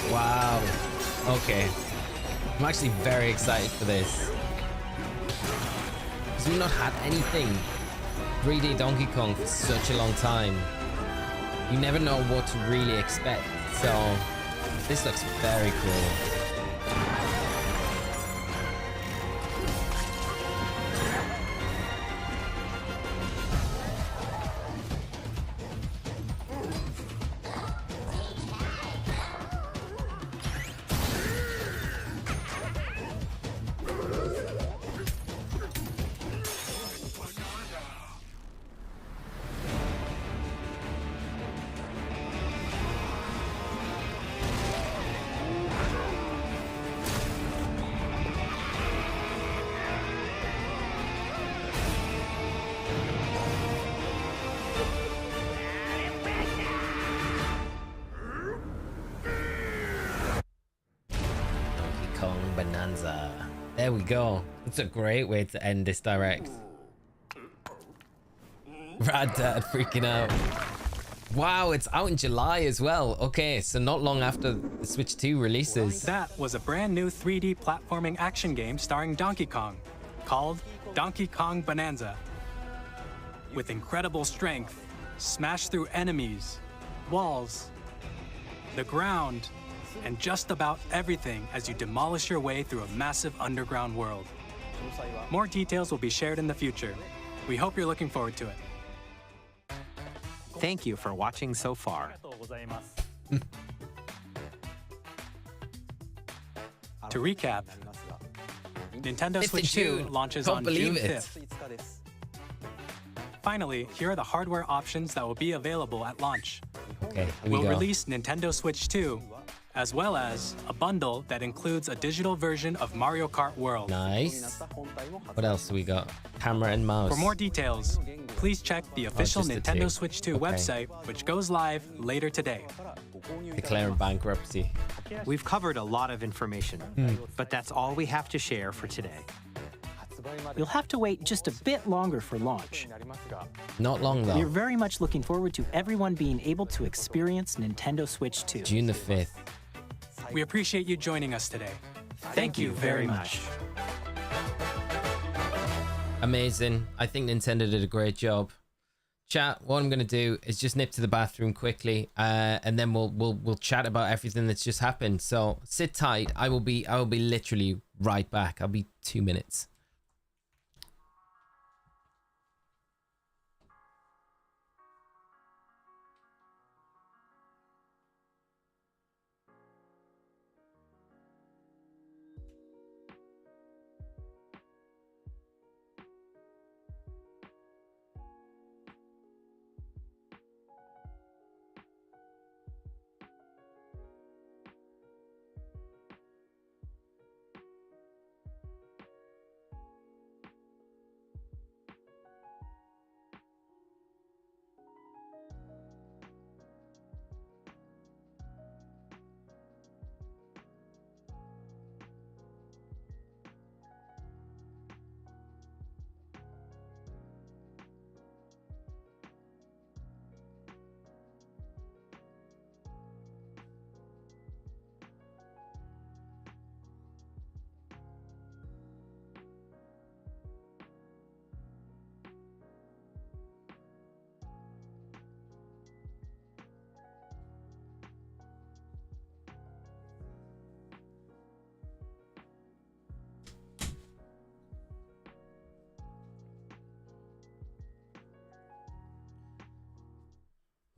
Wow. Okay. I'm actually very excited for this. Because we've not had anything 3D Donkey Kong for such a long time. You never know what to really expect. So this looks very cool. Kong Bonanza. There we go. It's a great way to end this direct. Rad Dad freaking out. Wow, it's out in July as well. Okay, so not long after the Switch 2 releases. That was a brand new 3D platforming action game starring Donkey Kong, called Donkey Kong Bonanza. With incredible strength, smash through enemies, walls, the ground, and just about everything as you demolish your way through a massive underground world. More details will be shared in the future. We hope you're looking forward to it. Thank you for watching so far. To recap, Nintendo Switch 2 launches on June 5th. Finally, here are the hardware options that will be available at launch. Okay, here we We'll go. release Nintendo Switch 2, as well as a bundle that includes a digital version of Mario Kart World. Nice. What else do we got? Camera and mouse. For more details, please check the official just the Nintendo two. Switch 2 Okay. website, which goes live later today. Declaring bankruptcy. We've covered a lot of information, but that's all we have to share for today. You'll have to wait just a bit longer for launch. Not long though. We're very much looking forward to everyone being able to experience Nintendo Switch 2. June the 5th. We appreciate you joining us today. Thank you very much. Amazing. I think Nintendo did a great job. Chat, what I'm gonna do is just nip to the bathroom quickly, and then we'll chat about everything that's just happened. So sit tight. I will be literally right back. I'll be 2 minutes.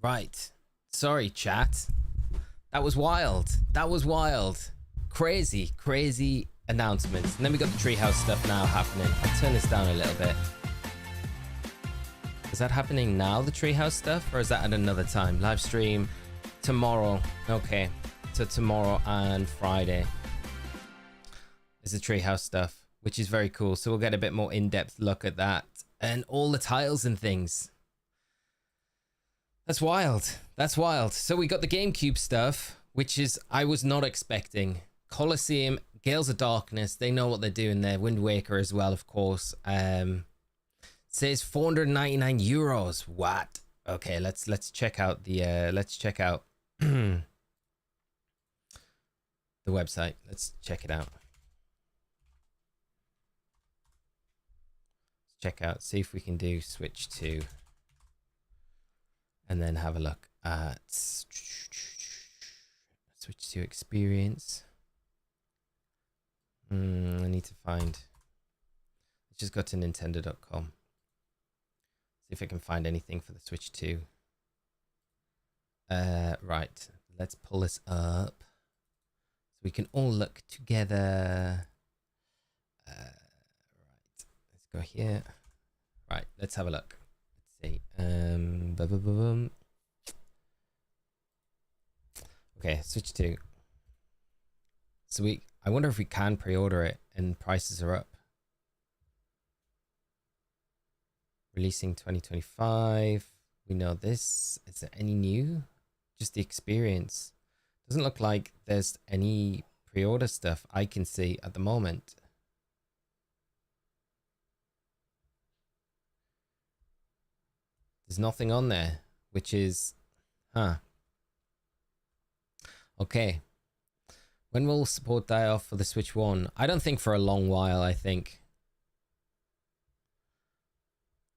Right. Sorry, chat. That was wild. That was wild. Crazy, crazy announcements. And then we got the treehouse stuff now happening. I'll turn this down a little bit. Is that happening now, the treehouse stuff? Or is that at another time? Live stream tomorrow. Okay. So tomorrow and Friday is the treehouse stuff, which is very cool. So we'll get a bit more in-depth look at that and all the tiles and things. That's wild. That's wild. So we got the GameCube stuff, which is I was not expecting. Colosseum, Gales of Darkness, they know what they're doing there. Wind Waker as well, of course. Says 499 euros. What? Okay, let's check out the the website. Let's check it out. Check out, see if we can do Switch 2. And then have a look at Switch 2 experience. I need to find. Let's just go to Nintendo.com. See if I can find anything for the Switch 2. Right. Let's pull this up so we can all look together. Right. Let's go here. Right. Let's have a look. See. Okay, Switch 2. So I wonder if we can pre-order it and prices are up. Releasing 2025. We know this. Is there any new? Just the experience. Doesn't look like there's any pre-order stuff I can see at the moment. There's nothing on there, which is, okay. When will support die off for the Switch 1? I don't think for a long while, I think.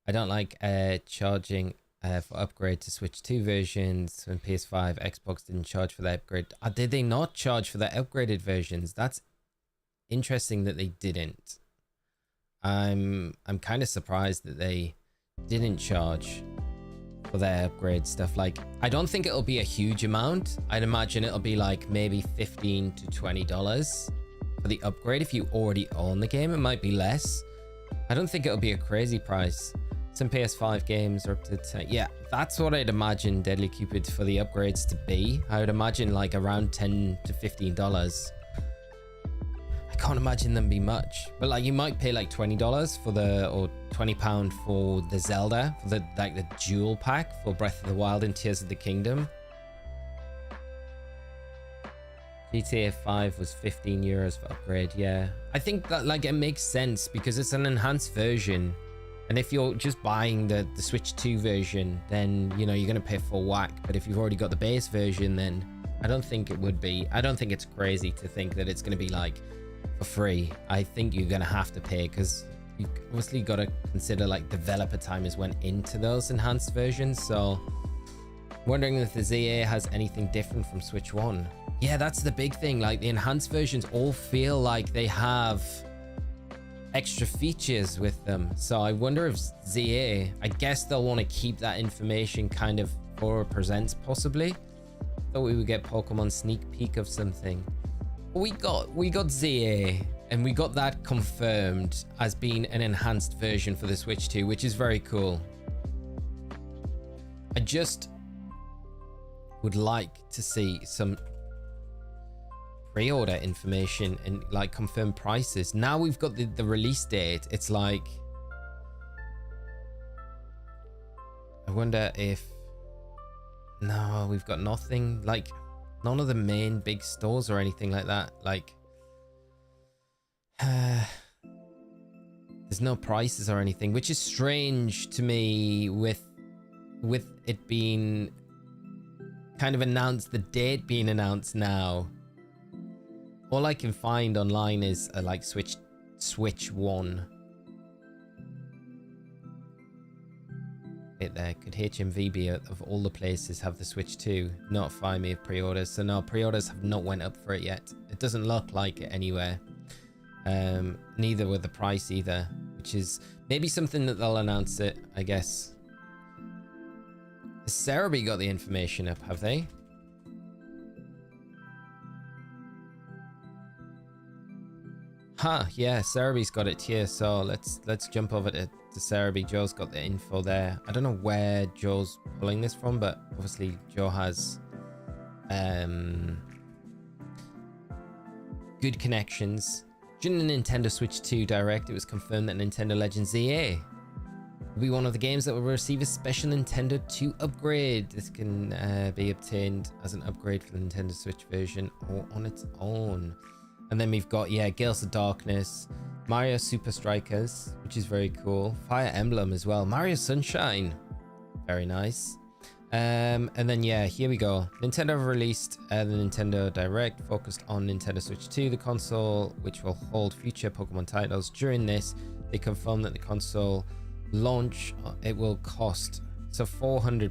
I don't like charging for upgrade to Switch 2 versions when PS5, Xbox didn't charge for the upgrade. Did they not charge for the upgraded versions? That's interesting that they didn't. I'm kind of surprised that they didn't charge for their upgrade stuff. Like, I don't think it'll be a huge amount. I'd imagine it'll be like maybe $15 to $20 for the upgrade. If you already own the game, it might be less. I don't think it'll be a crazy price. Some PS5 games are up to 10. Yeah, that's what I'd imagine Deadly Cupid for the upgrades to be. I would imagine like around $10 to $15. I can't imagine them be much, but like you might pay like $20 for the, or £20 for the Zelda, for the like the dual pack for Breath of the Wild and Tears of the Kingdom. GTA 5 was €15 for upgrade. Yeah, I think that like it makes sense because it's an enhanced version. And if you're just buying the Switch 2 version, then, you know, you're going to pay full whack. But if you've already got the base version, then I don't think it would be. I don't think it's crazy to think that it's going to be like for free. I think you're going to have to pay because you've obviously got to consider like developer time has went into those enhanced versions. So wondering if the ZA has anything different from Switch 1. Yeah, that's the big thing. Like the enhanced versions all feel like they have extra features with them. So I wonder if ZA, I guess they'll want to keep that information kind of for presents possibly. Thought we would get Pokemon sneak peek of something. We got ZA and we got that confirmed as being an enhanced version for the Switch 2, which is very cool. I just would like to see some pre-order information and like confirmed prices. Now we've got the release date. It's like, I wonder if, no, we've got nothing, like none of the main big stores or anything like that. Like there's no prices or anything, which is strange to me with it being kind of announced, the date being announced now. All I can find online is like Switch 1. Wait there, could HMV be of all the places have the Switch 2? Notify me of pre-orders. So no, pre-orders have not went up for it yet. It doesn't look like it anywhere. Neither with the price either, which is maybe something that they'll announce it, I guess. Has Cerebi got the information up, have they? Huh, yeah, Cerebi's got it here, so let's jump over to Cerebi. Joe's got the info there. I don't know where Joe's pulling this from, but obviously Joe has good connections. During the Nintendo Switch 2 Direct, it was confirmed that Nintendo Legend ZA will be one of the games that will receive a special Nintendo 2 upgrade. This can be obtained as an upgrade for the Nintendo Switch version or on its own. And then we've got, yeah, Gales of Darkness, Mario Super Strikers, which is very cool. Fire Emblem as well. Mario Sunshine. Very nice. And then, yeah, here we go. Nintendo have released the Nintendo Direct focused on Nintendo Switch 2, the console, which will hold future Pokemon titles. During this, they confirmed that the console launch, it will cost, so £400,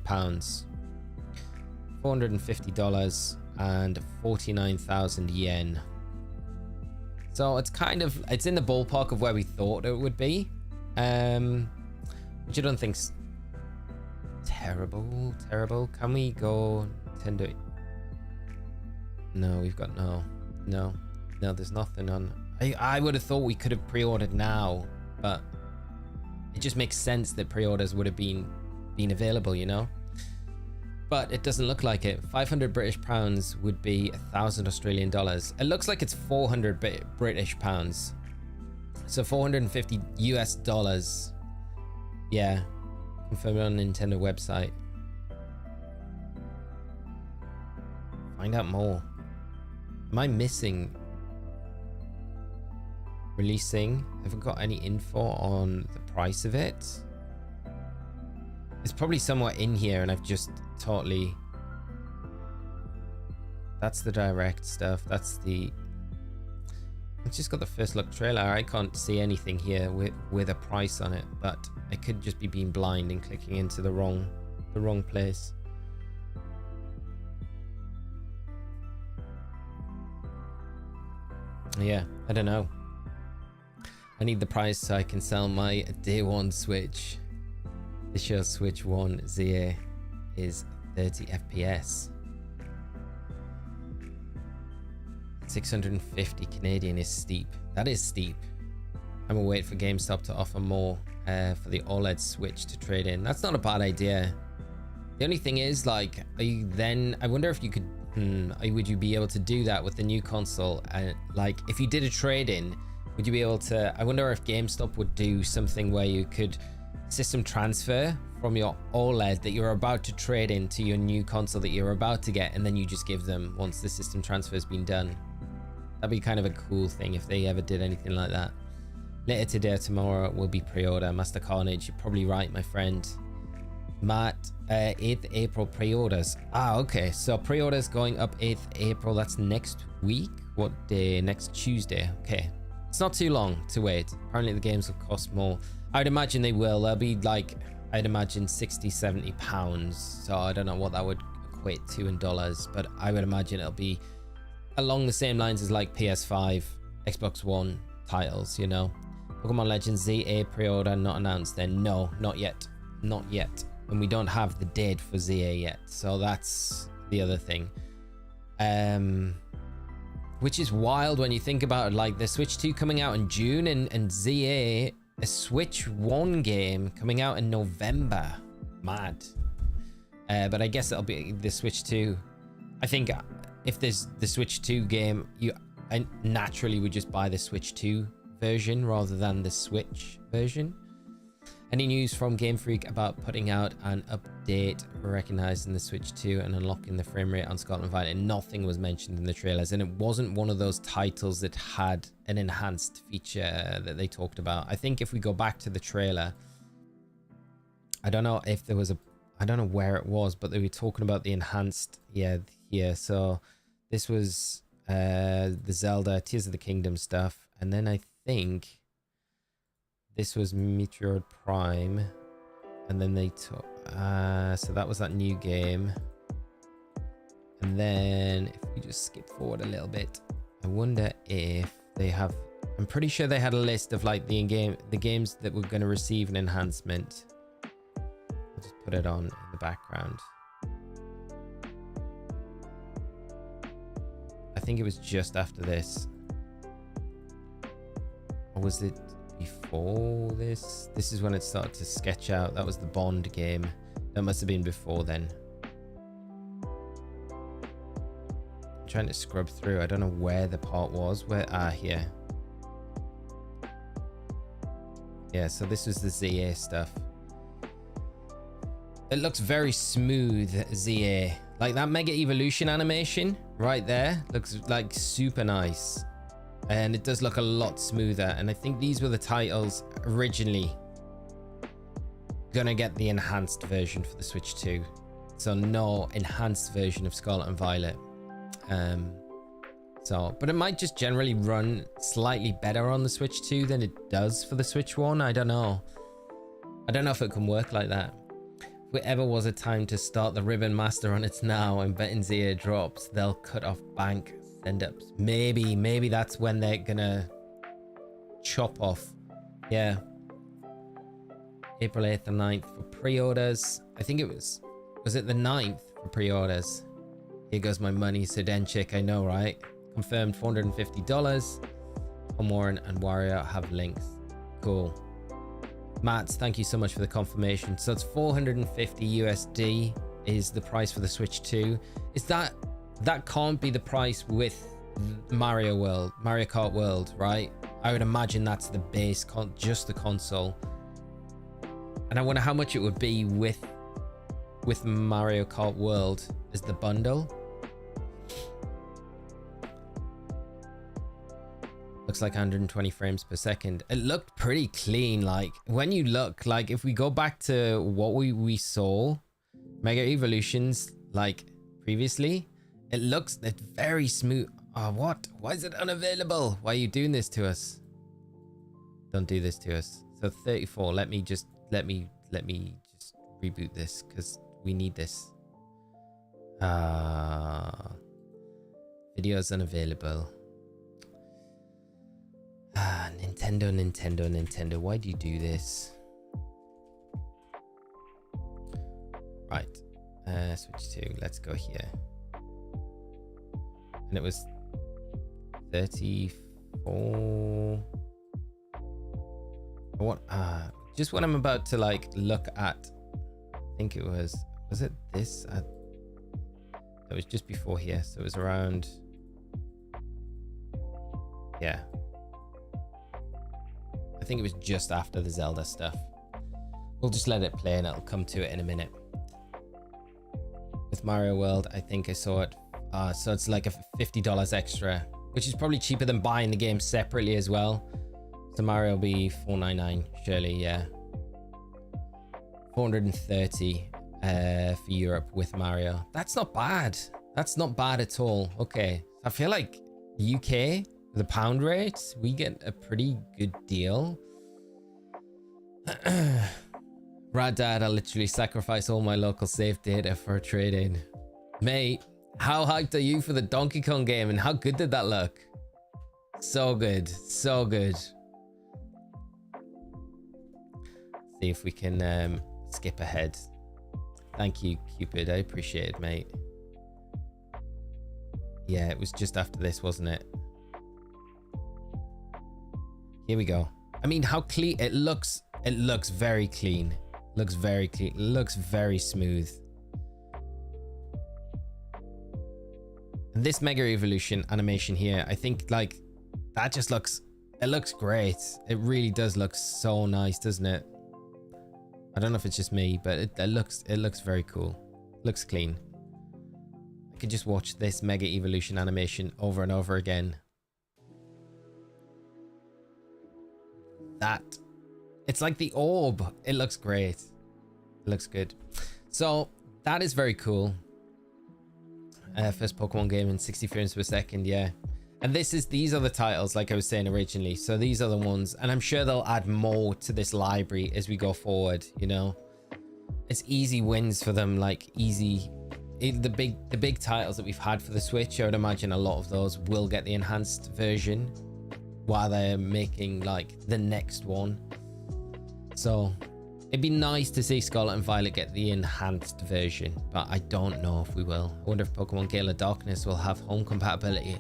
$450 and 49,000 yen. So it's kind of, it's in the ballpark of where we thought it would be, which I don't think's terrible. Can we go Nintendo? No, we've got no, there's nothing on. I would have thought we could have pre-ordered now, but it just makes sense that pre-orders would have been available, you know? But it doesn't look like it. 500 British pounds would be 1,000 Australian dollars. It looks like it's 400 British pounds. So 450 US dollars. Yeah. Confirmed on the Nintendo website. Find out more. Am I missing releasing. Have we got any info on the price of it? It's probably somewhere in here and I've just totally... That's the direct stuff. That's the... I've just got the first look trailer. I can't see anything here with a price on it, but I could just be being blind and clicking into the wrong place. Yeah, I don't know. I need the price so I can sell my day one Switch. This year's Switch 1 ZA is 30 FPS. 650 Canadian is steep. That is steep. I'm gonna wait for GameStop to offer more for the OLED Switch to trade in. That's not a bad idea. The only thing is, like, are you then... I wonder if you could... would you be able to do that with the new console? Like, if you did a trade-in, would you be able to... I wonder if GameStop would do something where you could system transfer from your OLED that you're about to trade into your new console that you're about to get, and then you just give them once the system transfer has been done. That'd be kind of a cool thing if they ever did anything like that. Later today or tomorrow will be pre-order. Master Carnage, you're probably right, my friend. Matt, 8th April pre-orders. Ah, okay. So pre-orders going up 8th April. That's next week. What day? Next Tuesday. Okay. It's not too long to wait. Apparently the games will cost more. I'd imagine they will. They'll be like, I'd imagine 60, 70 pounds. So I don't know what that would equate to in dollars, but I would imagine it'll be along the same lines as like PS5, Xbox One titles, you know. Pokemon Legends ZA pre-order not announced then. No, not yet. Not yet. And we don't have the date for ZA yet. So that's the other thing. Which is wild when you think about it. Like the Switch 2 coming out in June and ZA, a Switch 1 game coming out in November. Mad. But I guess it'll be the Switch 2. I think if there's the Switch 2 game, I naturally would just buy the Switch 2 version rather than the Switch version. Any news from Game Freak about putting out an update recognizing the Switch 2 and unlocking the frame rate on Scotland Violet? Nothing was mentioned in the trailers, and it wasn't one of those titles that had an enhanced feature that they talked about. I think if we go back to the trailer, I don't know if there was a... I don't know where it was, but they were talking about the enhanced... Yeah, here. So this was the Zelda Tears of the Kingdom stuff, and then I think this was Meteor Prime, and then they took so that was that new game. And then if we just skip forward a little bit, I wonder if they have... I'm pretty sure they had a list of like the games that were going to receive an enhancement. I'll just put it on in the background. I think it was just after this. Or was it before this? This is when it started to sketch out. That was the Bond game. That must have been before then. I'm trying to scrub through. I don't know where the part was. Where? Ah, here. Yeah, so this was the ZA stuff. It looks very smooth, ZA. Like that Mega Evolution animation right there looks like super nice. And it does look a lot smoother. And I think these were the titles originally gonna get the enhanced version for the Switch 2. So no enhanced version of Scarlet and Violet. But it might just generally run slightly better on the Switch 2 than it does for the Switch 1. I don't know. I don't know if it can work like that. If there ever was a time to start the Ribbon Master on its now and betting ZA drops, they'll cut off bank send-ups. Maybe that's when they're gonna chop off. Yeah. April 8th and 9th for pre-orders. I think it was it the 9th for pre-orders? Here goes my money, Sudenchik, I know, right? Confirmed $450. Homoran and Wario have links. Cool. Mats, thank you so much for the confirmation. So it's 450 USD is the price for the Switch 2. Is that can't be the price with Mario Kart World, right? I would imagine that's the base, just the console. And I wonder how much it would be with Mario Kart World as the bundle. Looks like 120 frames per second. It looked pretty clean. Like when you look, like if we go back to what we saw Mega Evolutions like previously, it's very smooth. Oh, what? Why is it unavailable? Why are you doing this to us? Don't do this to us. So 34. Let me just reboot this because we need this. Videos unavailable. Nintendo. Why do you do this? Right. Switch to. Let's go here. And it was 34. What? Just when I'm about to like look at. I think it was it this? It was just before here, so it was around. Yeah. I think it was just after the Zelda stuff. We'll just let it play and it'll come to it in a minute. With Mario World, I think I saw it. So it's like a $50 extra, which is probably cheaper than buying the game separately as well. So Mario will be $4.99, surely, yeah. $430 for Europe with Mario. That's not bad. That's not bad at all. Okay, I feel like UK, the pound rate, we get a pretty good deal. Rad Dad, I literally sacrifice all my local save data for trading. Mate, how hyped are you for the Donkey Kong game and how good did that look? So good, so good. See if we can skip ahead. Thank you, Cupid. I appreciate it, mate. Yeah, it was just after this, wasn't it? Here we go. I mean, how clean it looks. It looks very clean. Looks very clean. Looks very smooth. And this Mega Evolution animation here, I think like that just looks. It looks great. It really does look so nice, doesn't it? I don't know if it's just me, but it looks very cool. Looks clean. I could just watch this Mega Evolution animation over and over again. That it's like the orb. It looks great. It looks good. So that is very cool. First Pokemon game in 60 frames per second, yeah. And these are the titles, like I was saying originally. So these are the ones, and I'm sure they'll add more to this library as we go forward. You know, it's easy wins for them, like easy. The big titles that we've had for the Switch, I would imagine a lot of those will get the enhanced version while they're making like the next one. So it'd be nice to see Scarlet and Violet get the enhanced version, but I don't know if we will. I wonder if Pokemon Gale of Darkness will have home compatibility.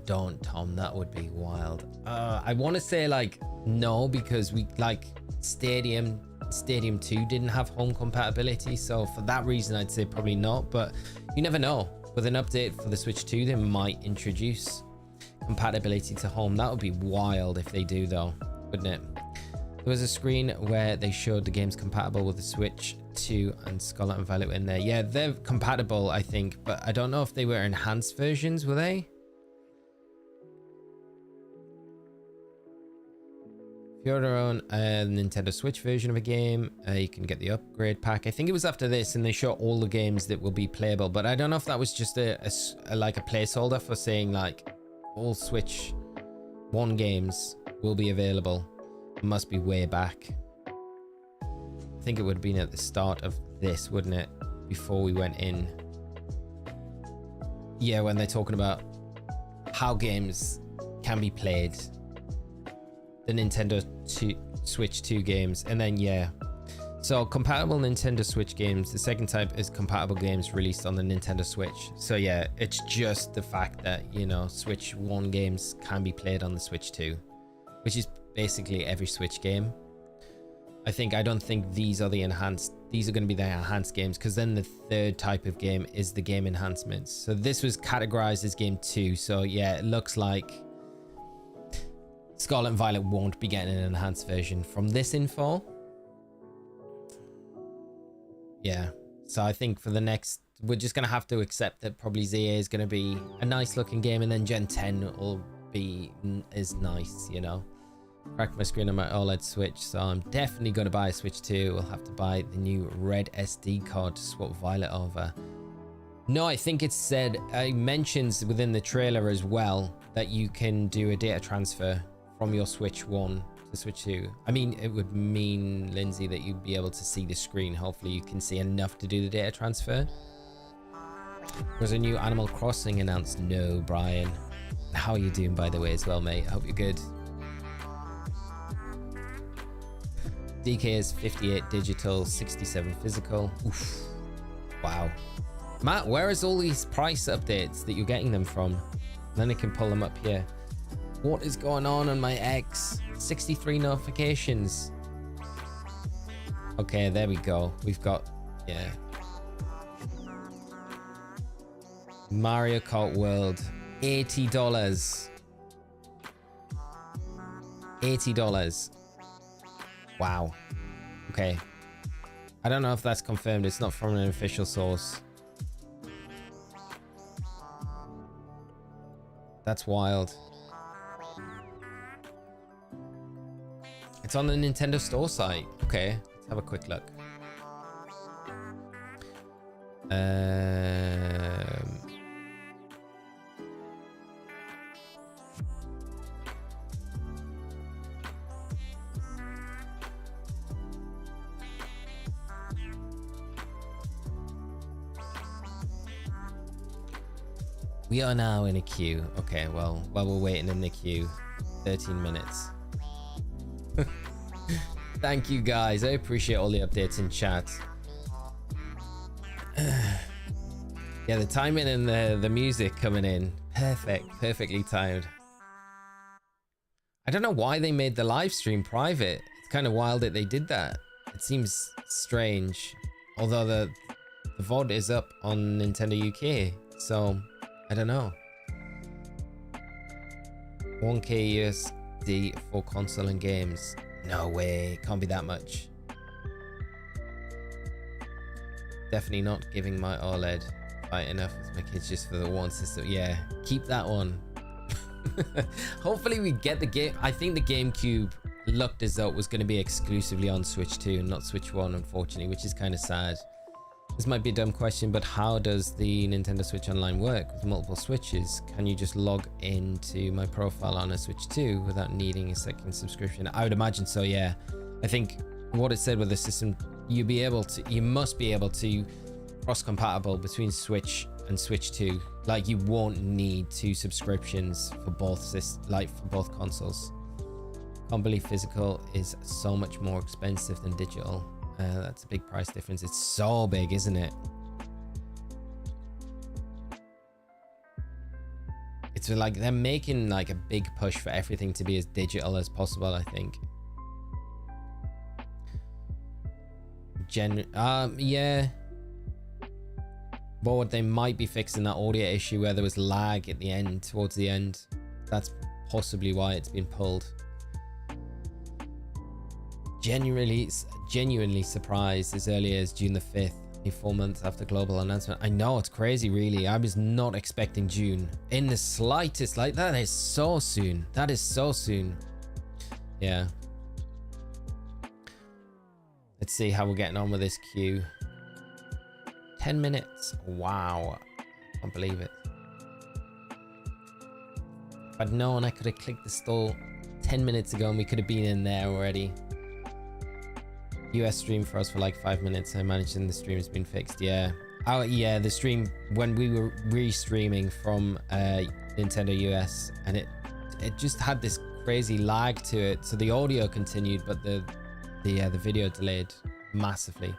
Don't, Tom, that would be wild. I want to say like no, because we like Stadium 2 didn't have home compatibility, so for that reason I'd say probably not, but you never know. With an update for the Switch 2 they might introduce compatibility to home. That would be wild if they do though, wouldn't it? There was a screen where they showed the games compatible with the Switch 2 and Scarlet and Violet in there. Yeah, they're compatible I think, but I don't know if they were enhanced versions, were they? If you're your own Nintendo Switch version of a game, you can get the upgrade pack. I think it was after this, and they show all the games that will be playable, but I don't know if that was just like a placeholder for saying like all Switch 1 games will be available. It must be way back. I think it would have been at the start of this, wouldn't it? Before we went in. Yeah, when they're talking about how games can be played. The Nintendo Switch 2 games, and then yeah, so compatible Nintendo Switch games. The second type is compatible games released on the Nintendo Switch. So yeah, it's just the fact that, you know, Switch 1 games can be played on the Switch 2, which is basically every Switch game. I don't think these are the enhanced. These are going to be the enhanced games, because then the third type of game is the game enhancements. So this was categorized as game 2. So yeah, it looks like Scarlet and Violet won't be getting an enhanced version from this info. Yeah, so I think for the next, we're just going to have to accept that probably ZA is going to be a nice looking game, and then Gen 10 will is nice, you know. Cracked my screen on my OLED Switch, so I'm definitely going to buy a Switch 2. We'll have to buy the new red SD card to swap Violet over. No, I think it said, it mentions within the trailer as well that you can do a data transfer from your Switch 1 to Switch 2. I mean, it would mean, Lindsay, that you'd be able to see the screen. Hopefully you can see enough to do the data transfer. Was a new Animal Crossing announced? No, Brian. How are you doing, by the way, as well, mate? I hope you're good. DK is 58 digital, 67 physical. Oof. Wow. Matt, where is all these price updates that you're getting them from? Then I can pull them up here. What is going on my X? 63 notifications. Okay, there we go. We've got, yeah. Mario Kart World, $80. $80. Wow. Okay. I don't know if that's confirmed. It's not from an official source. That's wild. It's on the Nintendo Store site. Okay, let's have a quick look. We are now in a queue. Okay, well, while we're waiting in the queue, 13 minutes. Thank you guys. I appreciate all the updates in chat. Yeah, the timing and the music coming in. Perfectly timed. I don't know why they made the live stream private. It's kind of wild that they did that. It seems strange. Although the VOD is up on Nintendo UK, so I don't know. 1K USD for console and games. No way, can't be that much. Definitely not giving my OLED fight enough with my kids just for the one system. Yeah, keep that one. Hopefully we get the game. I think the GameCube looked as though it was going to be exclusively on Switch 2 and not Switch 1, unfortunately, which is kind of sad. This might be a dumb question, but how does the Nintendo Switch Online work with multiple Switches? Can you just log into my profile on a Switch 2 without needing a second subscription? I would imagine so, yeah. I think what it said with the system, you must be able to cross-compatible between Switch and Switch 2. Like, you won't need 2 subscriptions for both both consoles. Can't believe physical is so much more expensive than digital. That's a big price difference. It's so big, isn't it? It's like they're making like a big push for everything to be as digital as possible, I think. Yeah. But they might be fixing that audio issue where there was lag at the end, towards the end. That's possibly why it's been pulled. Genuinely surprised as early as June the 5th, 4 months after global announcement. I know, it's crazy, really. I was not expecting June in the slightest. Like, that is so soon. That is so soon. Yeah. Let's see how we're getting on with this queue. 10 minutes. Wow. I can't believe it. If I'd known, I could have clicked the stall 10 minutes ago and we could have been in there already. US stream for us for like 5 minutes. I managed and the stream has been fixed. Yeah. Oh yeah, the stream when we were re-streaming from Nintendo US, and it just had this crazy lag to it. So the audio continued, but the video delayed massively.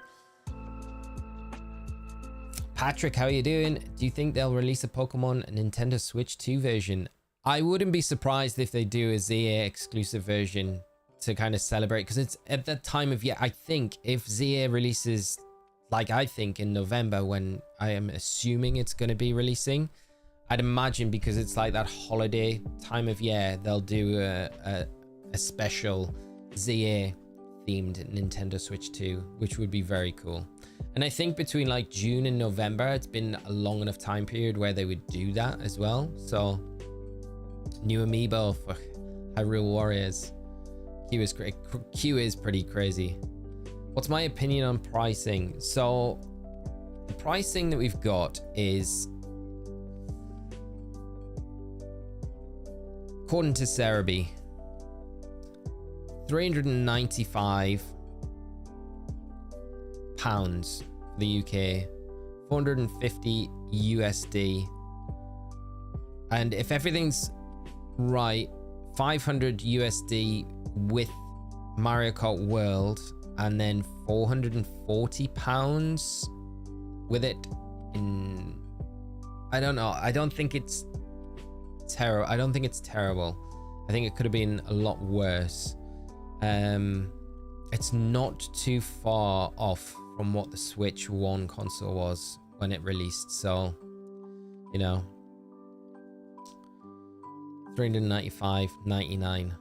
Patrick, how are you doing? Do you think they'll release a Pokemon Nintendo Switch 2 version? I wouldn't be surprised if they do a ZA exclusive version to kind of celebrate, because it's at that time of year. I think if ZA releases, like I think in November, when I am assuming it's going to be releasing, I'd imagine because it's like that holiday time of year, they'll do a special ZA themed Nintendo Switch 2, which would be very cool. And I think between like June and November, it's been a long enough time period where they would do that as well. So new amiibo for Hyrule Warriors. Q is great. Q is pretty crazy. What's my opinion on pricing? So the pricing that we've got is, according to Cerebi, £395 for the UK, 450 USD, and if everything's right, 500 USD with Mario Kart World, and then £440 with it in, I don't know. I don't think it's terrible. I don't think it's terrible. I think it could have been a lot worse. It's not too far off from what the Switch 1 console was when it released, so you know, $395.99.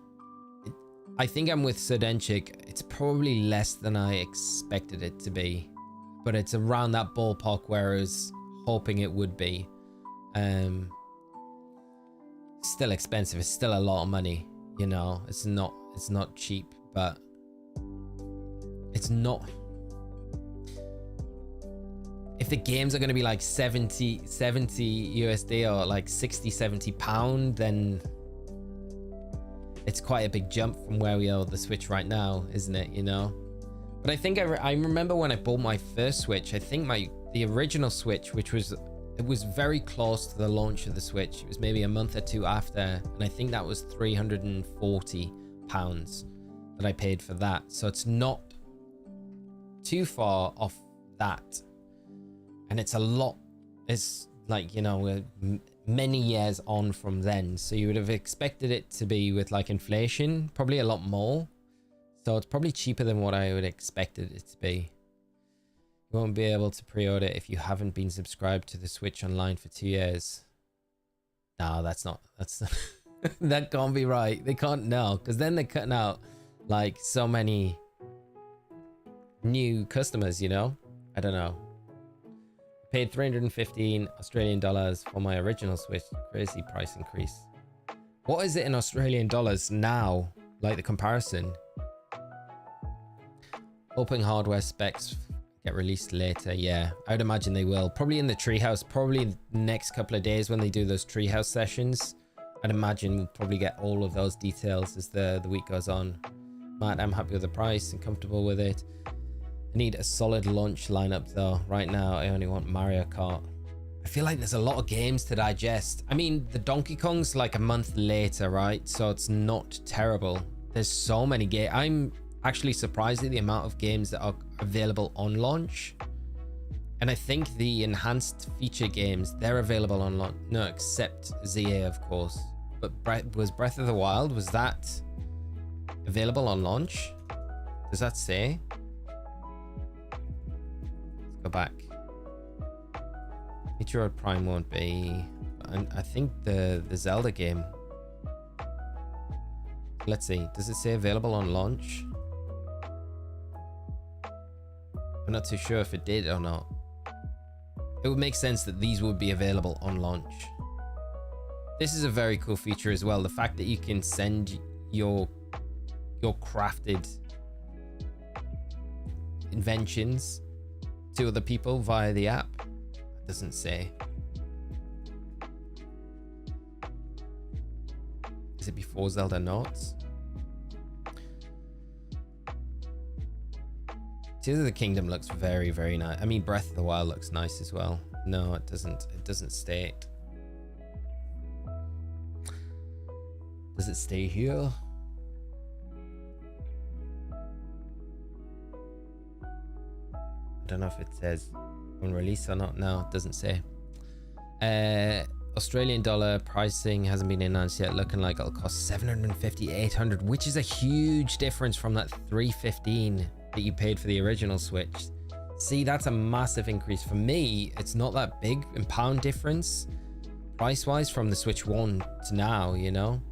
I think I'm with Sedenchik. It's probably less than I expected it to be, but it's around that ballpark where I was hoping it would be. Still expensive. It's still a lot of money, you know. It's not cheap, but it's not. If the games are going to be like 70 USD or like 60-70 pound, then it's quite a big jump from where we are with the Switch right now, isn't it? You know. But I think I remember when I bought my first Switch. I think the original Switch, which was, it was very close to the launch of the Switch. It was maybe a month or two after, and I think that was £340 that I paid for that. So it's not too far off that, and it's a lot. It's like, you know, we're many years on from then, so you would have expected it to be, with like inflation, probably a lot more. So it's probably cheaper than what I would expected it to be. You won't be able to pre-order if you haven't been subscribed to the Switch Online for 2 years. No, that's that can't be right. They can't, no, because then they're cutting out like so many new customers, you know. I don't know. Paid 315 Australian dollars for my original Switch. Crazy price increase. What is it in Australian dollars now? Like the comparison. Hoping hardware specs get released later. Yeah, I would imagine they will. Probably in the Treehouse. Probably the next couple of days when they do those Treehouse sessions. I'd imagine we'll probably get all of those details as the week goes on. Matt, I'm happy with the price and comfortable with it. I need a solid launch lineup though. Right now, I only want Mario Kart. I feel like there's a lot of games to digest. I mean, the Donkey Kong's like a month later, right? So it's not terrible. There's so many games. I'm actually surprised at the amount of games that are available on launch. And I think the enhanced feature games, they're available on launch. No, except ZA, of course. But was Breath of the Wild, was that available on launch? Does that say? Let's go back. Meteoroid Prime won't be. I think the Zelda game. Let's see. Does it say available on launch? I'm not too sure if it did or not. It would make sense that these would be available on launch. This is a very cool feature as well. The fact that you can send your crafted inventions to other people via the app. It doesn't say. Is it before Zelda Notes? Tears of the Kingdom looks very, very nice. I mean, Breath of the Wild looks nice as well. No, it doesn't. It doesn't state. Does it stay here? I don't know if it says on release or not. No, it doesn't say. Australian dollar pricing hasn't been announced yet. Looking like it'll cost 750, 800, which is a huge difference from that 315 that you paid for the original Switch. See, that's a massive increase. For me, it's not that big in pound difference price wise from the Switch 1 to now, you know.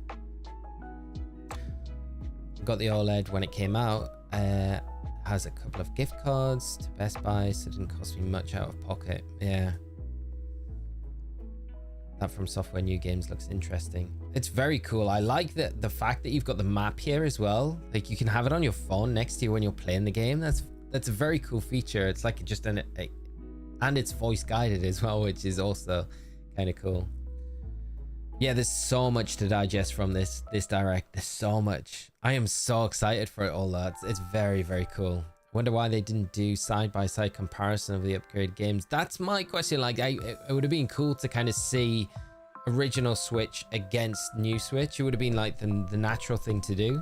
Got the OLED when it came out. Has a couple of gift cards to Best Buy, so it didn't cost me much out of pocket. Yeah, That From Software new games looks interesting. It's very cool. I like the fact that you've got the map here as well. Like you can have it on your phone next to you when you're playing the game. That's a very cool feature. It's like just and it's voice guided as well, which is also kind of cool. Yeah, there's so much to digest from this direct. There's so much. I am so excited for it all, lads. It's very, very cool. Wonder why they didn't do side-by-side comparison of the upgraded games. That's my question. Like, it would have been cool to kind of see original Switch against new Switch. It would have been like the natural thing to do.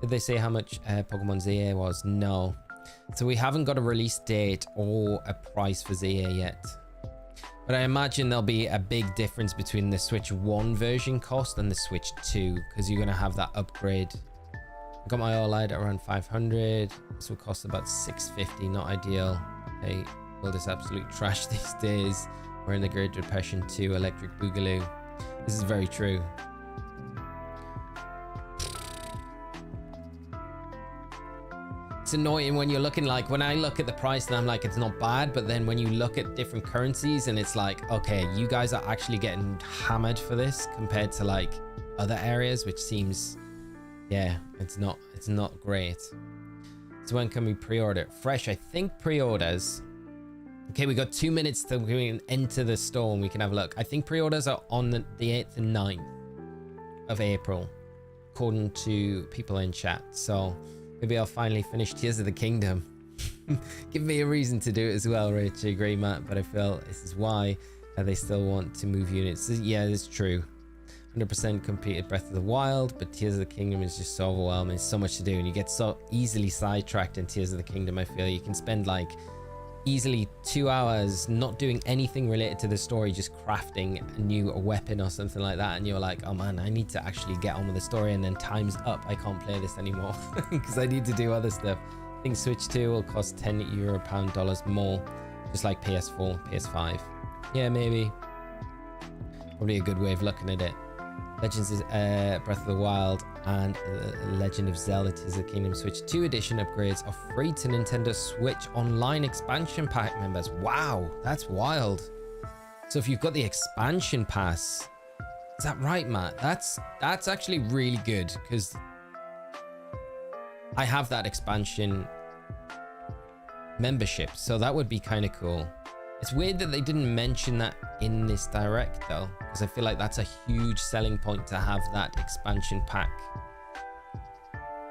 Did they say how much Pokemon ZA was? No. So we haven't got a release date or a price for ZA yet. But I imagine there'll be a big difference between the Switch 1 version cost and the Switch 2, because you're going to have that upgrade. I got my OLED at around 500. This will cost about 650. Not ideal. Hey, world is absolute trash these days. We're in the Great Depression 2, Electric Boogaloo. This is very true. It's annoying when you're looking, like when I look at the price and I'm like, it's not bad, but then when you look at different currencies and it's like, okay, you guys are actually getting hammered for this compared to like other areas, which seems, yeah, it's not great. So when can we pre-order? Fresh, I think pre-orders. Okay, we got 2 minutes to enter the store and we can have a look. I think pre-orders are on the 8th and 9th of April, according to people in chat. So maybe I'll finally finish Tears of the Kingdom. Give me a reason to do it as well, Rich. I agree, Matt, but I feel this is why they still want to move units. Yeah, it's true. 100% completed Breath of the Wild, but Tears of the Kingdom is just so overwhelming. There's so much to do, and you get so easily sidetracked in Tears of the Kingdom. I feel you can spend like easily 2 hours not doing anything related to the story, just crafting a new weapon or something like that, and you're like, oh man, I need to actually get on with the story, and then time's up. I can't play this anymore because I need to do other stuff. I think Switch 2 will cost £10 more, just like PS4, PS5. Yeah, maybe. Probably a good way of looking at it. Legends is Breath of the Wild and Legend of Zelda Tears of the Kingdom Switch 2 edition upgrades are free to Nintendo Switch Online expansion pack members. Wow, that's wild. So if you've got the expansion pass, is that right, Matt? That's actually really good, because I have that expansion membership, so that would be kind of cool. It's weird that they didn't mention that in this direct though, because I feel like that's a huge selling point to have that expansion pack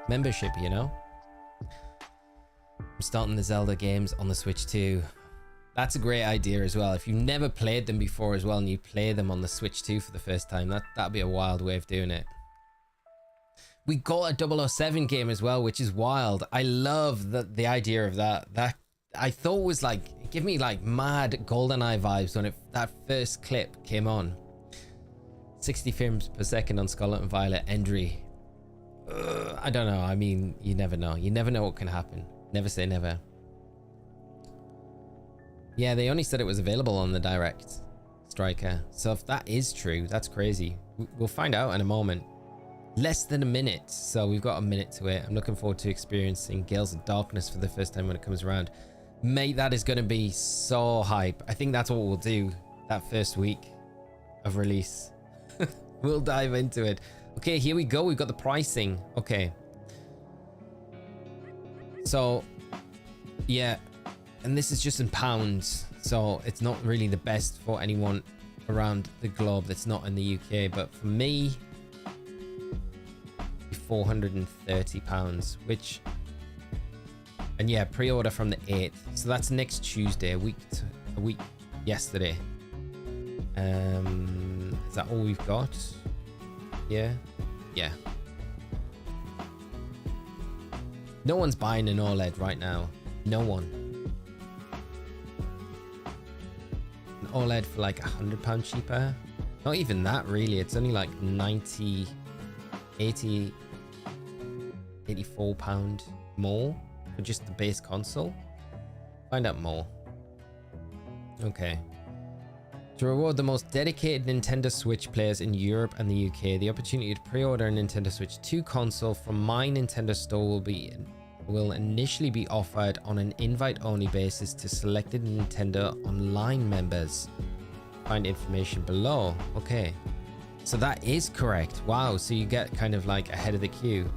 membership, you know? I'm starting the Zelda games on the Switch 2. That's a great idea as well. If you've never played them before as well and you play them on the Switch 2 for the first time, that'd be a wild way of doing it. We got a 007 game as well, which is wild. I love the idea of that. That I thought was like, it gave me like mad GoldenEye vibes when that first clip came on. 60 frames per second on Scarlet and Violet Endry. I don't know. I mean, you never know. You never know what can happen. Never say never. Yeah, they only said it was available on the Direct, Striker. So if that is true, that's crazy. We'll find out in a moment. Less than a minute, so we've got a minute to it. I'm looking forward to experiencing Gales of Darkness for the first time when it comes around. Mate, that is going to be so hype. I think that's what we'll do that first week of release. We'll dive into it. Okay, here we go. We've got the pricing. Okay. So, yeah. And this is just in pounds. So, it's not really the best for anyone around the globe that's not in the UK. But for me, £430, which... And yeah, pre-order from the 8th. So that's next Tuesday, a week yesterday. Is that all we've got? Yeah. Yeah. No one's buying an OLED right now. No one. An OLED for like £100 cheaper. Not even that really. It's only like 90, 80, £84 more. Just the base console. Find out more. Okay. To reward the most dedicated Nintendo Switch players in Europe and the UK, the opportunity to pre-order a Nintendo Switch 2 console from My Nintendo Store will initially be offered on an invite-only basis to selected Nintendo Online members. Find information below. Okay. So that is correct. Wow. So you get kind of like ahead of the queue.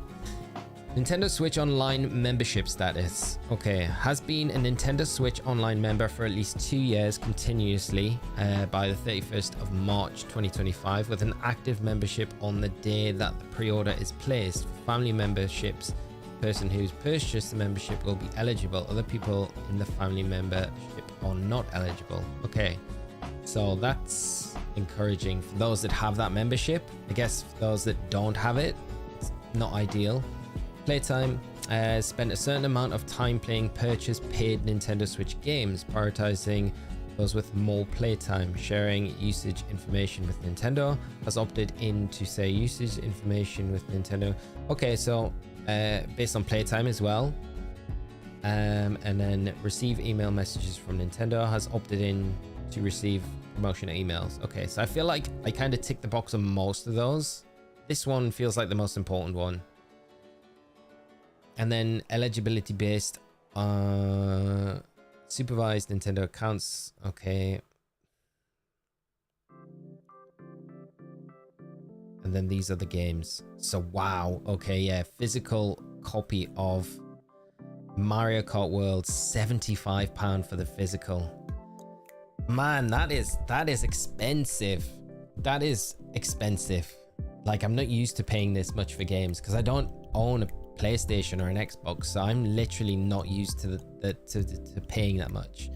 Nintendo Switch Online membership status. Okay, has been a Nintendo Switch Online member for at least 2 years continuously by the 31st of March 2025 with an active membership on the day that the pre-order is placed. For family memberships, the person who's purchased the membership will be eligible. Other people in the family membership are not eligible. Okay, so that's encouraging for those that have that membership. I guess for those that don't have it, it's not ideal. Playtime, spent a certain amount of time playing purchased paid Nintendo Switch games, prioritizing those with more playtime. Sharing usage information with Nintendo, has opted in to say usage information with Nintendo. Okay, so based on playtime as well. And then receive email messages from Nintendo, has opted in to receive promotional emails. Okay, so I feel like I kind of tick the box on most of those. This one feels like the most important one. And then eligibility based supervised Nintendo accounts. Okay. And then these are the games. So wow. Okay, yeah. Physical copy of Mario Kart World, £75 for the physical. Man, that is expensive. That is expensive. Like, I'm not used to paying this much for games because I don't own a PlayStation or an Xbox, so I'm literally not used to to paying that much.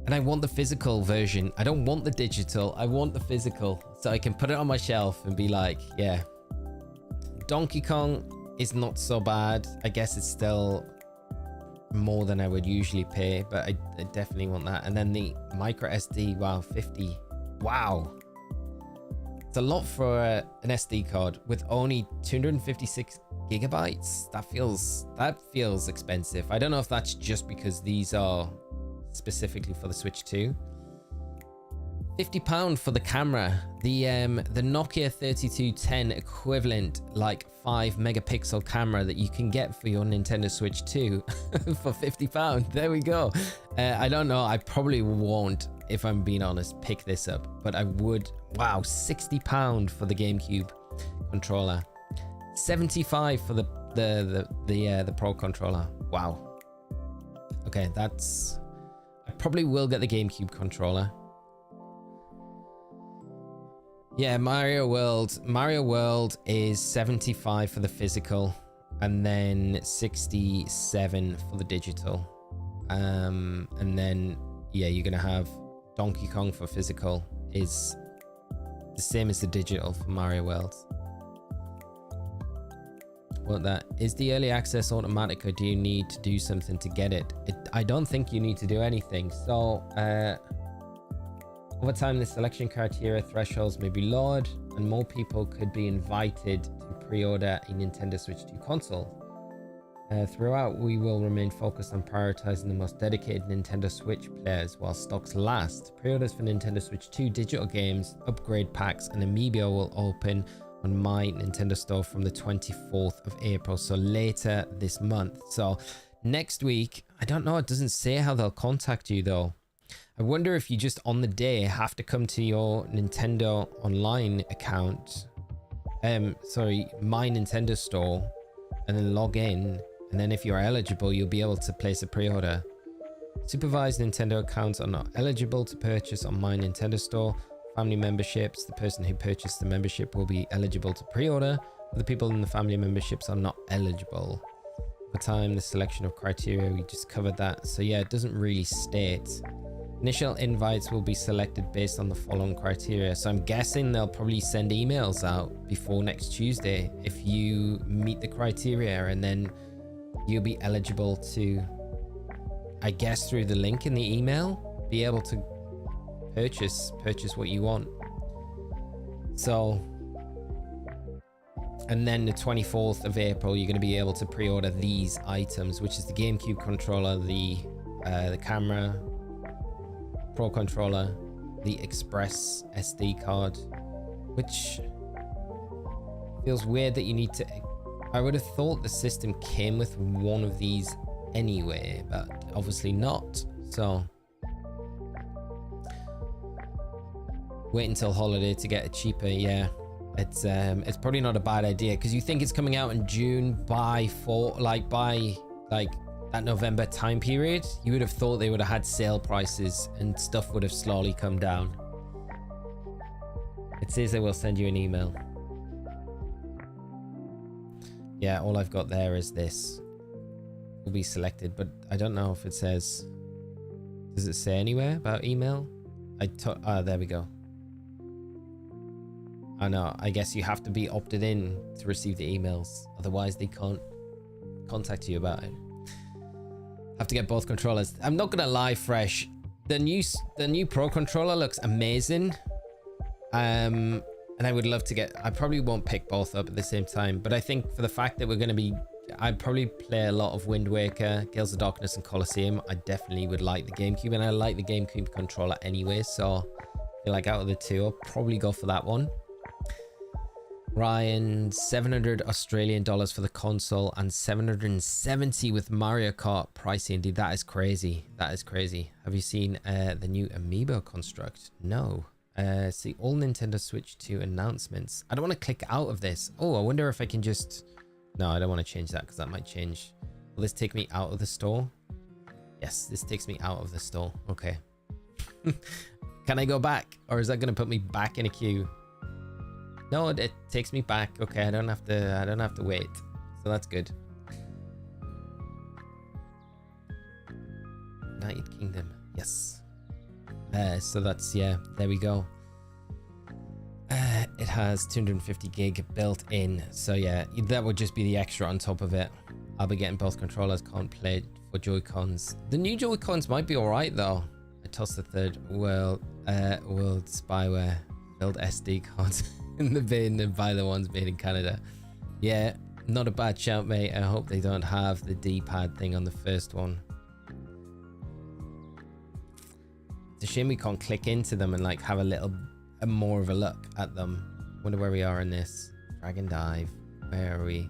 And I want the physical version. I don't want the digital. I want the physical, so I can put it on my shelf and be like, yeah. Donkey Kong is not so bad. I guess it's still more than I would usually pay, but I definitely want that. And then the micro SD, wow, 50. Wow. It's a lot for an SD card with only 256 gigabytes. That feels expensive. I don't know if that's just because these are specifically for the Switch 2. £50 for the camera. The Nokia 3210 equivalent, like 5 megapixel camera that you can get for your Nintendo Switch 2 for £50. There we go. I don't know. I probably won't, if I'm being honest, pick this up, but I would. Wow, £60 for the GameCube controller, $75 for the Pro controller. Wow. Okay, that's. I probably will get the GameCube controller. Yeah, Mario World. Mario World is $75 for the physical, and then $67 for the digital. And then yeah, you're gonna have Donkey Kong for physical is the same as the digital for Mario World. Well, that is the early access automatic, or do you need to do something to get it? I don't think you need to do anything. So over time, the selection criteria thresholds may be lowered, and more people could be invited to pre-order a Nintendo Switch 2 console. Throughout, we will remain focused on prioritizing the most dedicated Nintendo Switch players while stocks last. Pre-orders for Nintendo Switch 2 digital games, upgrade packs, and Amiibo will open on my Nintendo Store from the 24th of April, so later this month. So next week, I don't know, it doesn't say how they'll contact you though. I wonder if you just on the day have to come to your Nintendo Online account, my Nintendo Store, and then log in. And then if you're eligible, you'll be able to place a pre-order. Supervised Nintendo accounts are not eligible to purchase on My Nintendo Store. Family memberships, the person who purchased the membership will be eligible to pre-order. The people in the family memberships are not eligible. For time, the selection of criteria, we just covered that. So yeah, it doesn't really state. Initial invites will be selected based on the following criteria. So I'm guessing they'll probably send emails out before next Tuesday if you meet the criteria, and then you'll be eligible to, I guess through the link in the email, be able to purchase what you want. So, and then the 24th of April, you're going to be able to pre-order these items, which is the GameCube controller, the camera, Pro controller, the Express SD card, which feels weird that you need to. I would have thought the system came with one of these anyway, but obviously not. So Wait until holiday to get it cheaper. Yeah, it's probably not a bad idea because you think it's coming out in June by that November time period. You would have thought they would have had sale prices and stuff would have slowly come down. It says they will send you an email. Yeah, all I've got there is this. Will be selected, but I don't know if it says. Does it say anywhere about email? There we go. Oh no, I guess you have to be opted in to receive the emails. Otherwise they can't contact you about it. Have to get both controllers. I'm not gonna lie, Fresh. The new Pro controller looks amazing. And I would love to get, I probably won't pick both up at the same time, but I think for the fact that we're gonna be, I'd probably play a lot of Wind Waker, Gales of Darkness, and Colosseum. I definitely would like the GameCube, and I like the GameCube controller anyway, so I feel like out of the two, I'll probably go for that one. Ryan, 700 Australian dollars for the console and 770 with Mario Kart. Pricey indeed. That is crazy. That is crazy. Have you seen the new Amiibo construct? No. See all Nintendo Switch 2 announcements. I don't want to click out of this. Oh, I wonder if I can just... No, I don't want to change that because that might change. Will this take me out of the store? Yes, this takes me out of the store. Okay. Can I go back? Or is that going to put me back in a queue? No, it takes me back. Okay, I don't have to wait. So that's good. United Kingdom. Yes. So that's, yeah, there we go. It has 250 gig built in. So yeah, that would just be the extra on top of it. I'll be getting both controllers. Can't play for Joy-Cons. The new Joy-Cons might be alright though. I tossed the third world spyware. Build SD cards in the bin and buy the ones made in Canada. Yeah, not a bad shout, mate. I hope they don't have the D-pad thing on the first one. It's a shame we can't click into them and like have a little more of a look at them. Wonder where we are in this. Dragon Dive. Where are we?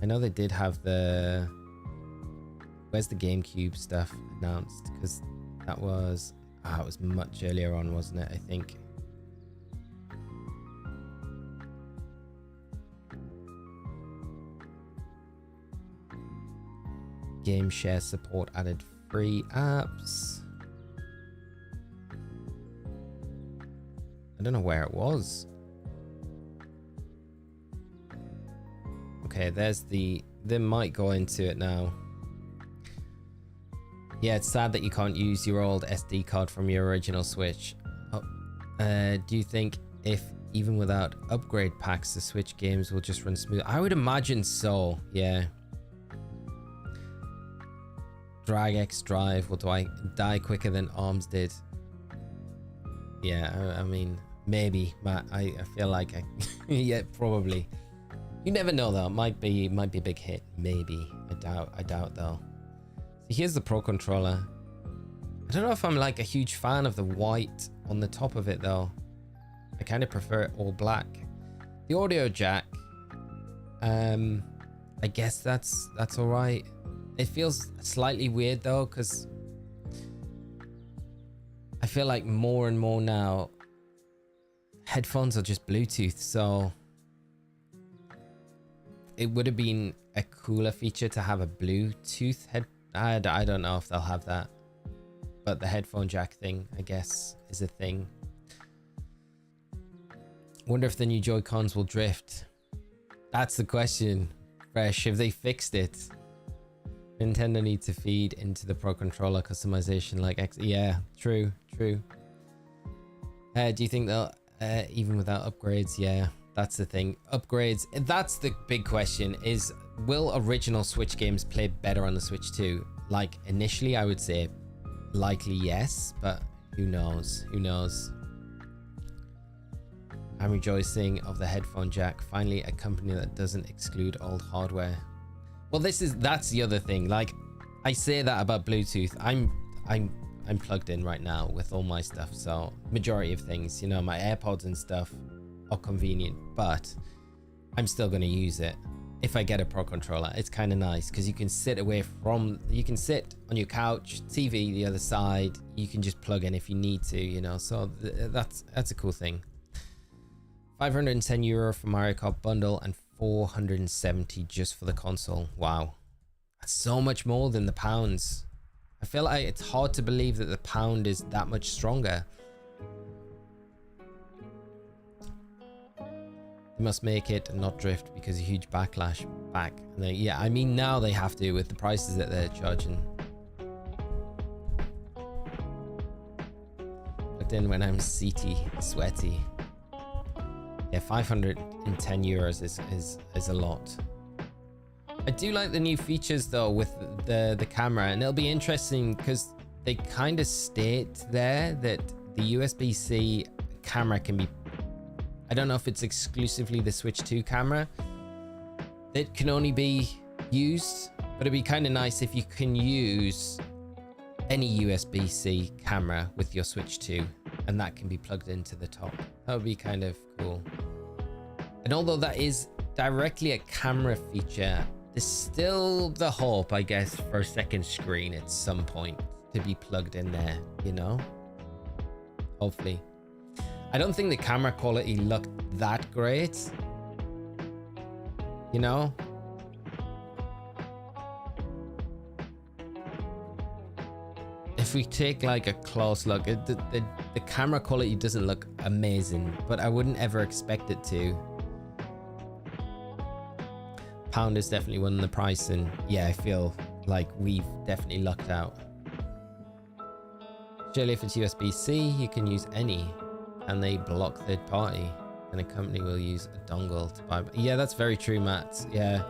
I know they did have the... Where's the GameCube stuff announced? Because that was... it was much earlier on, wasn't it? I think. Game share support added free apps. I don't know where it was. Okay, there's the... They might go into it now. Yeah, it's sad that you can't use your old SD card from your original Switch. Oh, do you think if even without upgrade packs, the Switch games will just run smooth? I would imagine so, yeah. Drag X Drive will die quicker than ARMS did. Yeah, I mean, maybe, but I feel like yeah, probably. You never know though. It might be a big hit. Maybe. I doubt though. So here's the Pro controller. I don't know if I'm like a huge fan of the white on the top of it though. I kind of prefer it all black. The audio jack. I guess that's all right. It feels slightly weird though, because I feel like more and more now headphones are just Bluetooth, so it would have been a cooler feature to have a Bluetooth head. I don't know if they'll have that, but the headphone jack thing, I guess, is a thing. Wonder if the new Joy-Cons will drift. That's the question. Fresh, if they fixed it. Nintendo needs to feed into the Pro controller customization like X. Yeah, true. Do you think they'll even without upgrades? Yeah, that's the thing. Upgrades, that's the big question, is will original Switch games play better on the Switch 2? Like initially I would say likely yes, but who knows? I'm rejoicing of the headphone jack. Finally a company that doesn't exclude old hardware. Well, that's the other thing. Like, I say that about Bluetooth. I'm plugged in right now with all my stuff, so majority of things, you know, my AirPods and stuff are convenient, but I'm still going to use it. If I get a Pro controller, it's kind of nice because you can sit you can sit on your couch, TV the other side. You can just plug in if you need to, you know. So that's a cool thing. 510 euro for Mario Kart bundle and 470 just for the console. Wow, that's so much more than the pounds. I feel like it's hard to believe that the pound is that much stronger. They must make it and not drift because a huge backlash back. And yeah, I mean, now they have to with the prices that they're charging. But then when I'm sweaty. Yeah, 510 euros is a lot. I do like the new features though with the camera, and it'll be interesting because they kind of state there that the USB-C camera can be, I don't know if it's exclusively the Switch 2 camera that can only be used, but it'd be kind of nice if you can use any USB-C camera with your Switch 2 and that can be plugged into the top. That would be kind of cool. And although that is directly a camera feature, there's still the hope, I guess, for a second screen at some point to be plugged in there, you know? Hopefully. I don't think the camera quality looked that great, you know? If we take like a close look, the camera quality doesn't look amazing, but I wouldn't ever expect it to. Pound is definitely winning the price, and yeah, I feel like we've definitely lucked out. Surely if it's USB-C, you can use any, and they block third party, and a company will use a dongle to buy. Yeah, that's very true, Matt. Yeah.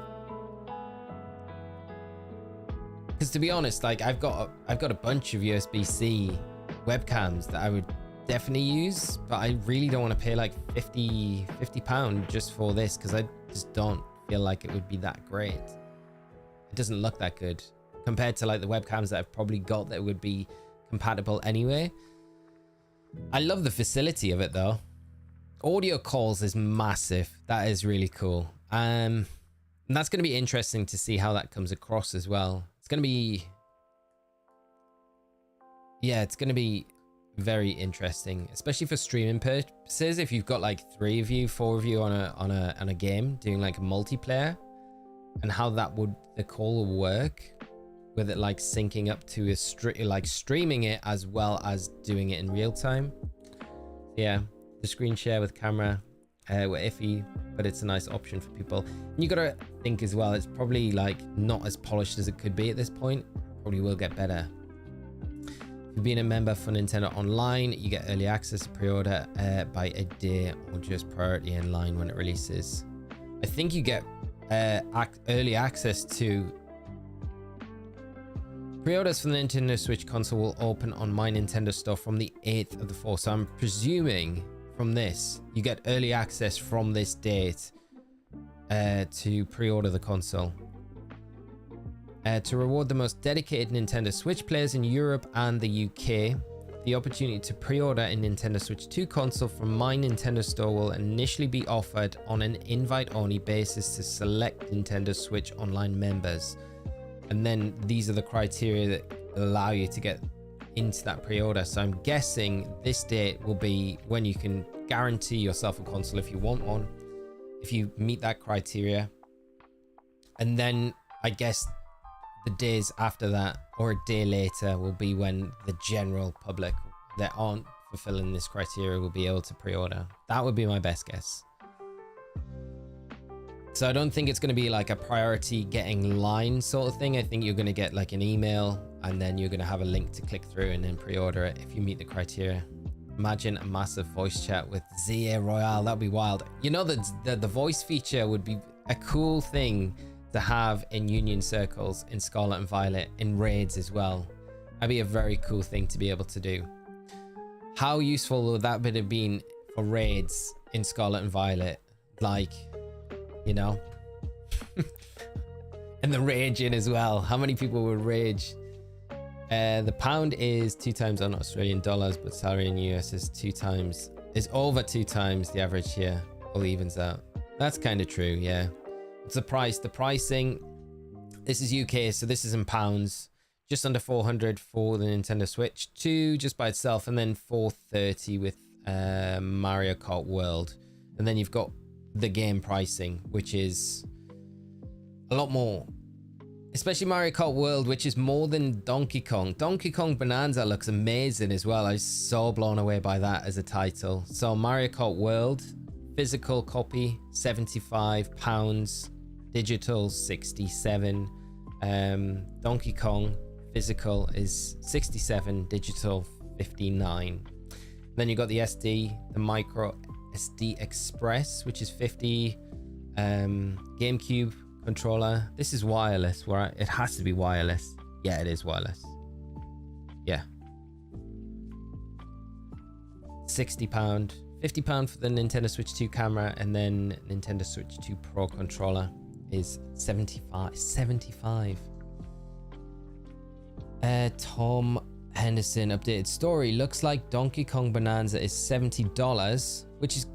Because to be honest, like I've got a bunch of USB-C webcams that I would definitely use, but I really don't want to pay like £50 just for this, because I just don't feel like it would be that great. It doesn't look that good compared to like the webcams that I've probably got that would be compatible anyway. I love the facility of it though. Audio calls is massive. That is really cool. And that's going to be interesting to see how that comes across as well. It's going to be, yeah, it's going to be very interesting, especially for streaming purposes. If you've got like 3 of you, 4 of you on a game doing like a multiplayer, and how that would, the call will work with it like syncing up to a like streaming it as well as doing it in real time. Yeah, the screen share with camera were iffy, but it's a nice option for people. And you gotta think as well, it's probably like not as polished as it could be at this point. Probably will get better. For being a member for Nintendo Online, you get early access to pre-order by a day or just priority in line when it releases. I think you get early access to pre-orders for the Nintendo Switch console will open on My Nintendo Store from the 8th of the 4th. So I'm presuming from this, you get early access from this date to pre-order the console. To reward the most dedicated Nintendo Switch players in Europe and the UK, the opportunity to pre-order a Nintendo Switch 2 console from My Nintendo Store will initially be offered on an invite-only basis to select Nintendo Switch Online members. And then these are the criteria that allow you to get into that pre-order. So I'm guessing this date will be when you can guarantee yourself a console if you want one, if you meet that criteria. And then I guess the days after that or a day later will be when the general public that aren't fulfilling this criteria will be able to pre-order. That would be my best guess. So I don't think it's going to be like a priority getting line sort of thing. I think you're going to get like an email and then you're going to have a link to click through and then pre-order it if you meet the criteria. Imagine a massive voice chat with ZA Royale. That'd be wild. You know, the voice feature would be a cool thing to have in Union Circles, in Scarlet and Violet, in raids as well. That'd be a very cool thing to be able to do. How useful would that have been for raids in Scarlet and Violet? Like, you know? And the raging as well. How many people would rage? The pound is 2 times on Australian dollars, but salary in US is 2 times, is over 2 times the average here. All evens out. That's kind of true, yeah. What's the price? The pricing, this is UK, so this is in pounds. Just under 400 for the Nintendo Switch 2 just by itself, and then 430 with Mario Kart World. And then you've got the game pricing, which is a lot more, especially Mario Kart World, which is more than Donkey Kong. Donkey Kong Bonanza looks amazing as well. I was so blown away by that as a title. So Mario Kart World, physical copy, £75, digital 67. Donkey Kong physical is 67, digital 59. Then you got the the micro SD Express, which is 50. GameCube controller. This is wireless, right? It has to be wireless. Yeah, it is wireless. Yeah. £60, £50 for the Nintendo Switch 2 camera, and then Nintendo Switch 2 Pro controller is 75. Tom Henderson updated story. Looks like Donkey Kong Bonanza is $70, which is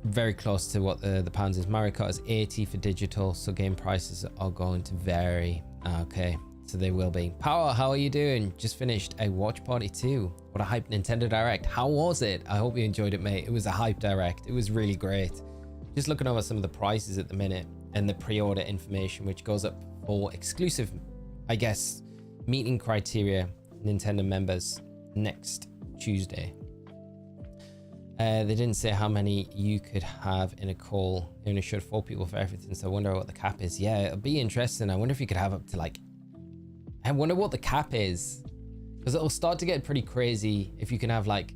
very close to what the pounds is. Mario Kart is 80 for digital, so game prices are going to vary. Okay, so they will be. Power, how are you doing? Just finished a watch party too. What a hype Nintendo Direct. How was it? I hope you enjoyed it, mate. It was a hype Direct. It was really great. Just looking over some of the prices at the minute and the pre-order information, which goes up for exclusive, I guess, meeting criteria Nintendo members next Tuesday. They didn't say how many you could have in a call. You only showed 4 people for everything, so I wonder what the cap is. Yeah, it'll be interesting. I wonder if you could have up to like, I wonder what the cap is, because it'll start to get pretty crazy if you can have like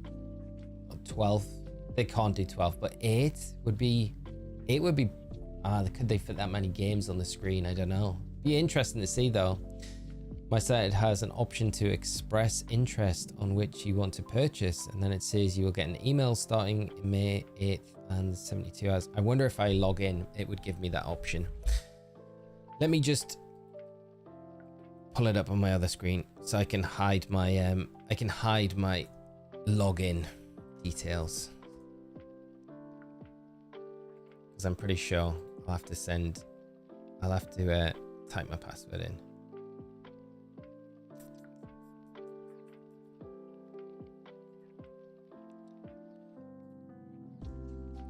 12. They can't do 12, but 8 would be could they fit that many games on the screen? I don't know. Be interesting to see though. My site has an option to express interest on which you want to purchase, and then it says you will get an email starting May 8th and 72 hours. I wonder if I log in, it would give me that option. Let me just pull it up on my other screen so I can hide my login details, because I'm pretty sure I'll have to type my password in.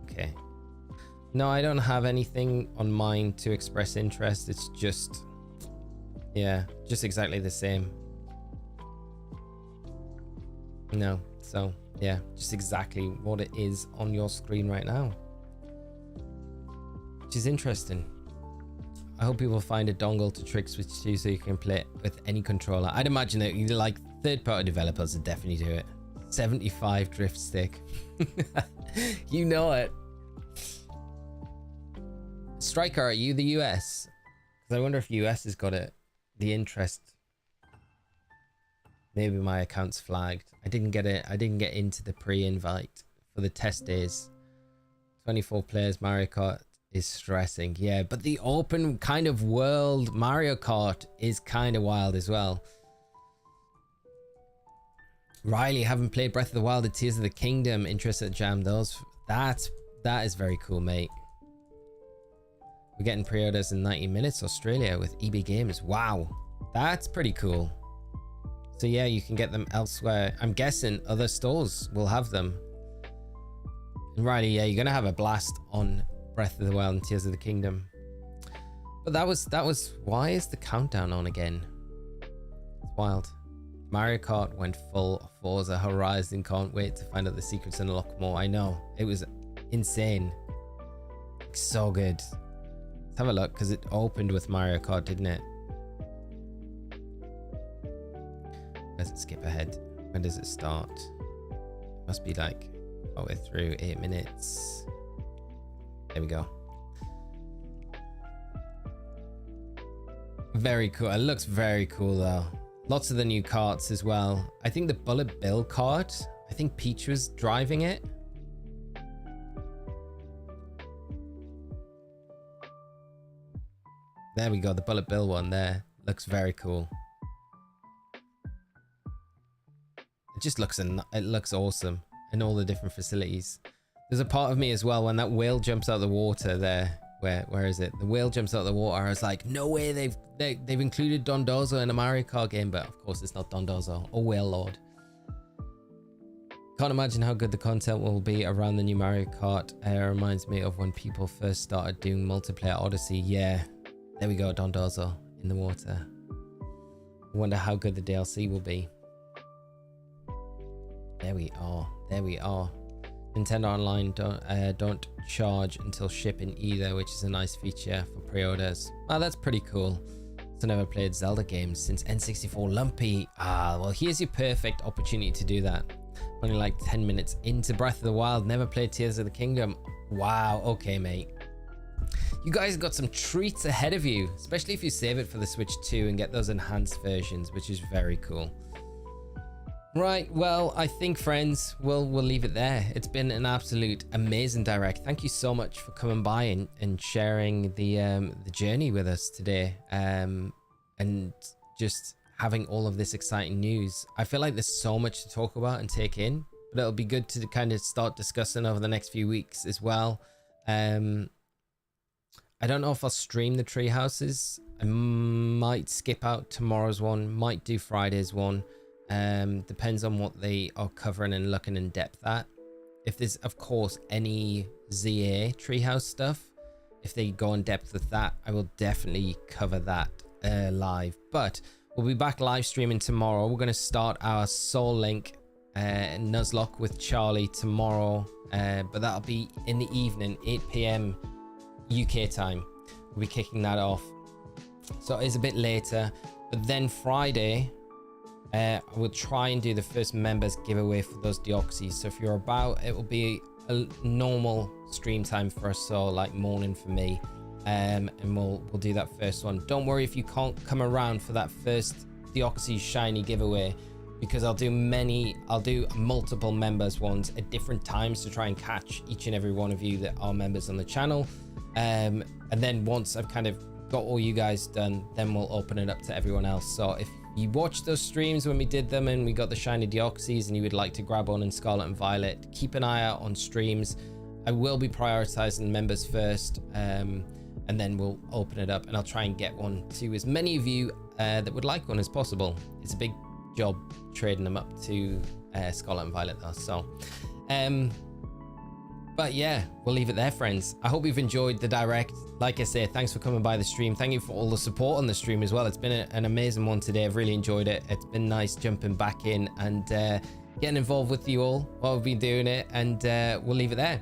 Okay. No, I don't have anything on mine to express interest. It's just, yeah, just exactly the same. No, so yeah, just exactly what it is on your screen right now, which is interesting. I hope people find a dongle to trick Switch 2 so you can play it with any controller. I'd imagine that like third-party developers would definitely do it. 75 drift stick. You know it. Striker, are you the US? Because I wonder if US has got it. The interest. Maybe my account's flagged. I didn't get it. I didn't get into the pre-invite for the test days. 24 players Mario Kart is stressing. Yeah, but the open kind of world Mario Kart is kind of wild as well. Riley, haven't played Breath of the Wild or Tears of the Kingdom. Interested to jam those? That is very cool, mate. We're getting pre-orders in 90 minutes. Australia with EB Games. Wow, that's pretty cool. So yeah, you can get them elsewhere. I'm guessing other stores will have them. And Riley, yeah, you're gonna have a blast on Breath of the Wild and Tears of the Kingdom. But that was why is the countdown on again? It's wild. Mario Kart went full Forza Horizon. Can't wait to find out the secrets and unlock more. I know, it was insane. So good. Let's have a look, because it opened with Mario Kart, didn't it? Does it skip ahead? When does it start? It must be like, oh, we're through 8 minutes. There we go. Very cool. It looks very cool though. Lots of the new karts as well. I think the Bullet Bill kart, I think Peach was driving it. There we go, the Bullet Bill one there. Looks very cool. It just looks, it looks awesome in all the different facilities. There's a part of me as well when that whale jumps out of the water there. Where is it? The whale jumps out of the water. I was like, no way they've included Dondozo in a Mario Kart game, but of course it's not Dondozo or Whale Lord. Can't imagine how good the content will be around the new Mario Kart. Reminds me of when people first started doing multiplayer Odyssey. Yeah, there we go, Dondozo in the water. I wonder how good the DLC will be. There we are. There we are. Nintendo Online don't charge until shipping either, which is a nice feature for pre-orders. Oh, that's pretty cool. So never played Zelda games since N64 Lumpy. Ah, well, here's your perfect opportunity to do that. Only like 10 minutes into Breath of the Wild. Never played Tears of the Kingdom. Wow, okay, mate. You guys have got some treats ahead of you, especially if you save it for the Switch 2 and get those enhanced versions, which is very cool. Right, well, I think, friends, we'll leave it there. It's been an absolute amazing direct. Thank you so much for coming by and sharing the journey with us today, and just having all of this exciting news. I feel like there's so much to talk about and take in, but it'll be good to kind of start discussing over the next few weeks as well. I don't know if I'll stream the tree houses. I might skip out tomorrow's one, might do Friday's one. Depends on what they are covering and looking in depth at. If there's, of course, any ZA treehouse stuff, if they go in depth with that, I will definitely cover that live. But we'll be back live streaming tomorrow. We're going to start our Soul Link Nuzlocke with Charlie tomorrow, but that'll be in the evening, 8 p.m. UK time. We'll be kicking that off, so it's a bit later. But then Friday, I will try and do the first members giveaway for those Deoxys. So if you're about, it will be a normal stream time for us, so like morning for me, and we'll do that first one. Don't worry if you can't come around for that first Deoxys shiny giveaway, because I'll do multiple members ones at different times to try and catch each and every one of you that are members on the channel. And then once I've kind of got all you guys done, then we'll open it up to everyone else. So if you watched those streams when we did them and we got the shiny Deoxys and you would like to grab one in Scarlet and Violet, keep an eye out on streams. I will be prioritizing members first, and then we'll open it up, and I'll try and get one to as many of you that would like one as possible. It's a big job trading them up to Scarlet and Violet though. So but yeah, we'll leave it there, friends. I hope you've enjoyed the direct. Like I say, thanks for coming by the stream. Thank you for all the support on the stream as well. It's been an amazing one today. I've really enjoyed it. It's been nice jumping back in and getting involved with you all while we've been doing it. And we'll leave it there.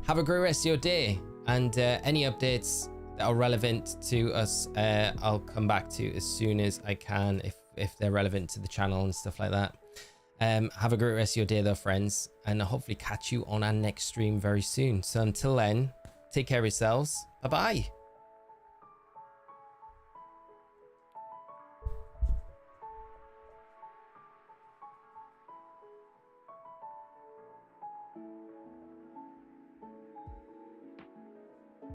Have a great rest of your day. And any updates that are relevant to us, I'll come back to as soon as I can if they're relevant to the channel and stuff like that. Have a great rest of your day though, friends, and I'll hopefully catch you on our next stream very soon. So until then, take care of yourselves. Bye bye.